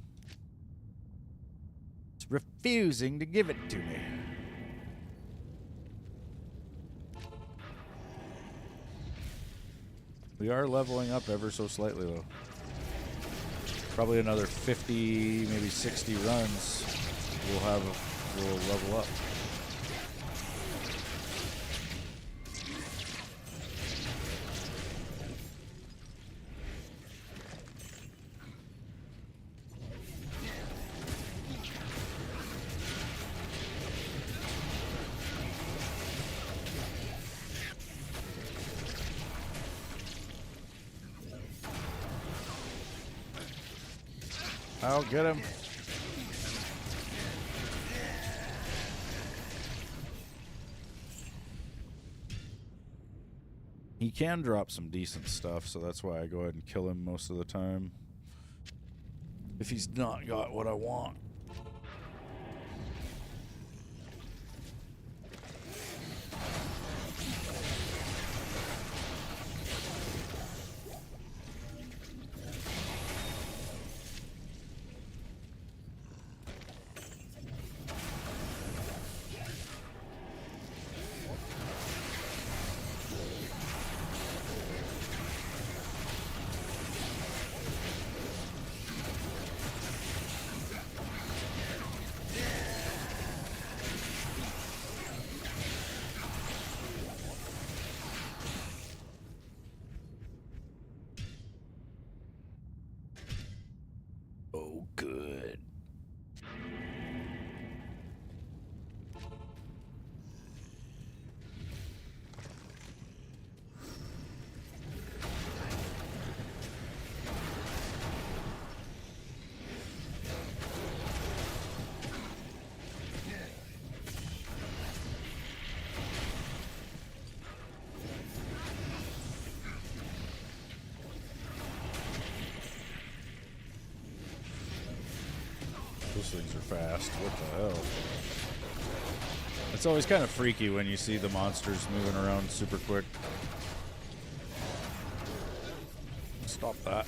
It's refusing to give it to me. We are leveling up ever so slightly, though. Probably another 50, maybe 60 runs. We'll level up. I'll get him. He can drop some decent stuff, so that's why I go ahead and kill him most of the time. If he's not got what I want. Oh, good. Those things are fast. What the hell? It's always kind of freaky when you see the monsters moving around super quick. Stop that.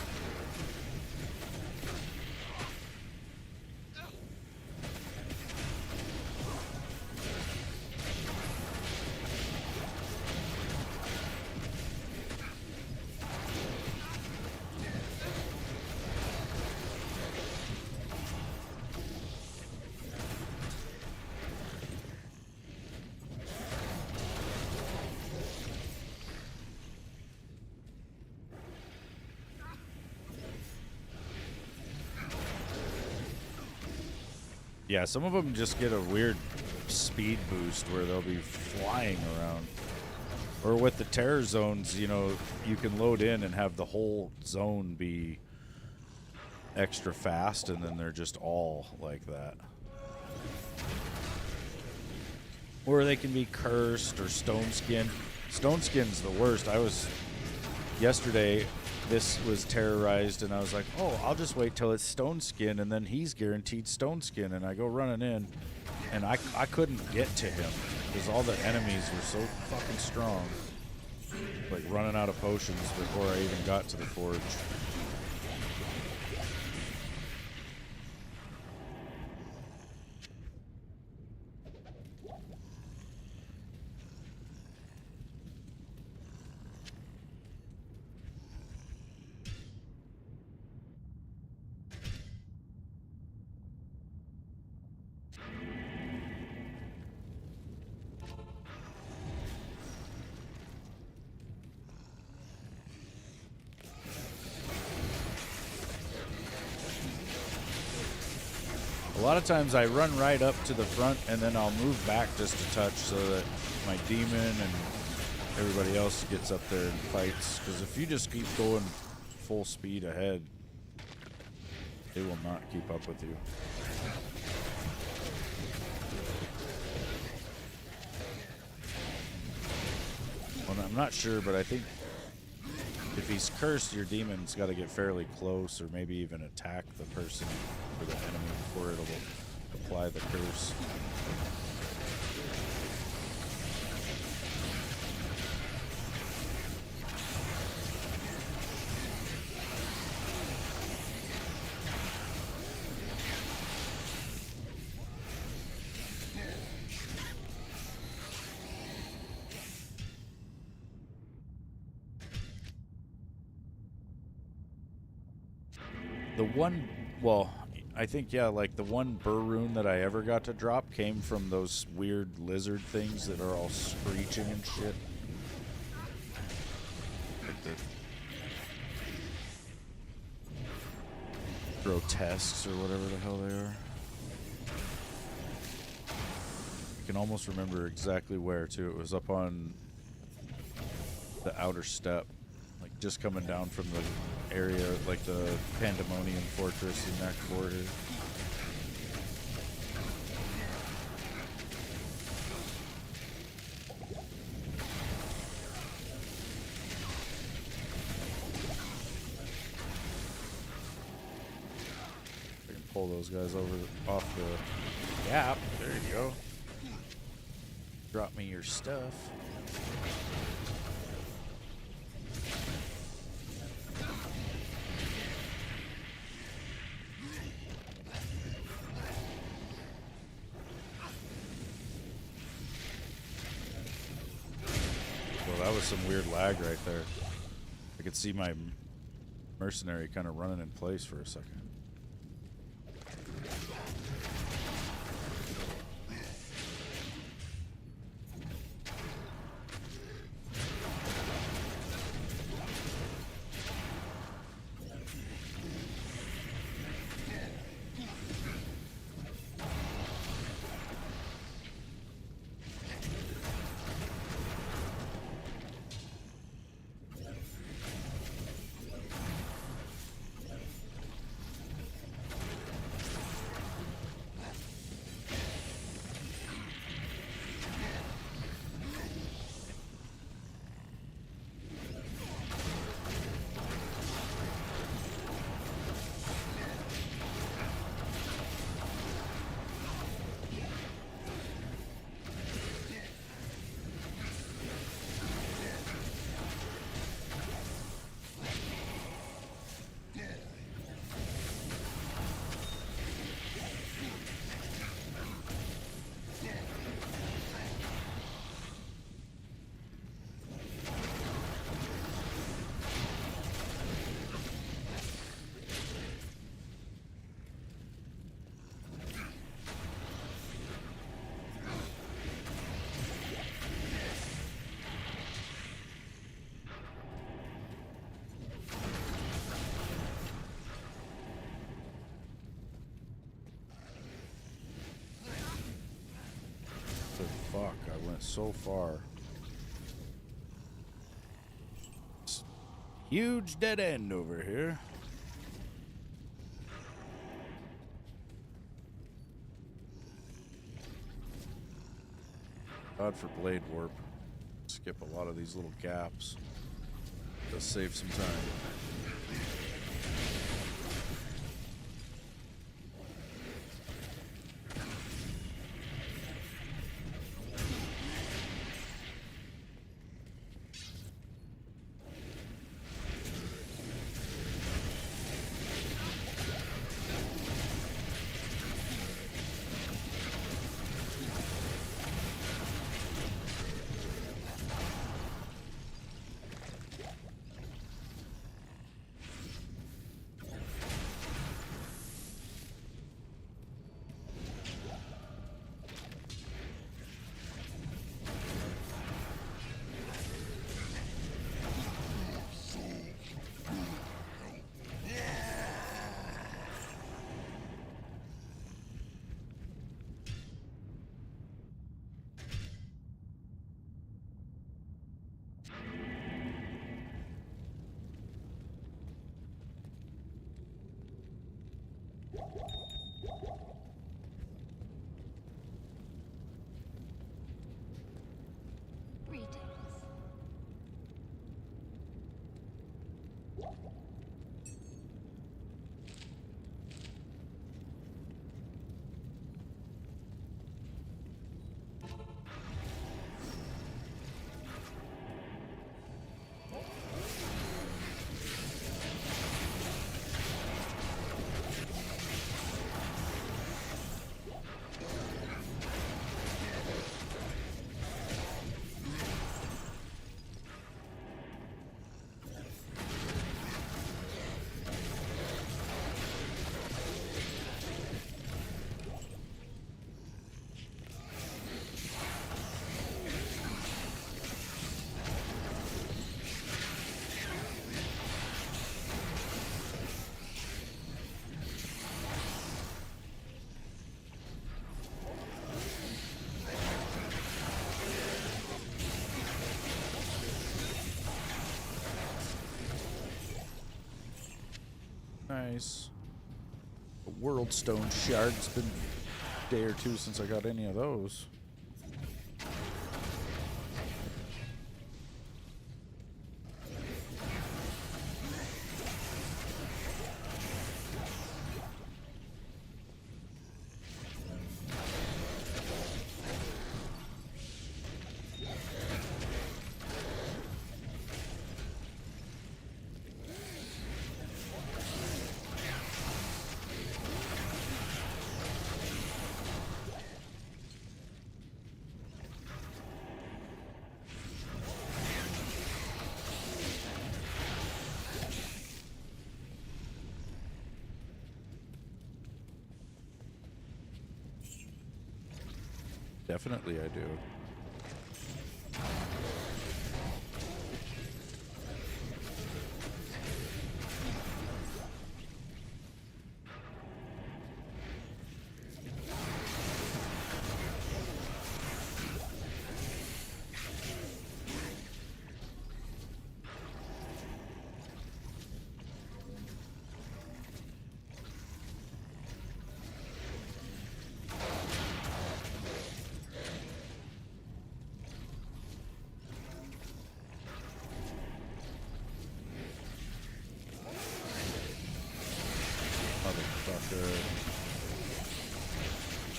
Yeah, some of them just get a weird speed boost where they'll be flying around. Or with the terror zones, you know, you can load in and have the whole zone be extra fast, and then they're just all like that. Or they can be cursed or stone skin. Stone skin's the worst. Yesterday, this was terrorized, and I was like, oh, I'll just wait till it's stone skin, and then he's guaranteed stone skin, and I go running in, and I couldn't get to him because all the enemies were so fucking strong, like running out of potions before I even got to the forge. A lot of times I run right up to the front and then I'll move back just a touch so that my demon and everybody else gets up there and fights. Because if you just keep going full speed ahead, they will not keep up with you. Well, I'm not sure, but I think if he's cursed, your demon's got to get fairly close or maybe even attack the person or the enemy before it'll apply the curse. The one, well, I think, yeah, like the one burr rune that I ever got to drop came from those weird lizard things that are all screeching and shit. Like the grotesques or whatever the hell they are. I can almost remember exactly where, too. It was up on the outer step. Just coming down from the area, like the Pandemonium Fortress in Act 4 here. I can pull those guys off the gap. There you go. Drop me your stuff. That was some weird lag right there. I could see my mercenary kind of running in place for a second. Fuck, I went so far. Huge dead end over here. God for blade warp. Skip a lot of these little gaps. Just save some time. Nice. A World Stone Shard. It's been a day or two since I got any of those. Definitely I do.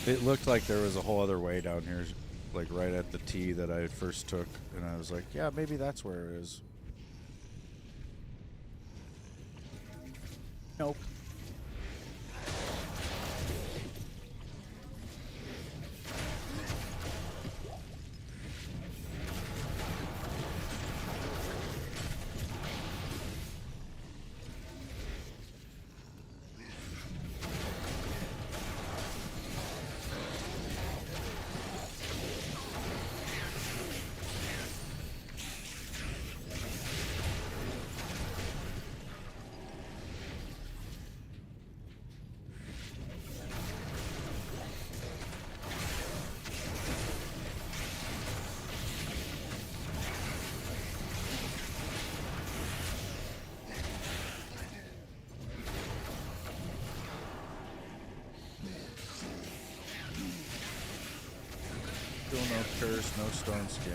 It looked like there was a whole other way down here, like right at the T that I first took, and I was like, yeah, maybe that's where it is. Nope. Still no curse, no stone skin.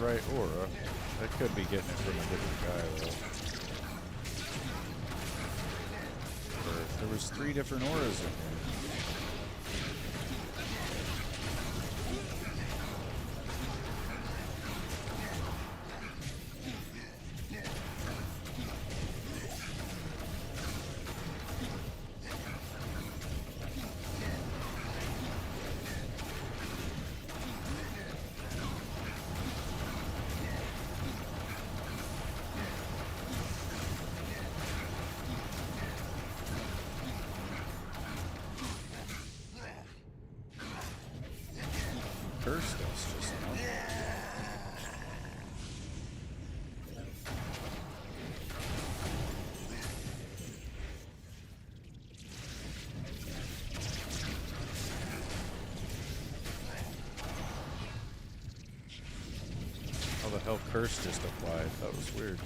right aura. I could be getting it from a different guy, though. There was 3 different auras in here. Cursed us just now. How the hell curse just applied? That was weird.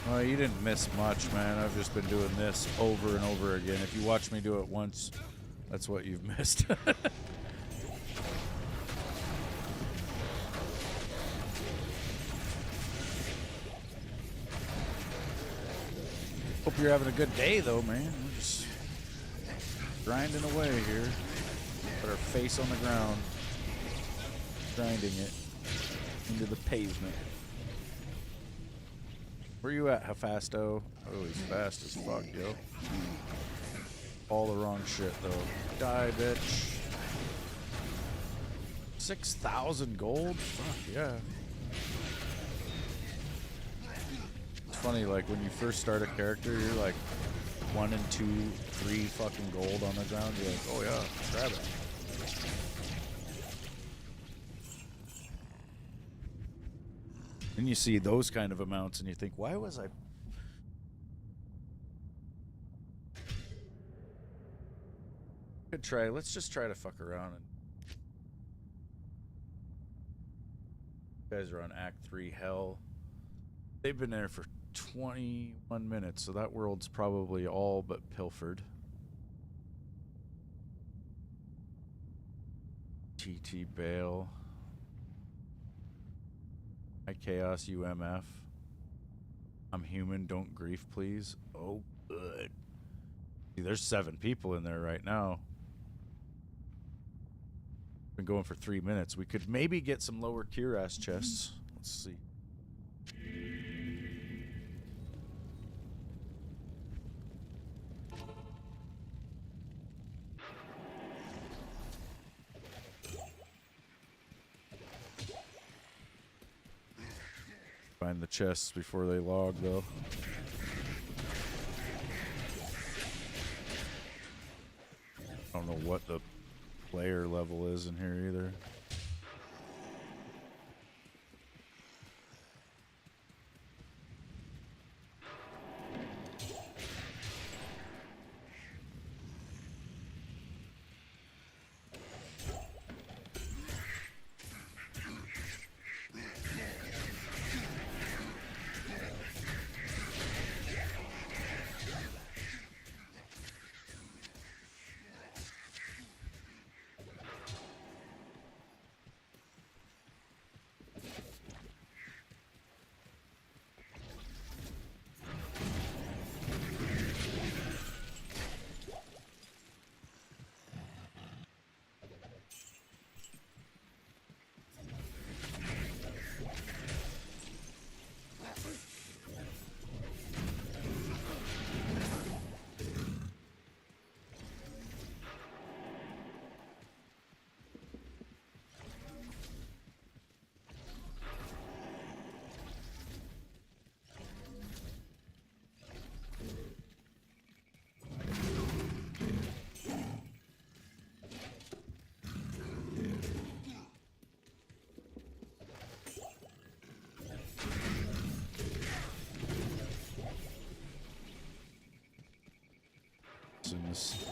Well, you didn't miss much, man. I've just been doing this over and over again. If you watch me do it once, that's what you've missed. Hope you're having a good day, though, man. We're just grinding away here. Put our face on the ground. Grinding it into the pavement. Where you at, Hefasto? Oh, he's fast as fuck, yo. All the wrong shit, though. Die, bitch. 6,000 gold? Fuck, yeah. It's funny, like, when you first start a character, you're like 1 and 2, 3 fucking gold on the ground. You're like, oh yeah, grab it. And you see those kind of amounts and you think, why was I... Good try. Let's just try to fuck around. And you guys are on Act 3 Hell. They've been there for 21 minutes, so that world's probably all but pilfered. TT Bale. Hi Chaos UMF. I'm human, don't grief please. Oh good. See, there's 7 people in there right now. Been going for 3 minutes. We could maybe get some lower cuirass chests. Let's see. Find the chests before they log, though. I don't know what the player level is in here either. boss in this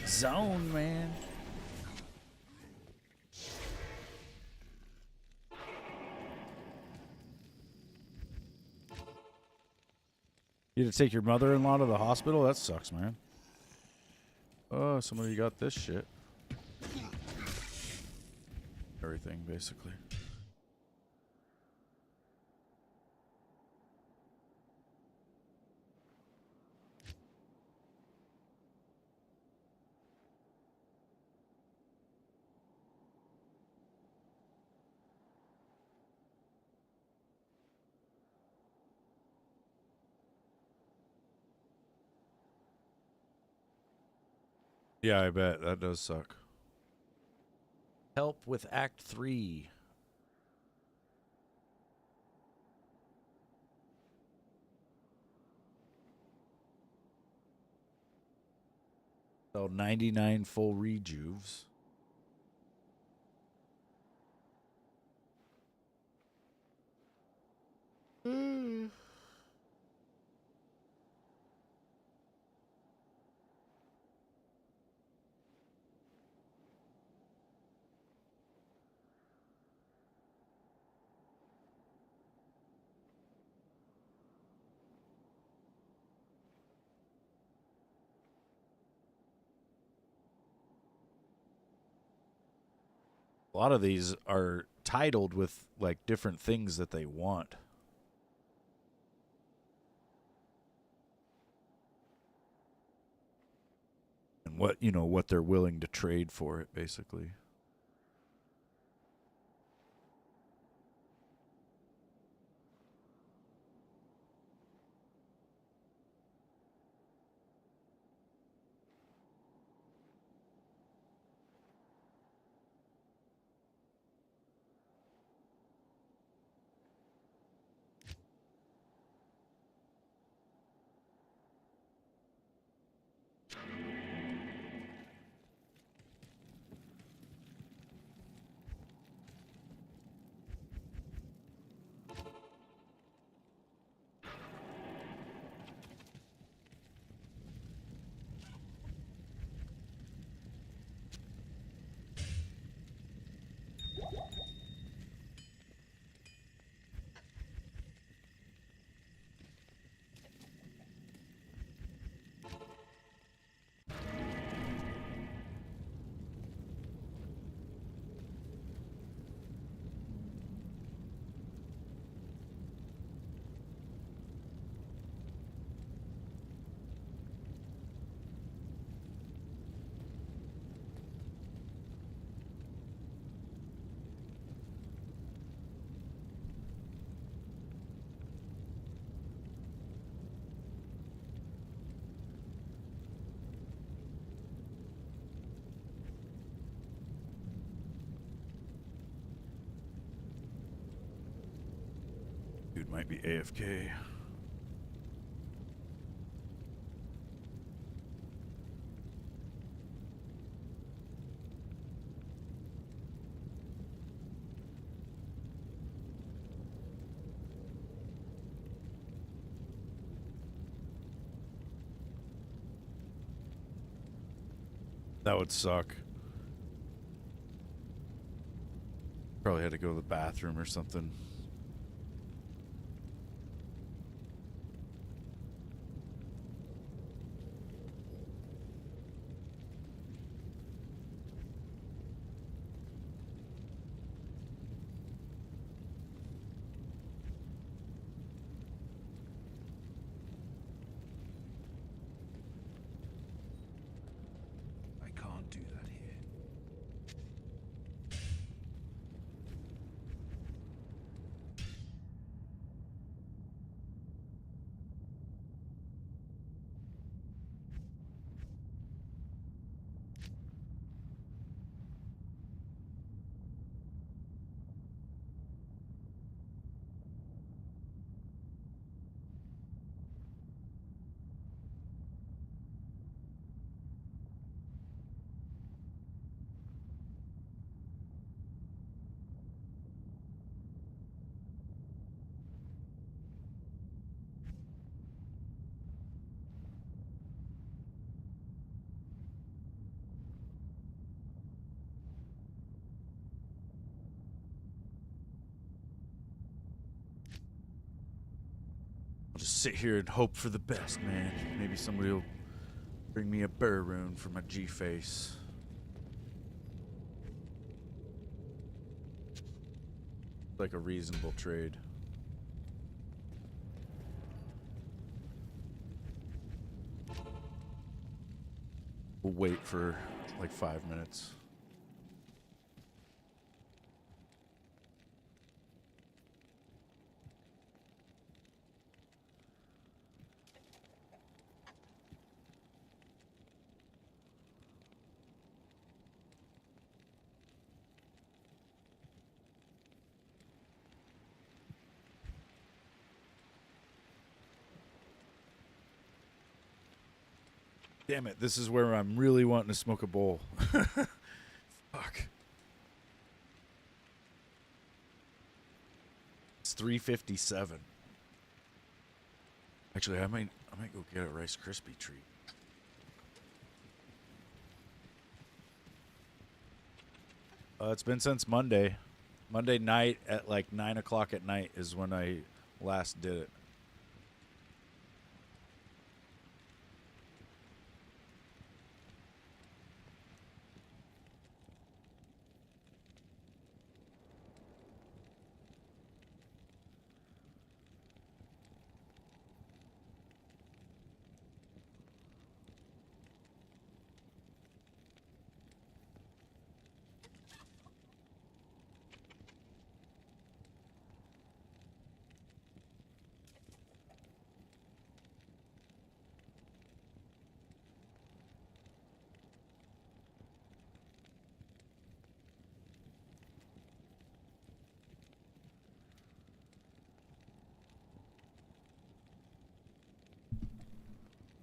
zone, man. You had to take your mother-in-law to the hospital? That sucks, man. Oh, somebody got this shit. Everything, basically. Yeah, I bet. That does suck. Help with Act 3. So 99 full rejuves. A lot of these are titled with like different things that they want. And what, you know, what they're willing to trade for it, basically. Dude might be AFK. That would suck. Probably had to go to the bathroom or something. I can't do that here. sit here and hope for the best, man. Maybe somebody will bring me a burr rune for my G-face. Like a reasonable trade. We'll wait for like 5 minutes. Damn it, this is where I'm really wanting to smoke a bowl. Fuck. It's 3:57. Actually, I might go get a Rice Krispie treat. It's been since Monday. Monday night at like 9 o'clock at night is when I last did it.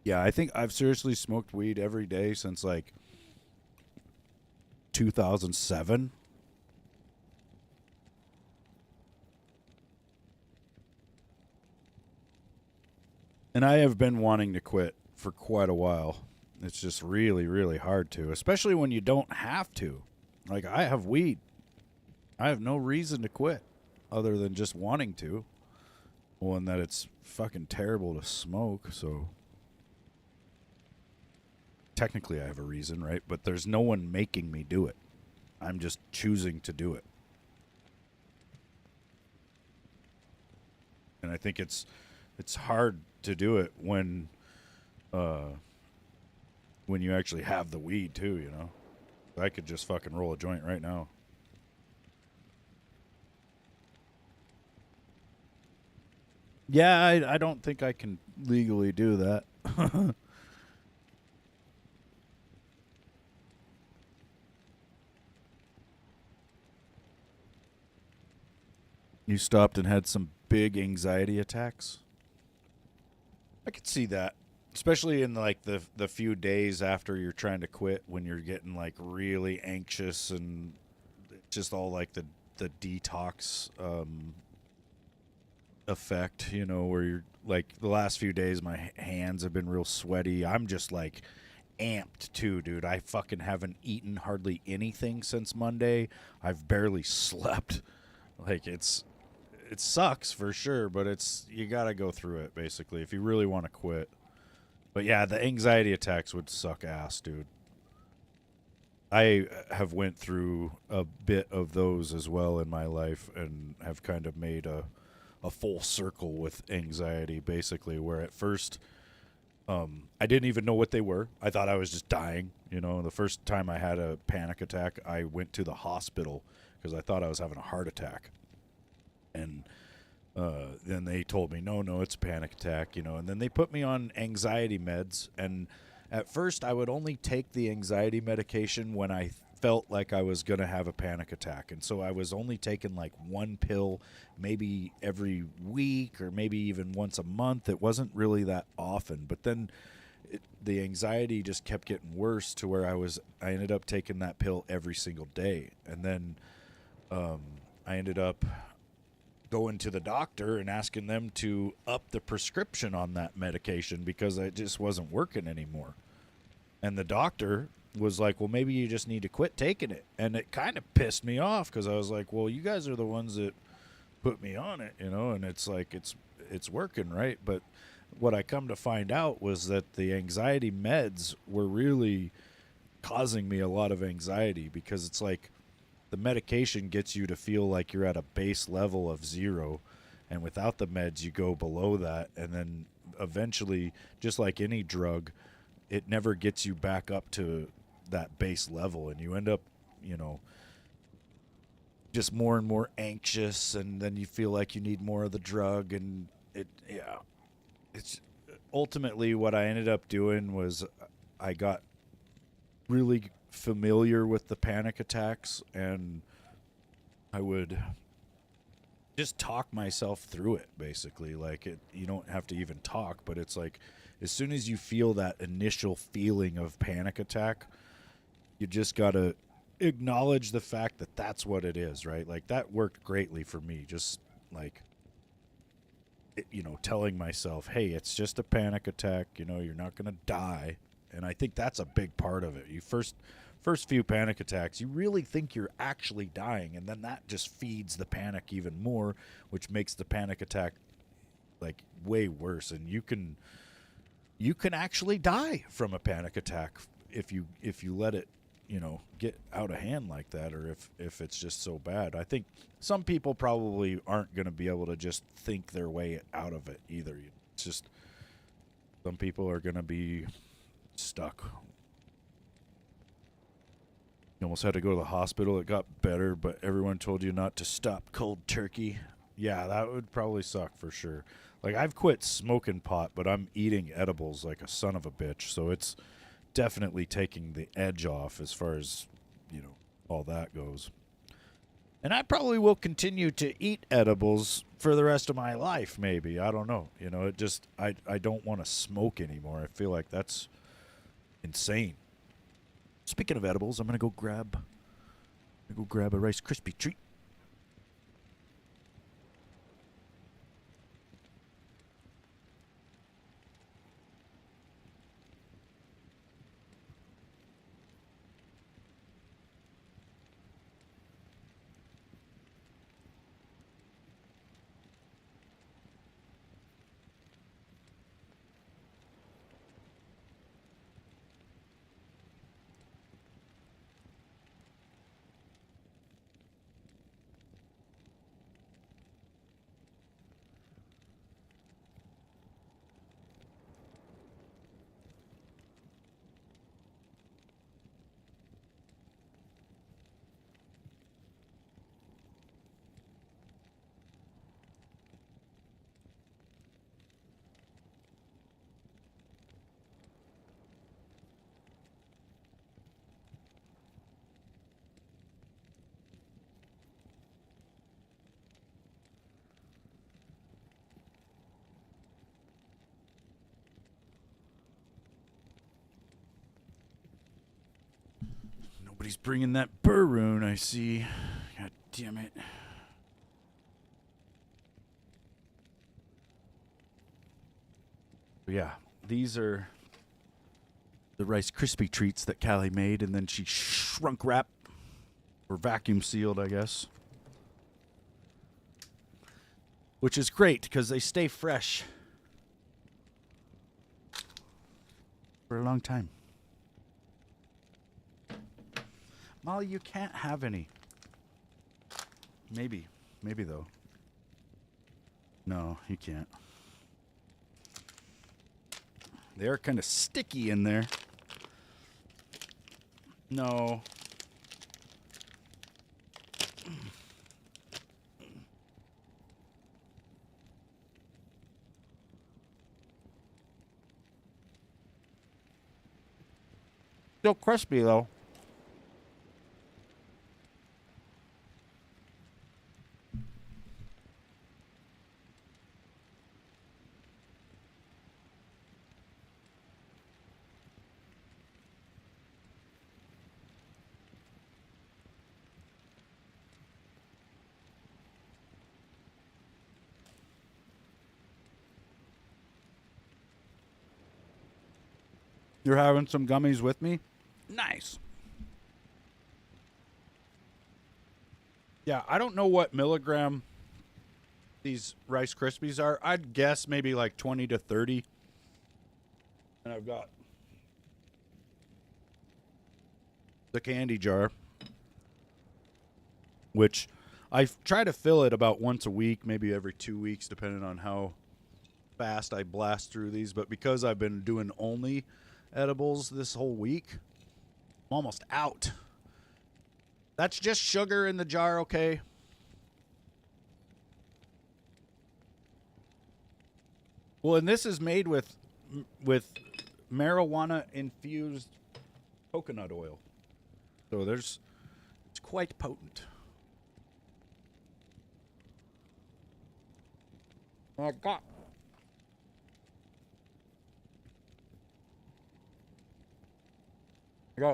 Yeah, I think I've seriously smoked weed every day since like 2007. And I have been wanting to quit for quite a while. It's just really, really hard to, especially when you don't have to. Like, I have weed. I have no reason to quit other than just wanting to. Well, and that it's fucking terrible to smoke, so technically I have a reason, right? But there's no one making me do it. I'm just choosing to do it. And I think it's hard to do it when you actually have the weed too, you know? I could just fucking roll a joint right now. Yeah, I don't think I can legally do that. You stopped and had some big anxiety attacks? I could see that. Especially in like the few days after you're trying to quit, when you're getting like really anxious and just all like the detox effect, you know, where you're like, the last few days my hands have been real sweaty. I'm just like amped too, dude. I fucking haven't eaten hardly anything since Monday. I've barely slept. Like, it sucks for sure, but you gotta go through it basically if you really want to quit. But yeah, the anxiety attacks would suck ass, dude. I have went through a bit of those as well in my life and have kind of made a full circle with anxiety, basically, where at first I didn't even know what they were. I thought I was just dying. You know, the first time I had a panic attack, I went to the hospital because I thought I was having a heart attack. And then they told me, no, it's a panic attack, you know. And then they put me on anxiety meds. And at first, I would only take the anxiety medication when I felt like I was going to have a panic attack. And so I was only taking like one pill maybe every week or maybe even once a month. It wasn't really that often. But then the anxiety just kept getting worse to where I ended up taking that pill every single day. And then I ended up going to the doctor and asking them to up the prescription on that medication because it just wasn't working anymore. And the doctor was like, well, maybe you just need to quit taking it. And it kind of pissed me off because I was like, well, you guys are the ones that put me on it, you know. And it's like, it's working, right? But what I come to find out was that the anxiety meds were really causing me a lot of anxiety, because it's like the medication gets you to feel like you're at a base level of 0, and without the meds you go below that, and then eventually, just like any drug, it never gets you back up to that base level, and you end up, you know, just more and more anxious, and then you feel like you need more of the drug, and it's ultimately what I ended up doing was I got really familiar with the panic attacks, and I would just talk myself through it, basically. Like, you don't have to even talk, but it's like as soon as you feel that initial feeling of panic attack, you just got to acknowledge the fact that that's what it is, right? Like, that worked greatly for me. Just like, you know, telling myself, hey, it's just a panic attack, you know, you're not going to die. And I think that's a big part of it. You first few panic attacks, you really think you're actually dying, and then that just feeds the panic even more, which makes the panic attack like way worse. And you can actually die from a panic attack if you let it, you know, get out of hand like that, or if it's just so bad. I think some people probably aren't going to be able to just think their way out of it either. It's just some people are going to be stuck. You almost had to go to the hospital. It got better, but everyone told you not to stop cold turkey. Yeah, that would probably suck for sure. Like, I've quit smoking pot, but I'm eating edibles like a son of a bitch, so it's definitely taking the edge off as far as, you know, all that goes. And I probably will continue to eat edibles for the rest of my life, maybe. I don't know. You know, it just, I don't want to smoke anymore. I feel like that's insane. Speaking of edibles, I'm going to go grab a Rice Krispie treat. Nobody's bringing that Burroon, I see. God damn it. But yeah, these are the Rice Krispie treats that Callie made, and then she shrunk wrap, or vacuum sealed, I guess. Which is great, because they stay fresh for a long time. Molly, you can't have any. Maybe though. No, you can't. They're kind of sticky in there. No. Still crispy though. You're having some gummies with me? Nice. Yeah, I don't know what milligram these Rice Krispies are. I'd guess maybe like 20 to 30. And I've got the candy jar, which I try to fill it about once a week, maybe every 2 weeks, depending on how fast I blast through these. But because I've been doing only edibles this whole week, I'm almost out. That's just sugar in the jar, okay? Well, and this is made with marijuana infused coconut oil. So it's quite potent. I got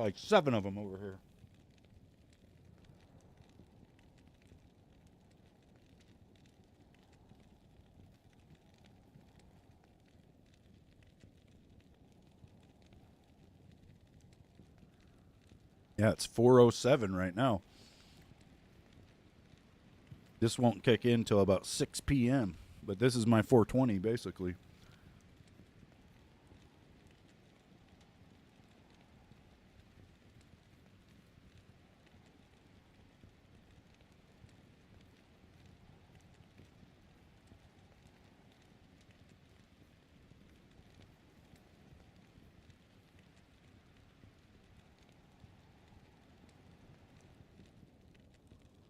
like 7 of them over here. Yeah, it's 4:07 right now. This won't kick in till about 6 p.m., but this is my 4:20 basically.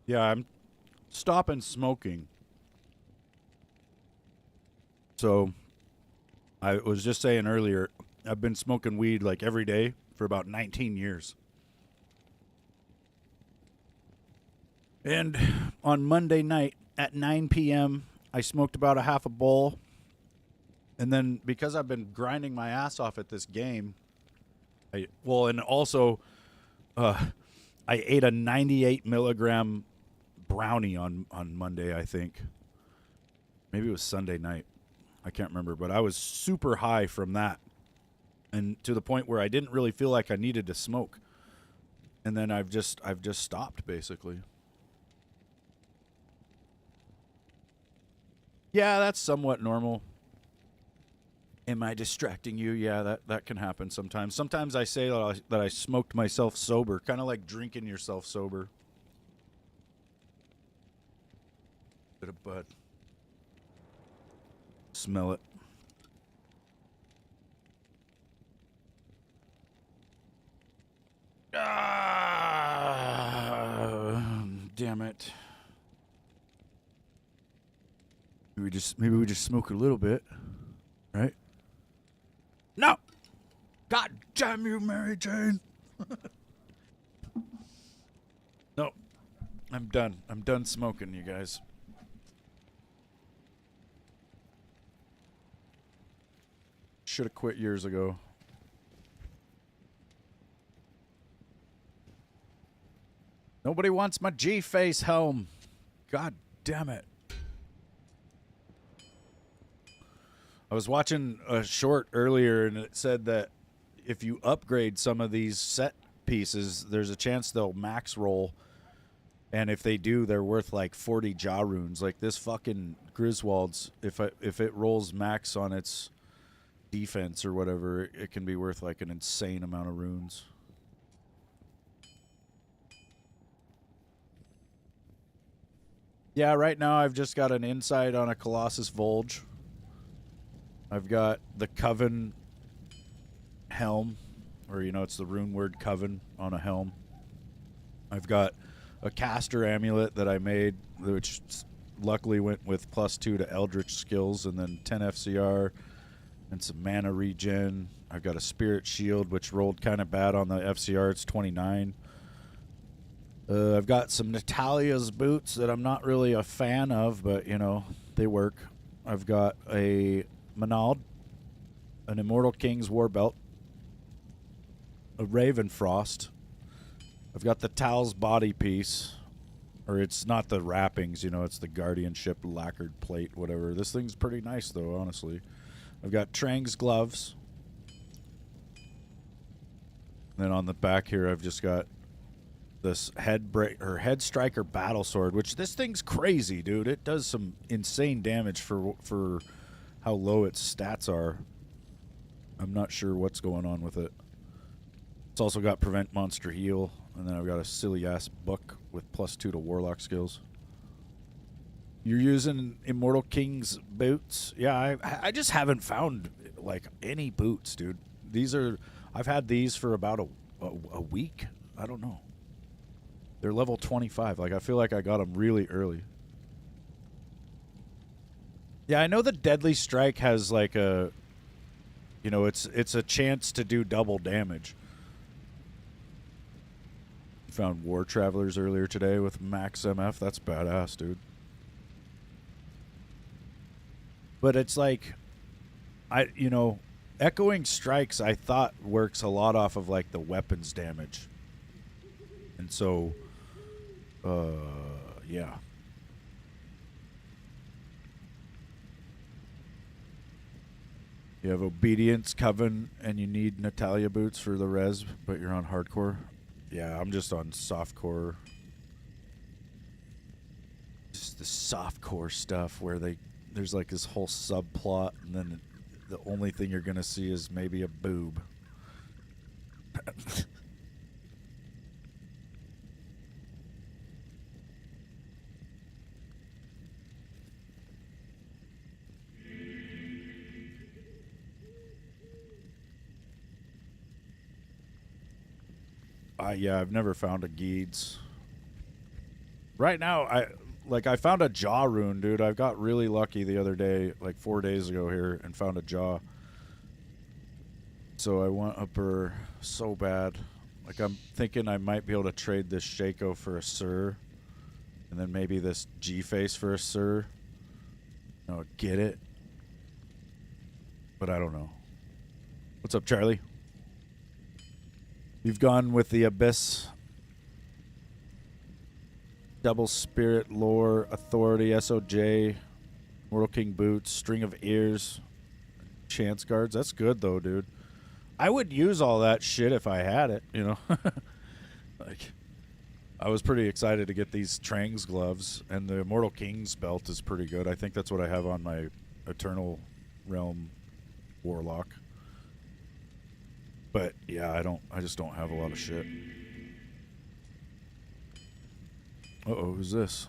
Yeah, I'm stopping smoking. So, I was just saying earlier, I've been smoking weed like every day for about 19 years. And on Monday night at 9 p.m., I smoked about a half a bowl. And then because I've been grinding my ass off at this game, and also I ate a 98 milligram brownie on Monday, I think. Maybe it was Sunday night. I can't remember, but I was super high from that. And to the point where I didn't really feel like I needed to smoke. And then I've just stopped basically. Yeah, that's somewhat normal. Am I distracting you? Yeah, that can happen sometimes. Sometimes I say that I smoked myself sober, kind of like drinking yourself sober. Bit of bud. Smell it. Damn it. Maybe we just smoke a little bit, right? No! God damn you, Mary Jane! No. I'm done. I'm done smoking, you guys. Should have quit years ago. Nobody wants my G-Face helm. God damn it. I was watching a short earlier, and it said that if you upgrade some of these set pieces, there's a chance they'll max roll. And if they do, they're worth like 40 jaw runes. Like this fucking Griswold's, if it rolls max on its defense or whatever, it can be worth like an insane amount of runes. Yeah, right now I've just got an insight on a Colossus Volge. I've got the Coven helm, or it's the rune word Coven on a helm. I've got a caster amulet that I made, which luckily went with +2 to Eldritch skills, and then 10 FCR and some mana regen. I've got a spirit shield, which rolled kind of bad on the FCR. It's 29. I've got some Natalia's boots that I'm not really a fan of, but, they work. I've got a Manald, an Immortal King's War Belt, a Ravenfrost. I've got the Tal's body piece, or it's not the wrappings, it's the Guardianship lacquered plate, whatever. This thing's pretty nice, though, honestly. I've got Trang's gloves. And then on the back here, I've just got this head striker battle sword, which this thing's crazy, dude. It does some insane damage for how low its stats are. I'm not sure what's going on with it. It's also got prevent monster heal, and then I've got a silly ass book with +2 to Warlock skills. You're using Immortal King's boots? Yeah, I just haven't found like any boots, dude. I've had these for about a week. I don't know. They're level 25. Like, I feel like I got them really early. Yeah, I know the Deadly Strike has like a, you know, it's a chance to do double damage. Found War Travelers earlier today with max MF. That's badass, dude. But it's like, you know, Echoing Strikes I thought works a lot off of like the weapons damage. And so, yeah. You have Obedience, Coven, and you need Natalia boots for the res, but you're on hardcore. Yeah, I'm just on softcore. Just the softcore stuff where there's like this whole subplot, and then the only thing you're gonna see is maybe a boob. Yeah, I've never found a Geeds. Right now, I found a jaw rune, dude. I got really lucky the other day, like 4 days ago here, and found a jaw. So I want upper so bad. Like, I'm thinking I might be able to trade this Shaco for a Sir, and then maybe this G-Face for a Sir. No, get it. But I don't know. What's up, Charlie? You've gone with the Abyss, Double Spirit, Lore, Authority, SOJ, Mortal King Boots, String of Ears, Chance Guards. That's good, though, dude. I would use all that shit if I had it, you know? Like, I was pretty excited to get these Trang's gloves, and the Immortal King's belt is pretty good. I think that's what I have on my Eternal Realm Warlock. But yeah, I just don't have a lot of shit. Uh-oh, who's this?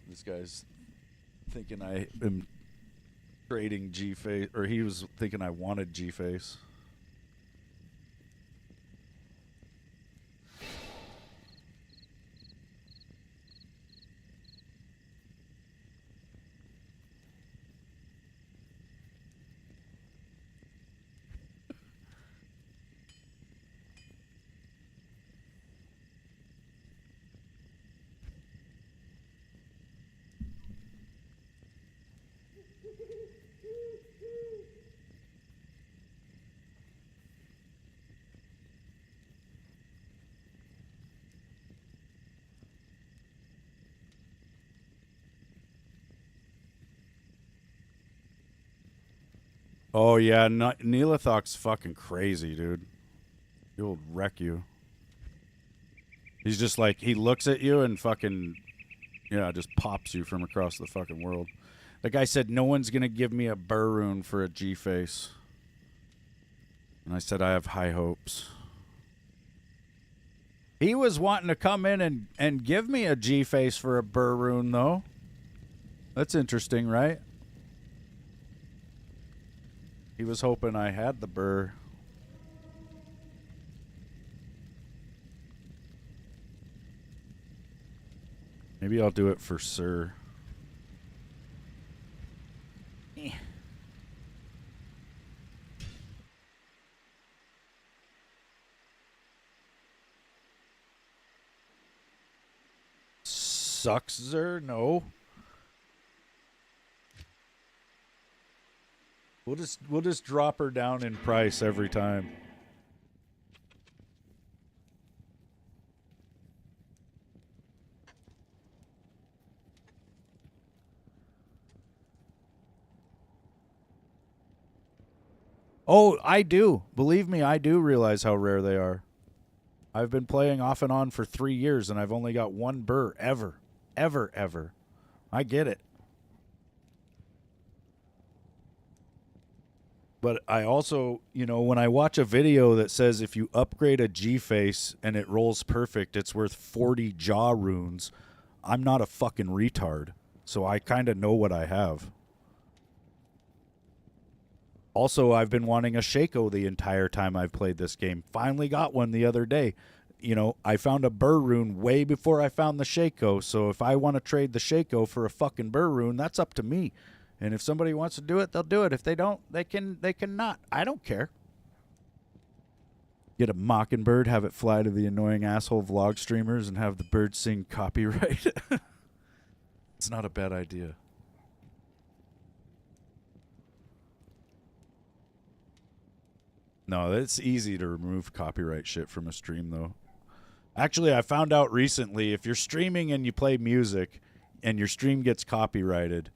This guy's thinking I am trading G-Face, or he was thinking I wanted G-Face. Oh, yeah, Neelathok's fucking crazy, dude. He'll wreck you. He's just like, he looks at you and fucking, yeah, just pops you from across the fucking world. The guy said, no one's going to give me a burr rune for a G-Face. And I said, I have high hopes. He was wanting to come in and give me a G-Face for a burr rune, though. That's interesting, right? He was hoping I had the burr. Maybe I'll do it for Sir. Sucks, Sir? No. We'll just drop her down in price every time. Oh, I do. Believe me, I do realize how rare they are. I've been playing off and on for 3 years, and I've only got one burr ever. Ever, ever. I get it. But I also, when I watch a video that says if you upgrade a G-Face and it rolls perfect, it's worth 40 jaw runes, I'm not a fucking retard. So I kind of know what I have. Also, I've been wanting a Shaco the entire time I've played this game. Finally got one the other day. I found a burr rune way before I found the Shaco, so if I want to trade the Shaco for a fucking burr rune, that's up to me. And if somebody wants to do it, they'll do it. If they don't, they can not. I don't care. Get a mockingbird, have it fly to the annoying asshole vlog streamers, and have the bird sing copyright. It's not a bad idea. No, it's easy to remove copyright shit from a stream, though. Actually, I found out recently, if you're streaming and you play music and your stream gets copyrighted,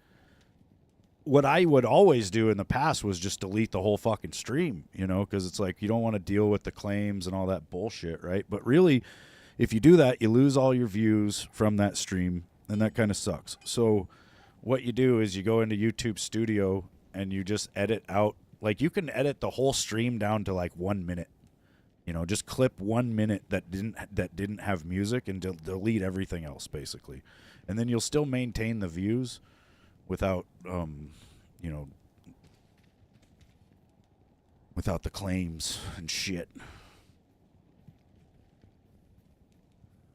what I would always do in the past was just delete the whole fucking stream, because it's like you don't want to deal with the claims and all that bullshit, right? But really, if you do that, you lose all your views from that stream, and that kind of sucks. So what you do is you go into YouTube Studio and you just edit out. Like, you can edit the whole stream down to like 1 minute. Just clip 1 minute that didn't have music and delete everything else, basically. And then you'll still maintain the views without without the claims and shit.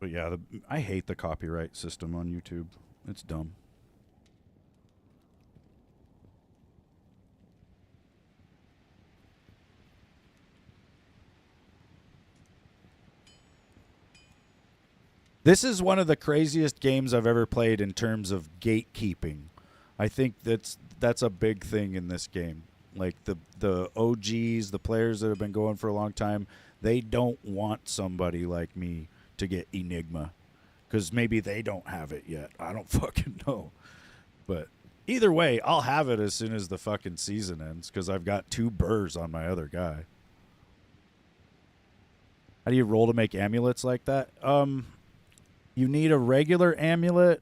But yeah, I hate the copyright system on YouTube. It's dumb. This is one of the craziest games I've ever played in terms of gatekeeping. I think that's a big thing in this game. Like the OGs, the players that have been going for a long time, they don't want somebody like me to get Enigma, because maybe they don't have it yet. I don't fucking know. But either way, I'll have it as soon as the fucking season ends, because I've got 2 burrs on my other guy. How do you roll to make amulets like that? You need a regular amulet.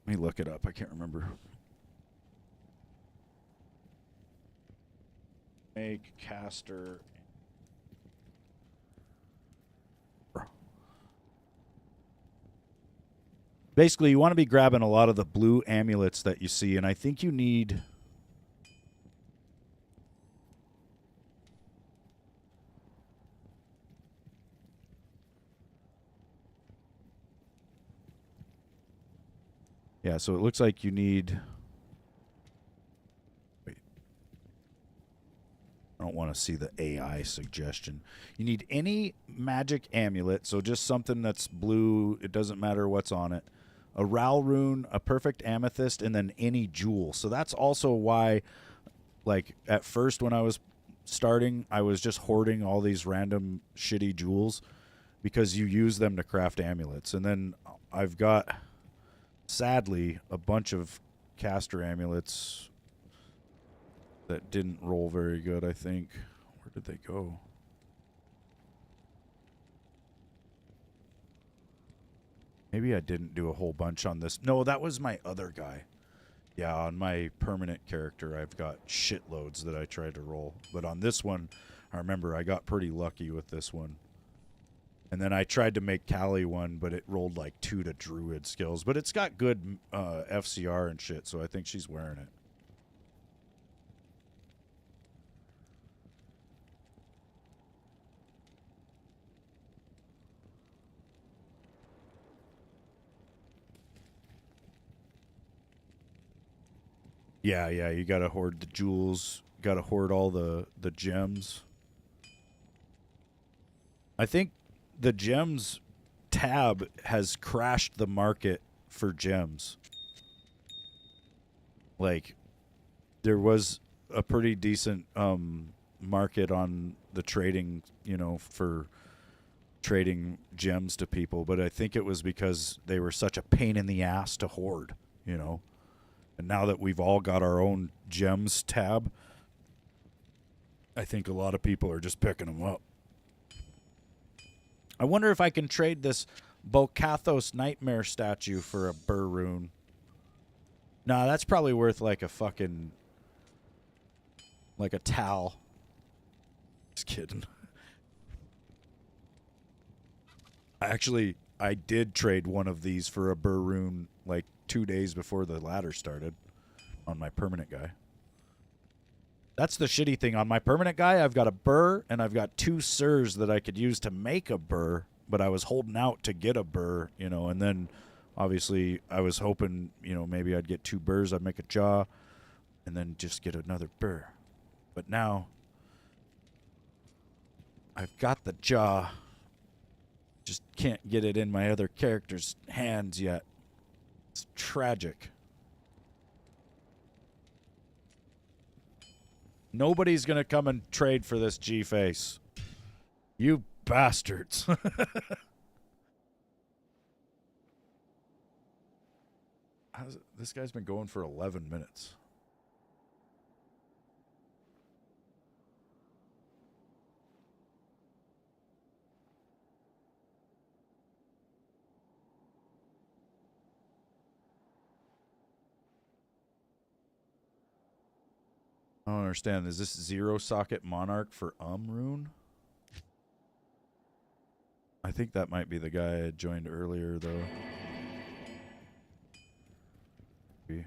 Let me look it up. I can't remember. Make caster. Basically, you want to be grabbing a lot of the blue amulets that you see, and I think you need... Yeah, so it looks like you need... Wait. I don't want to see the AI suggestion. You need any magic amulet, so just something that's blue. It doesn't matter what's on it. A Ral rune, a perfect amethyst, and then any jewel. So that's also why, like, at first when I was starting, I was just hoarding all these random shitty jewels, because you use them to craft amulets. And then I've got... sadly, a bunch of caster amulets that didn't roll very good, I think. Where did they go? Maybe I didn't do a whole bunch on this. No, that was my other guy. Yeah, on my permanent character, I've got shitloads that I tried to roll. But on this one, I remember I got pretty lucky with this one. And then I tried to make Callie one, but it rolled like 2 to druid skills. But it's got good FCR and shit, so I think she's wearing it. Yeah, you gotta hoard the jewels. Gotta hoard all the gems. I think the gems tab has crashed the market for gems. Like, there was a pretty decent market on the trading, for trading gems to people, but I think it was because they were such a pain in the ass to hoard, And now that we've all got our own gems tab, I think a lot of people are just picking them up. I wonder if I can trade this Bokathos Nightmare statue for a Burr rune. Nah, that's probably worth like a fucking... like a towel. Just kidding. I did trade one of these for a Burr rune like 2 days before the ladder started on my permanent guy. That's the shitty thing. On my permanent guy, I've got a Burr and I've got 2 Sirs that I could use to make a Burr, but I was holding out to get a Burr, you know, and then obviously I was hoping, you know, maybe I'd get 2 Burrs, I'd make a Jaw, and then just get another Burr. But now I've got the Jaw, just can't get it in my other character's hands yet. It's tragic. Nobody's going to come and trade for this G-Face. You bastards. This guy's been going for 11 minutes. I don't understand. Is this 0 socket Monarch for rune? I think that might be the guy I had joined earlier, though. Maybe.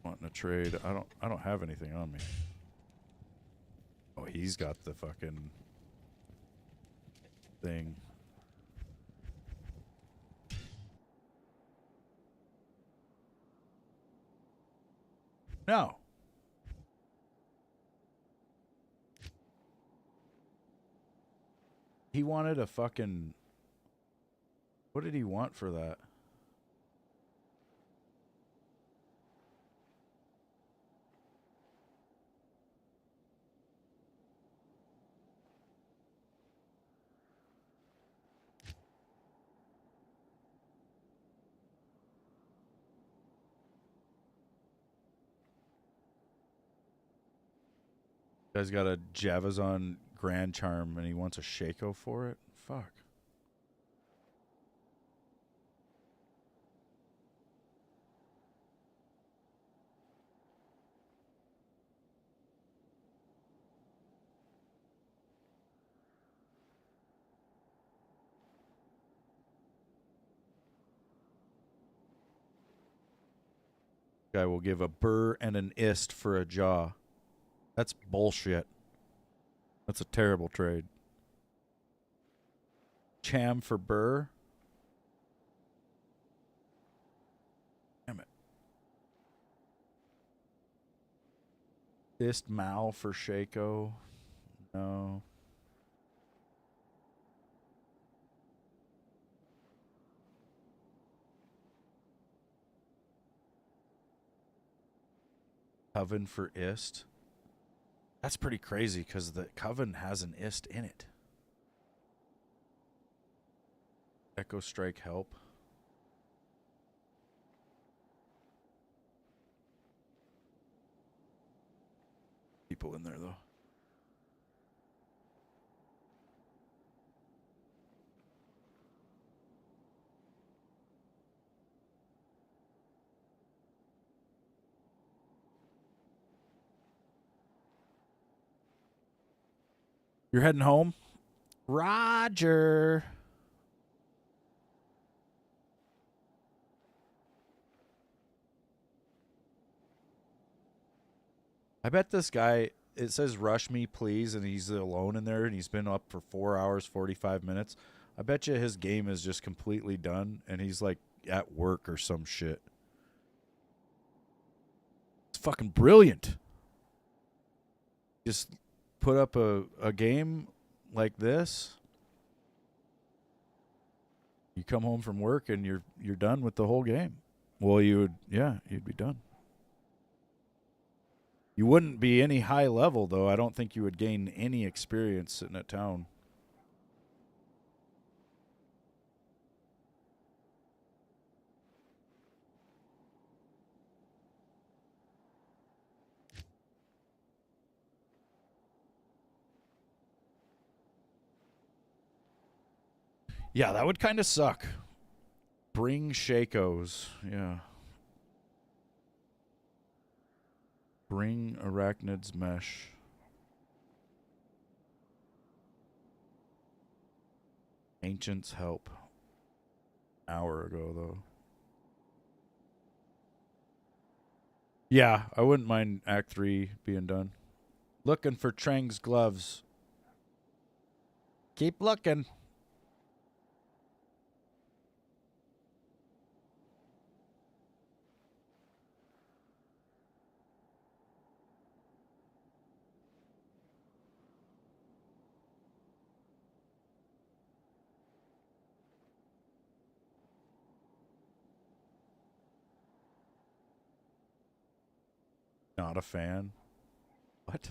Wanting to trade. I don't have anything on me. Oh, he's got the fucking thing. No. He wanted a fucking... What did he want for that? Guy's got a Javazon Grand Charm and he wants a Shaco for it? Fuck. Guy will give a Burr and an Ist for a Jaw. That's bullshit. That's a terrible trade. Cham for Burr. Damn it. Ist Mal for Shaco. No. Coven for Ist. That's pretty crazy because the Coven has an Ist in it. Echo Strike help. People in there though. You're heading home? Roger. I bet this guy, it says rush me please, and he's alone in there, and he's been up for 4 hours, 45 minutes. I bet you his game is just completely done, and he's like at work or some shit. It's fucking brilliant. Just put up a game like this. You come home from work and you're done with the whole game. Well, you'd be done. You wouldn't be any high level, though. I don't think you would gain any experience sitting at town. Yeah, that would kind of suck. Bring Shakos. Yeah. Bring Arachnid's Mesh. Ancient's Help. Hour ago, though. Yeah, I wouldn't mind Act 3 being done. Looking for Trang's gloves. Keep looking. Not a fan. What?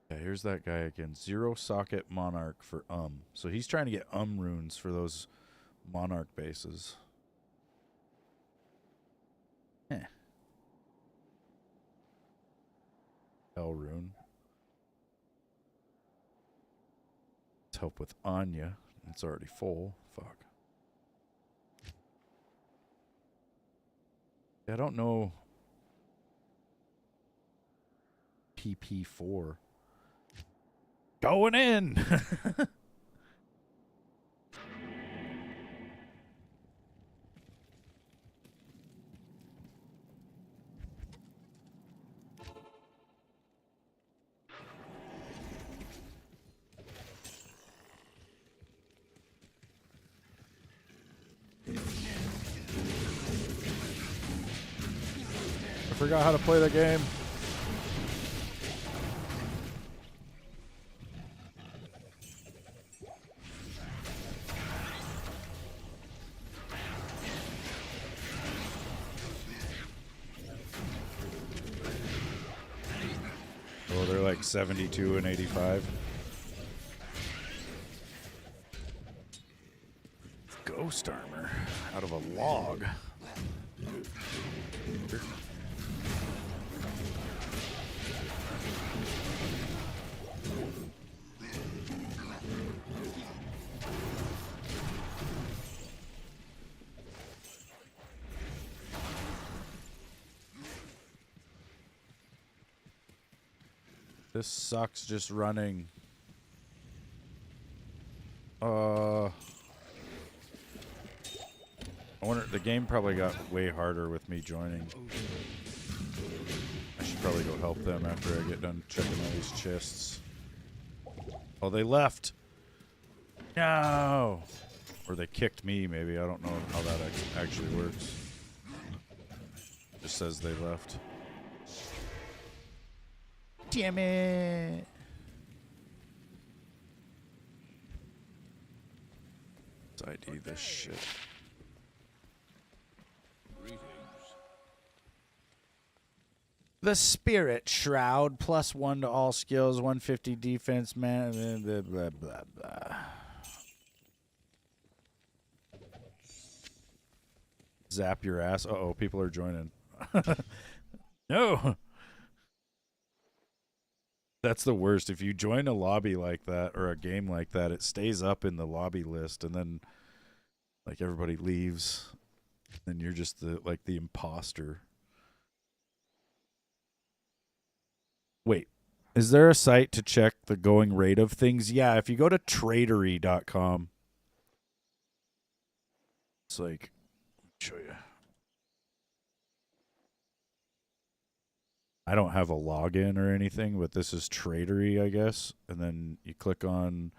Yeah, here's that guy again. 0 socket Monarch for So he's trying to get runes for those Monarch bases. Hell rune. Let's help with Anya. It's already full. Fuck. I don't know. PP4. Going in! I forgot how to play the game. Oh, they're like 72 and 85. Ghost armor out of a log. This sucks just running. I wonder, the game probably got way harder with me joining. I should probably go help them after I get done checking all these chests. Oh, they left. No. Or they kicked me, maybe. I don't know how that actually works. Just says they left. Damn it. Let's ID this shit. The Spirit Shroud, +1 to all skills, 150 defense, man, blah, blah, blah, blah. Zap your ass. Uh-oh, people are joining. No. That's the worst. If you join a lobby like that or a game like that, it stays up in the lobby list, and then like everybody leaves, and you're just the imposter. Wait, is there a site to check the going rate of things? Yeah, if you go to tradery.com, it's like, let me show you. I don't have a login or anything, but this is Tradery, I guess. And then you click on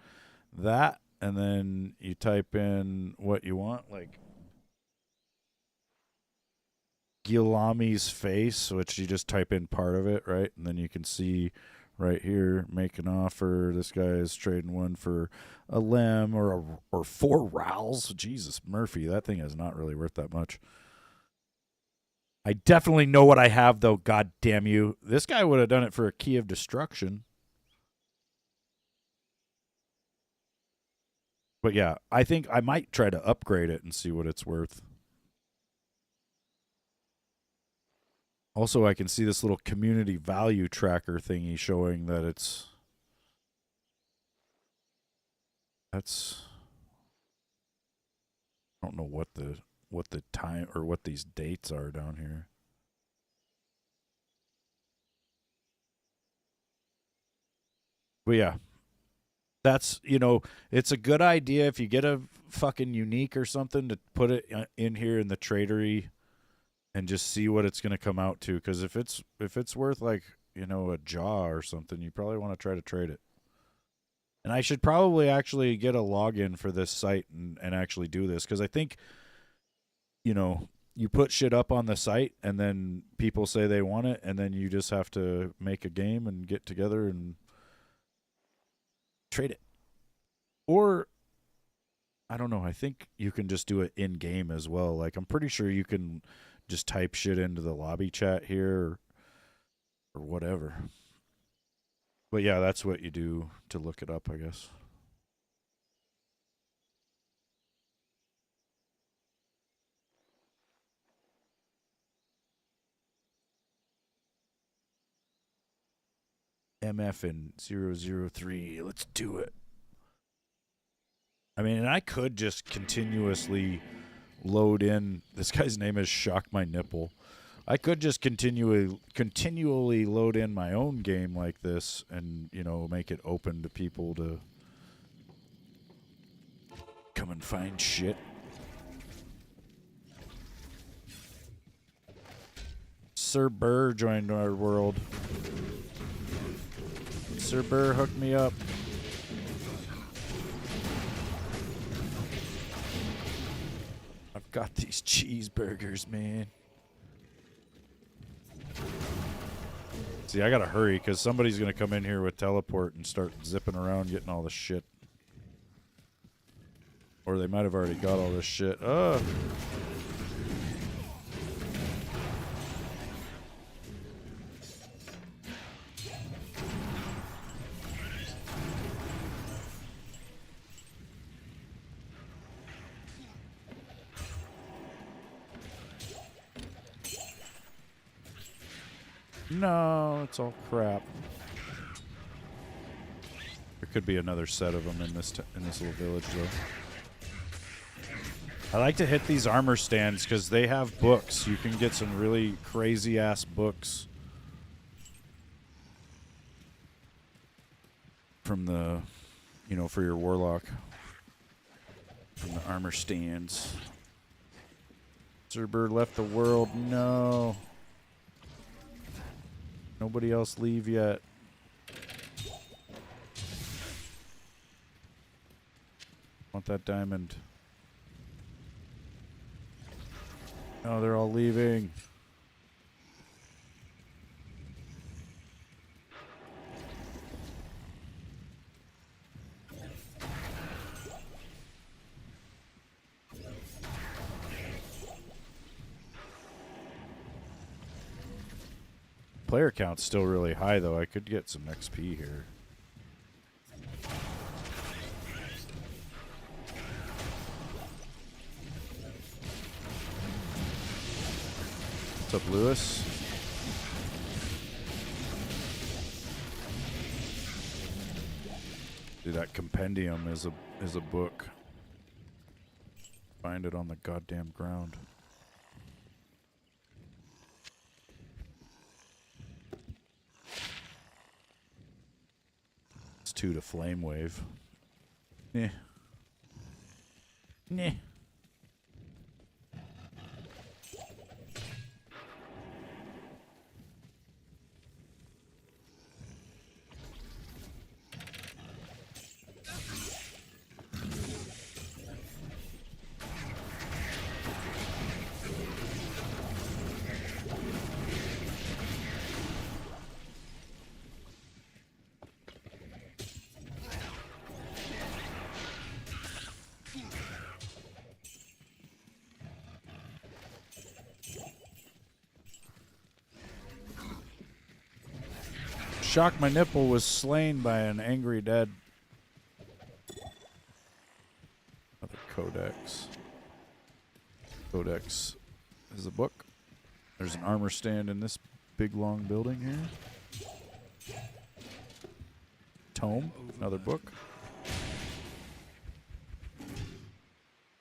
that, and then you type in what you want, like Gilami's face, which you just type in part of it, right? And then you can see right here. Make an offer. This guy is trading one for a lem or 4 rowels. Jesus, Murphy, that thing is not really worth that much. I definitely know what I have, though. God damn you. This guy would have done it for a key of destruction. But yeah, I think I might try to upgrade it and see what it's worth. Also, I can see this little community value tracker thingy showing that that's I don't know what the time or what these dates are down here. But yeah, that's, it's a good idea if you get a fucking unique or something to put it in here in the tradery and just see what it's going to come out to. Because if it's worth like, a jaw or something, you probably want to try to trade it. And I should probably actually get a login for this site and actually do this. Because I think, you put shit up on the site and then people say they want it. And then you just have to make a game and get together and trade it. Or I don't know, I think you can just do it in game as well. Like I'm pretty sure you can just type shit into the lobby chat here or whatever. But yeah, that's what you do to look it up, I guess. MF in 003. Let's do it. I mean, and I could just continuously load in. This guy's name is Shock My Nipple. I could just continually load in my own game like this and, make it open to people to come and find shit. Sir Burr joined our world. Sir Burr, hook me up. I've got these cheeseburgers, man. See, I gotta hurry because somebody's gonna come in here with teleport and start zipping around getting all the shit. Or they might have already got all this shit. No, it's all crap. There could be another set of them in this little village, though. I like to hit these armor stands because they have books. You can get some really crazy ass books from the, for your Warlock. From the armor stands. Zerber left the world. No. Nobody else leave yet. Want that diamond. Oh, they're all leaving. Player count's still really high, though. I could get some XP here. What's up, Lewis? See, that compendium is a book. Find it on the goddamn ground. It's 2 to flame wave. Nah. Nah. Shock My Nipple was slain by an angry dead. Another codex. Codex is a book. There's an armor stand in this big long building here. Tome, another book.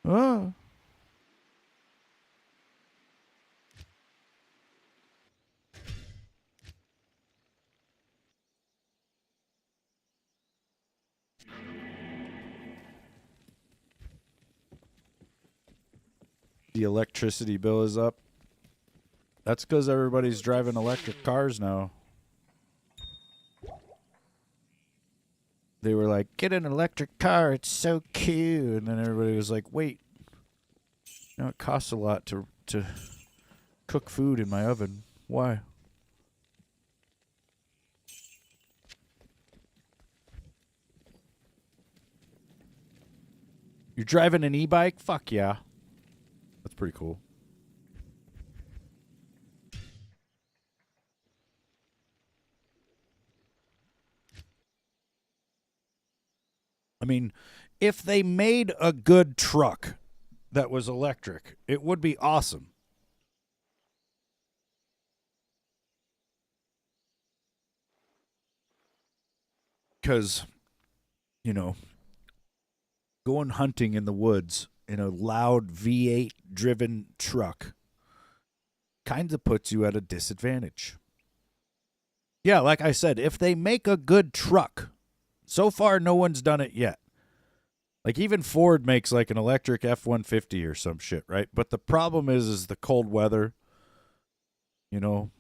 Ah. The electricity bill is up. That's because everybody's driving electric cars now. They were like, get an electric car, it's so cute. And then everybody was like, wait, you know, it costs a lot to cook food in my oven. Why? You're driving an e-bike? Fuck yeah. That's pretty cool. I mean, if they made a good truck that was electric, it would be awesome. Because, you know, going hunting in the woods in a loud V8 driven truck kind of puts you at a disadvantage. Yeah, like I said, if they make a good truck, so far no one's done it yet. Like even Ford makes like an electric F-150 or some shit, right? But the problem is the cold weather. You know,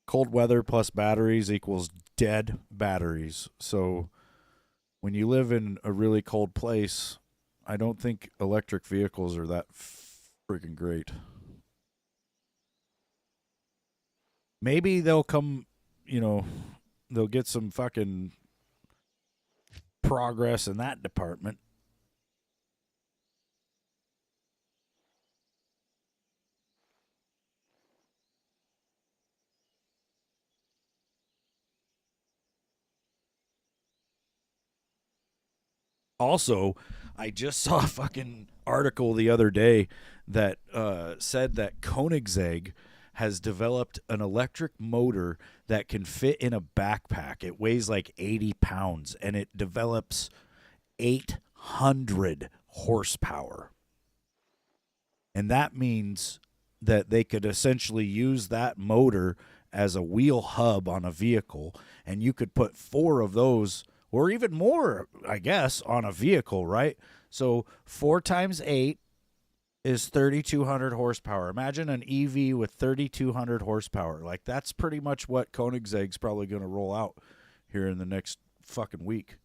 cold weather plus batteries equals dead batteries. So when you live in a really cold place, I don't think electric vehicles are that freaking great. Maybe they'll come, you know, they'll get some fucking progress in that department. Also, I just saw a fucking article the other day that said that Koenigsegg has developed an electric motor that can fit in a backpack. It weighs like 80 pounds, and it develops 800 horsepower. And that means that they could essentially use that motor as a wheel hub on a vehicle, and you could put 4 of those or even more, I guess, on a vehicle, right? So 4 times 8 is 3,200 horsepower. Imagine an EV with 3,200 horsepower. Like, that's pretty much what Koenigsegg's probably going to roll out here in the next fucking week.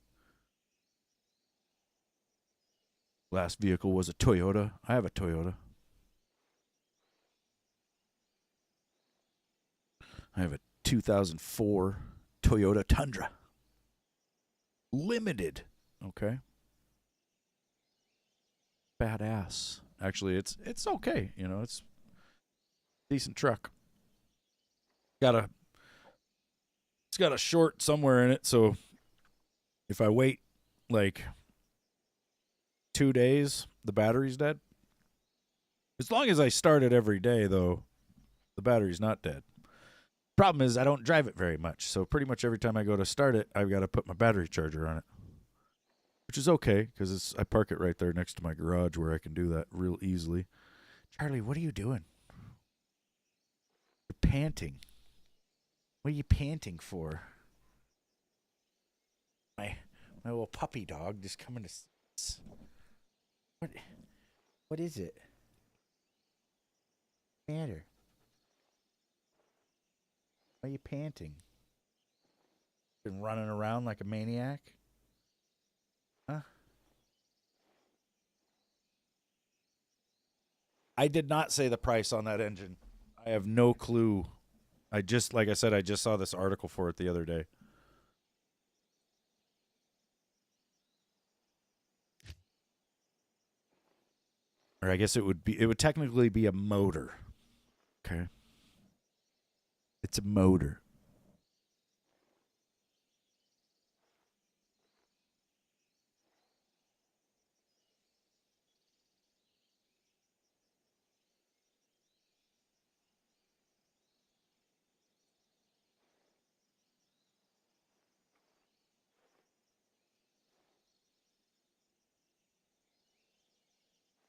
Last vehicle was a Toyota. I have a Toyota. I have a 2004 Toyota Tundra. Limited. Okay. Badass. Actually, it's okay. You know, it's a decent truck. It's got a short somewhere in it, so if I wait like 2 days, the battery's dead. As long as I start it every day, though, the battery's not dead. Problem is, I don't drive it very much, so pretty much every time I go to start it, I've got to put my battery charger on it, which is okay because I park it right there next to my garage where I can do that real easily. Charlie, what are you doing? You're panting. What are you panting for? My little puppy dog just coming to. What is it? What's the matter? Why are you panting? Been running around like a maniac? Huh? I did not say the price on that engine. I have no clue. Like I said, I just saw this article for it the other day. Or I guess it would technically be a motor. Okay. It's a motor.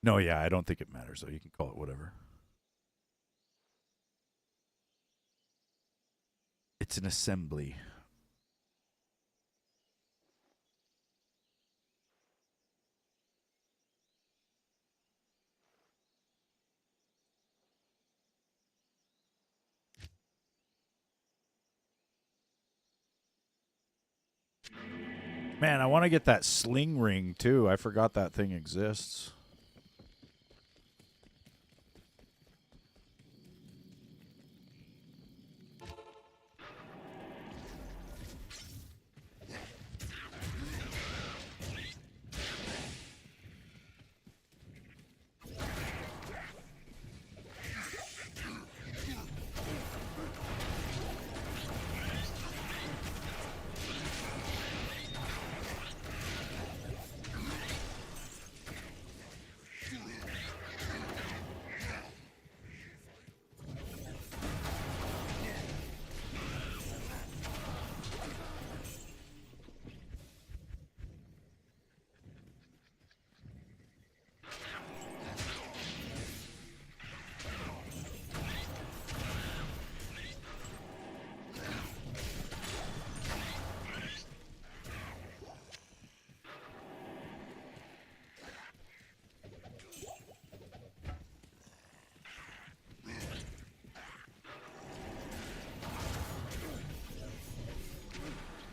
No, yeah, I don't think it matters, though. You can call it whatever. It's an assembly. Man, I want to get that sling ring, too. I forgot that thing exists.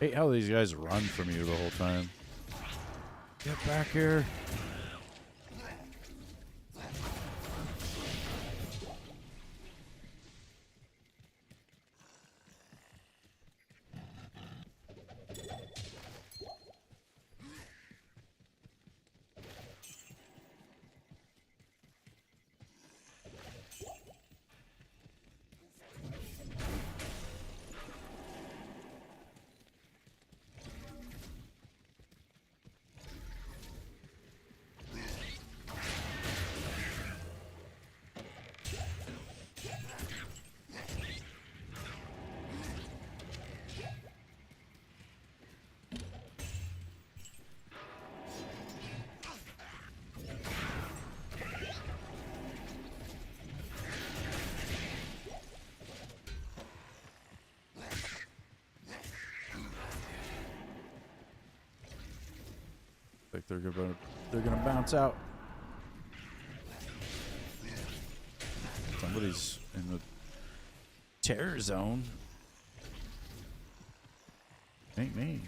Hate how these guys run from you the whole time. Get back here. Like they're gonna bounce out. Somebody's in the terror zone. Ain't me.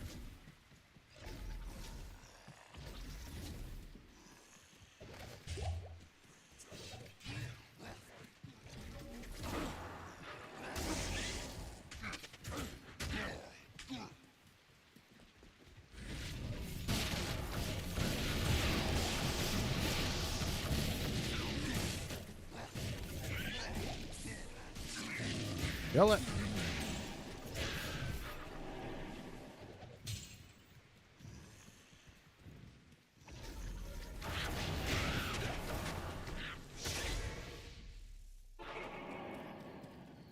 Yell it.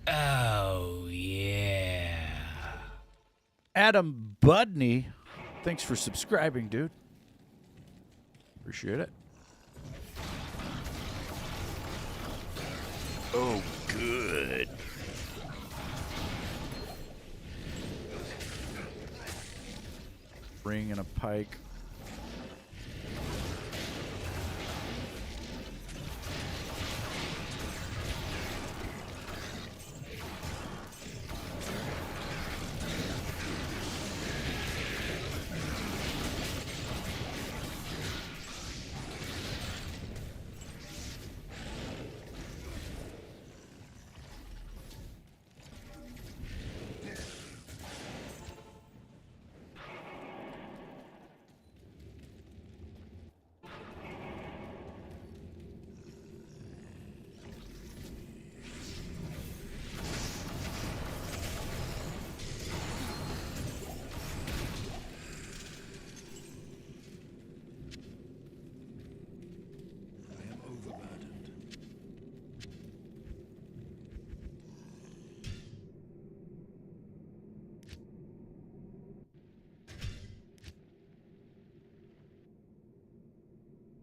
Oh, yeah. Adam Budney, thanks for subscribing, dude. Appreciate it. Oh, good. Ring and a pike.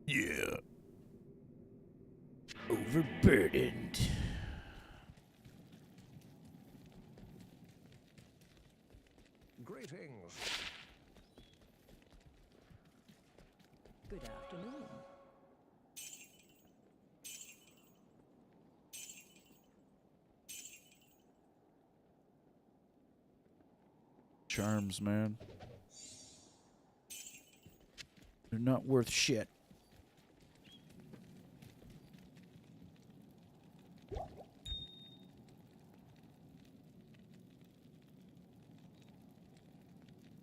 Yeah. overburdened. Greetings. Good afternoon. Charms, man. They're not worth shit.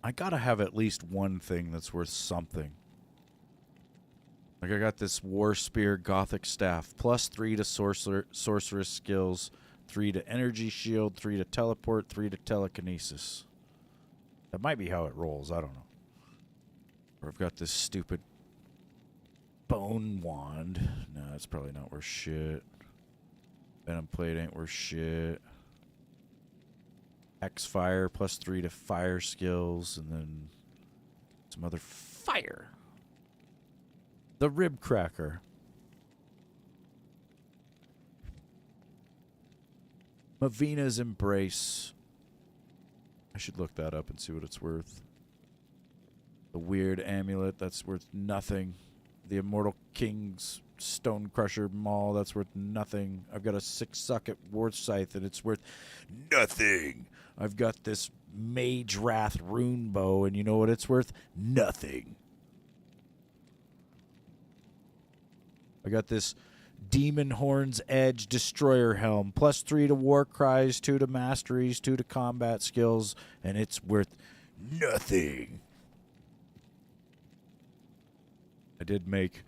I gotta have at least one thing that's worth something. Like I got this War Spear Gothic Staff, +3 to sorceress skills, 3 to energy shield, 3 to teleport, 3 to telekinesis. That might be how it rolls, I don't know. Or I've got this stupid bone wand. No, it's probably not worth shit. Venom plate ain't worth shit. X-Fire, +3 to fire skills, and then some other fire. The Rib Cracker. Mavina's Embrace. I should look that up and see what it's worth. The Weird Amulet, that's worth nothing. The Immortal King's Stone Crusher Maul, that's worth nothing. I've got a 6-socket War Scythe, and it's worth nothing. I've got this Mage Wrath Rune Bow, and you know what it's worth? Nothing. I got this Demon Horn's Edge Destroyer Helm, +3 to War Cries, 2 to Masteries, 2 to Combat Skills, and it's worth nothing. I did make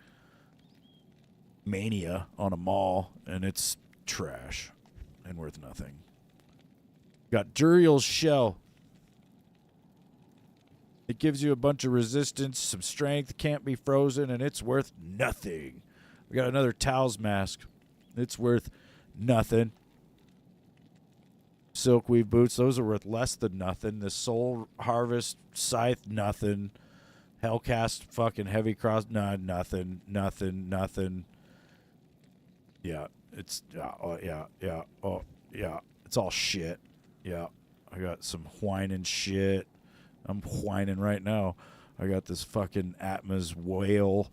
Mania on a Maul, and it's trash and worth nothing. Got Duriel's Shell. It gives you a bunch of resistance, some strength, can't be frozen, and it's worth nothing. We got another Tao's Mask. It's worth nothing. Silkweave Boots, those are worth less than nothing. The Soul Harvest Scythe, nothing. Hellcast fucking Heavy Cross, nah, nothing. Yeah, it's, it's all shit. Yeah, I got some whining shit. I'm whining right now. I got this fucking Atma's Wail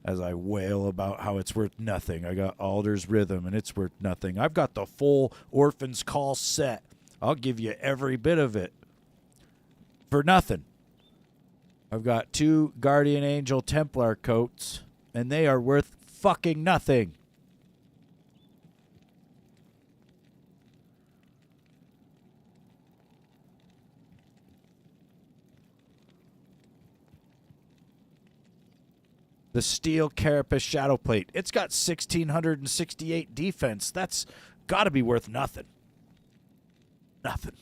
as I wail about how it's worth nothing. I got Alder's Rhythm, and it's worth nothing. I've got the full Orphan's Call set. I'll give you every bit of it for nothing. I've got 2 Guardian Angel Templar coats, and they are worth fucking nothing. The Steel Carapace Shadow Plate. It's got 1,668 defense. That's got to be worth nothing. Nothing.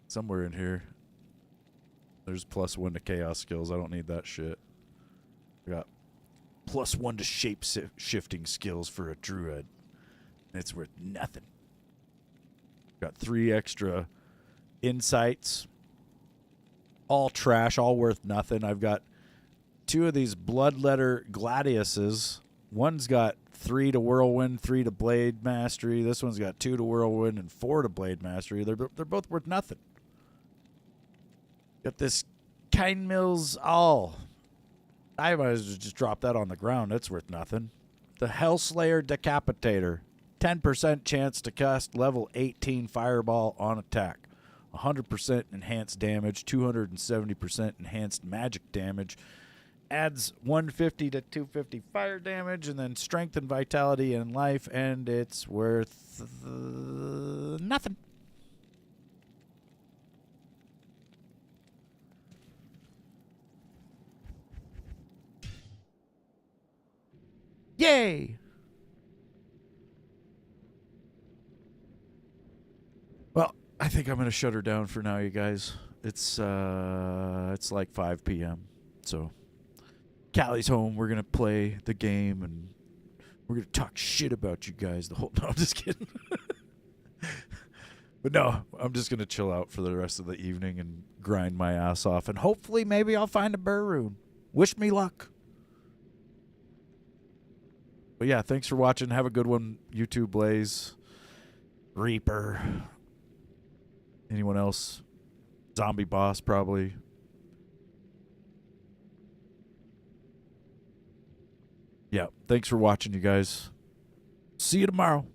Somewhere in here, there's +1 to Chaos skills. I don't need that shit. I got +1 to shape shifting skills for a druid. It's worth nothing. Got 3 extra insights. All trash, all worth nothing. I've got 2 of these Bloodletter Gladiuses. One's got 3 to Whirlwind, 3 to Blade Mastery. This one's got 2 to Whirlwind and 4 to Blade Mastery. They're both worth nothing. Got this Kine Mills All. I might as well just drop that on the ground. It's worth nothing. The Hellslayer Decapitator. 10% chance to cast level 18 Fireball on attack. 100% enhanced damage. 270% enhanced magic damage. Adds 150 to 250 fire damage. And then strength and vitality and life. And it's worth nothing. Yay! Well, I think I'm going to shut her down for now, you guys. It's like 5 p.m. So, Callie's home. We're going to play the game, and we're going to talk shit about you guys the whole... No, I'm just kidding. But no, I'm just going to chill out for the rest of the evening and grind my ass off, and hopefully maybe I'll find a burr rune. Wish me luck. But yeah, thanks for watching. Have a good one, YouTube Blaze, Reaper, anyone else, Zombie Boss probably. Yeah, thanks for watching, you guys. See you tomorrow.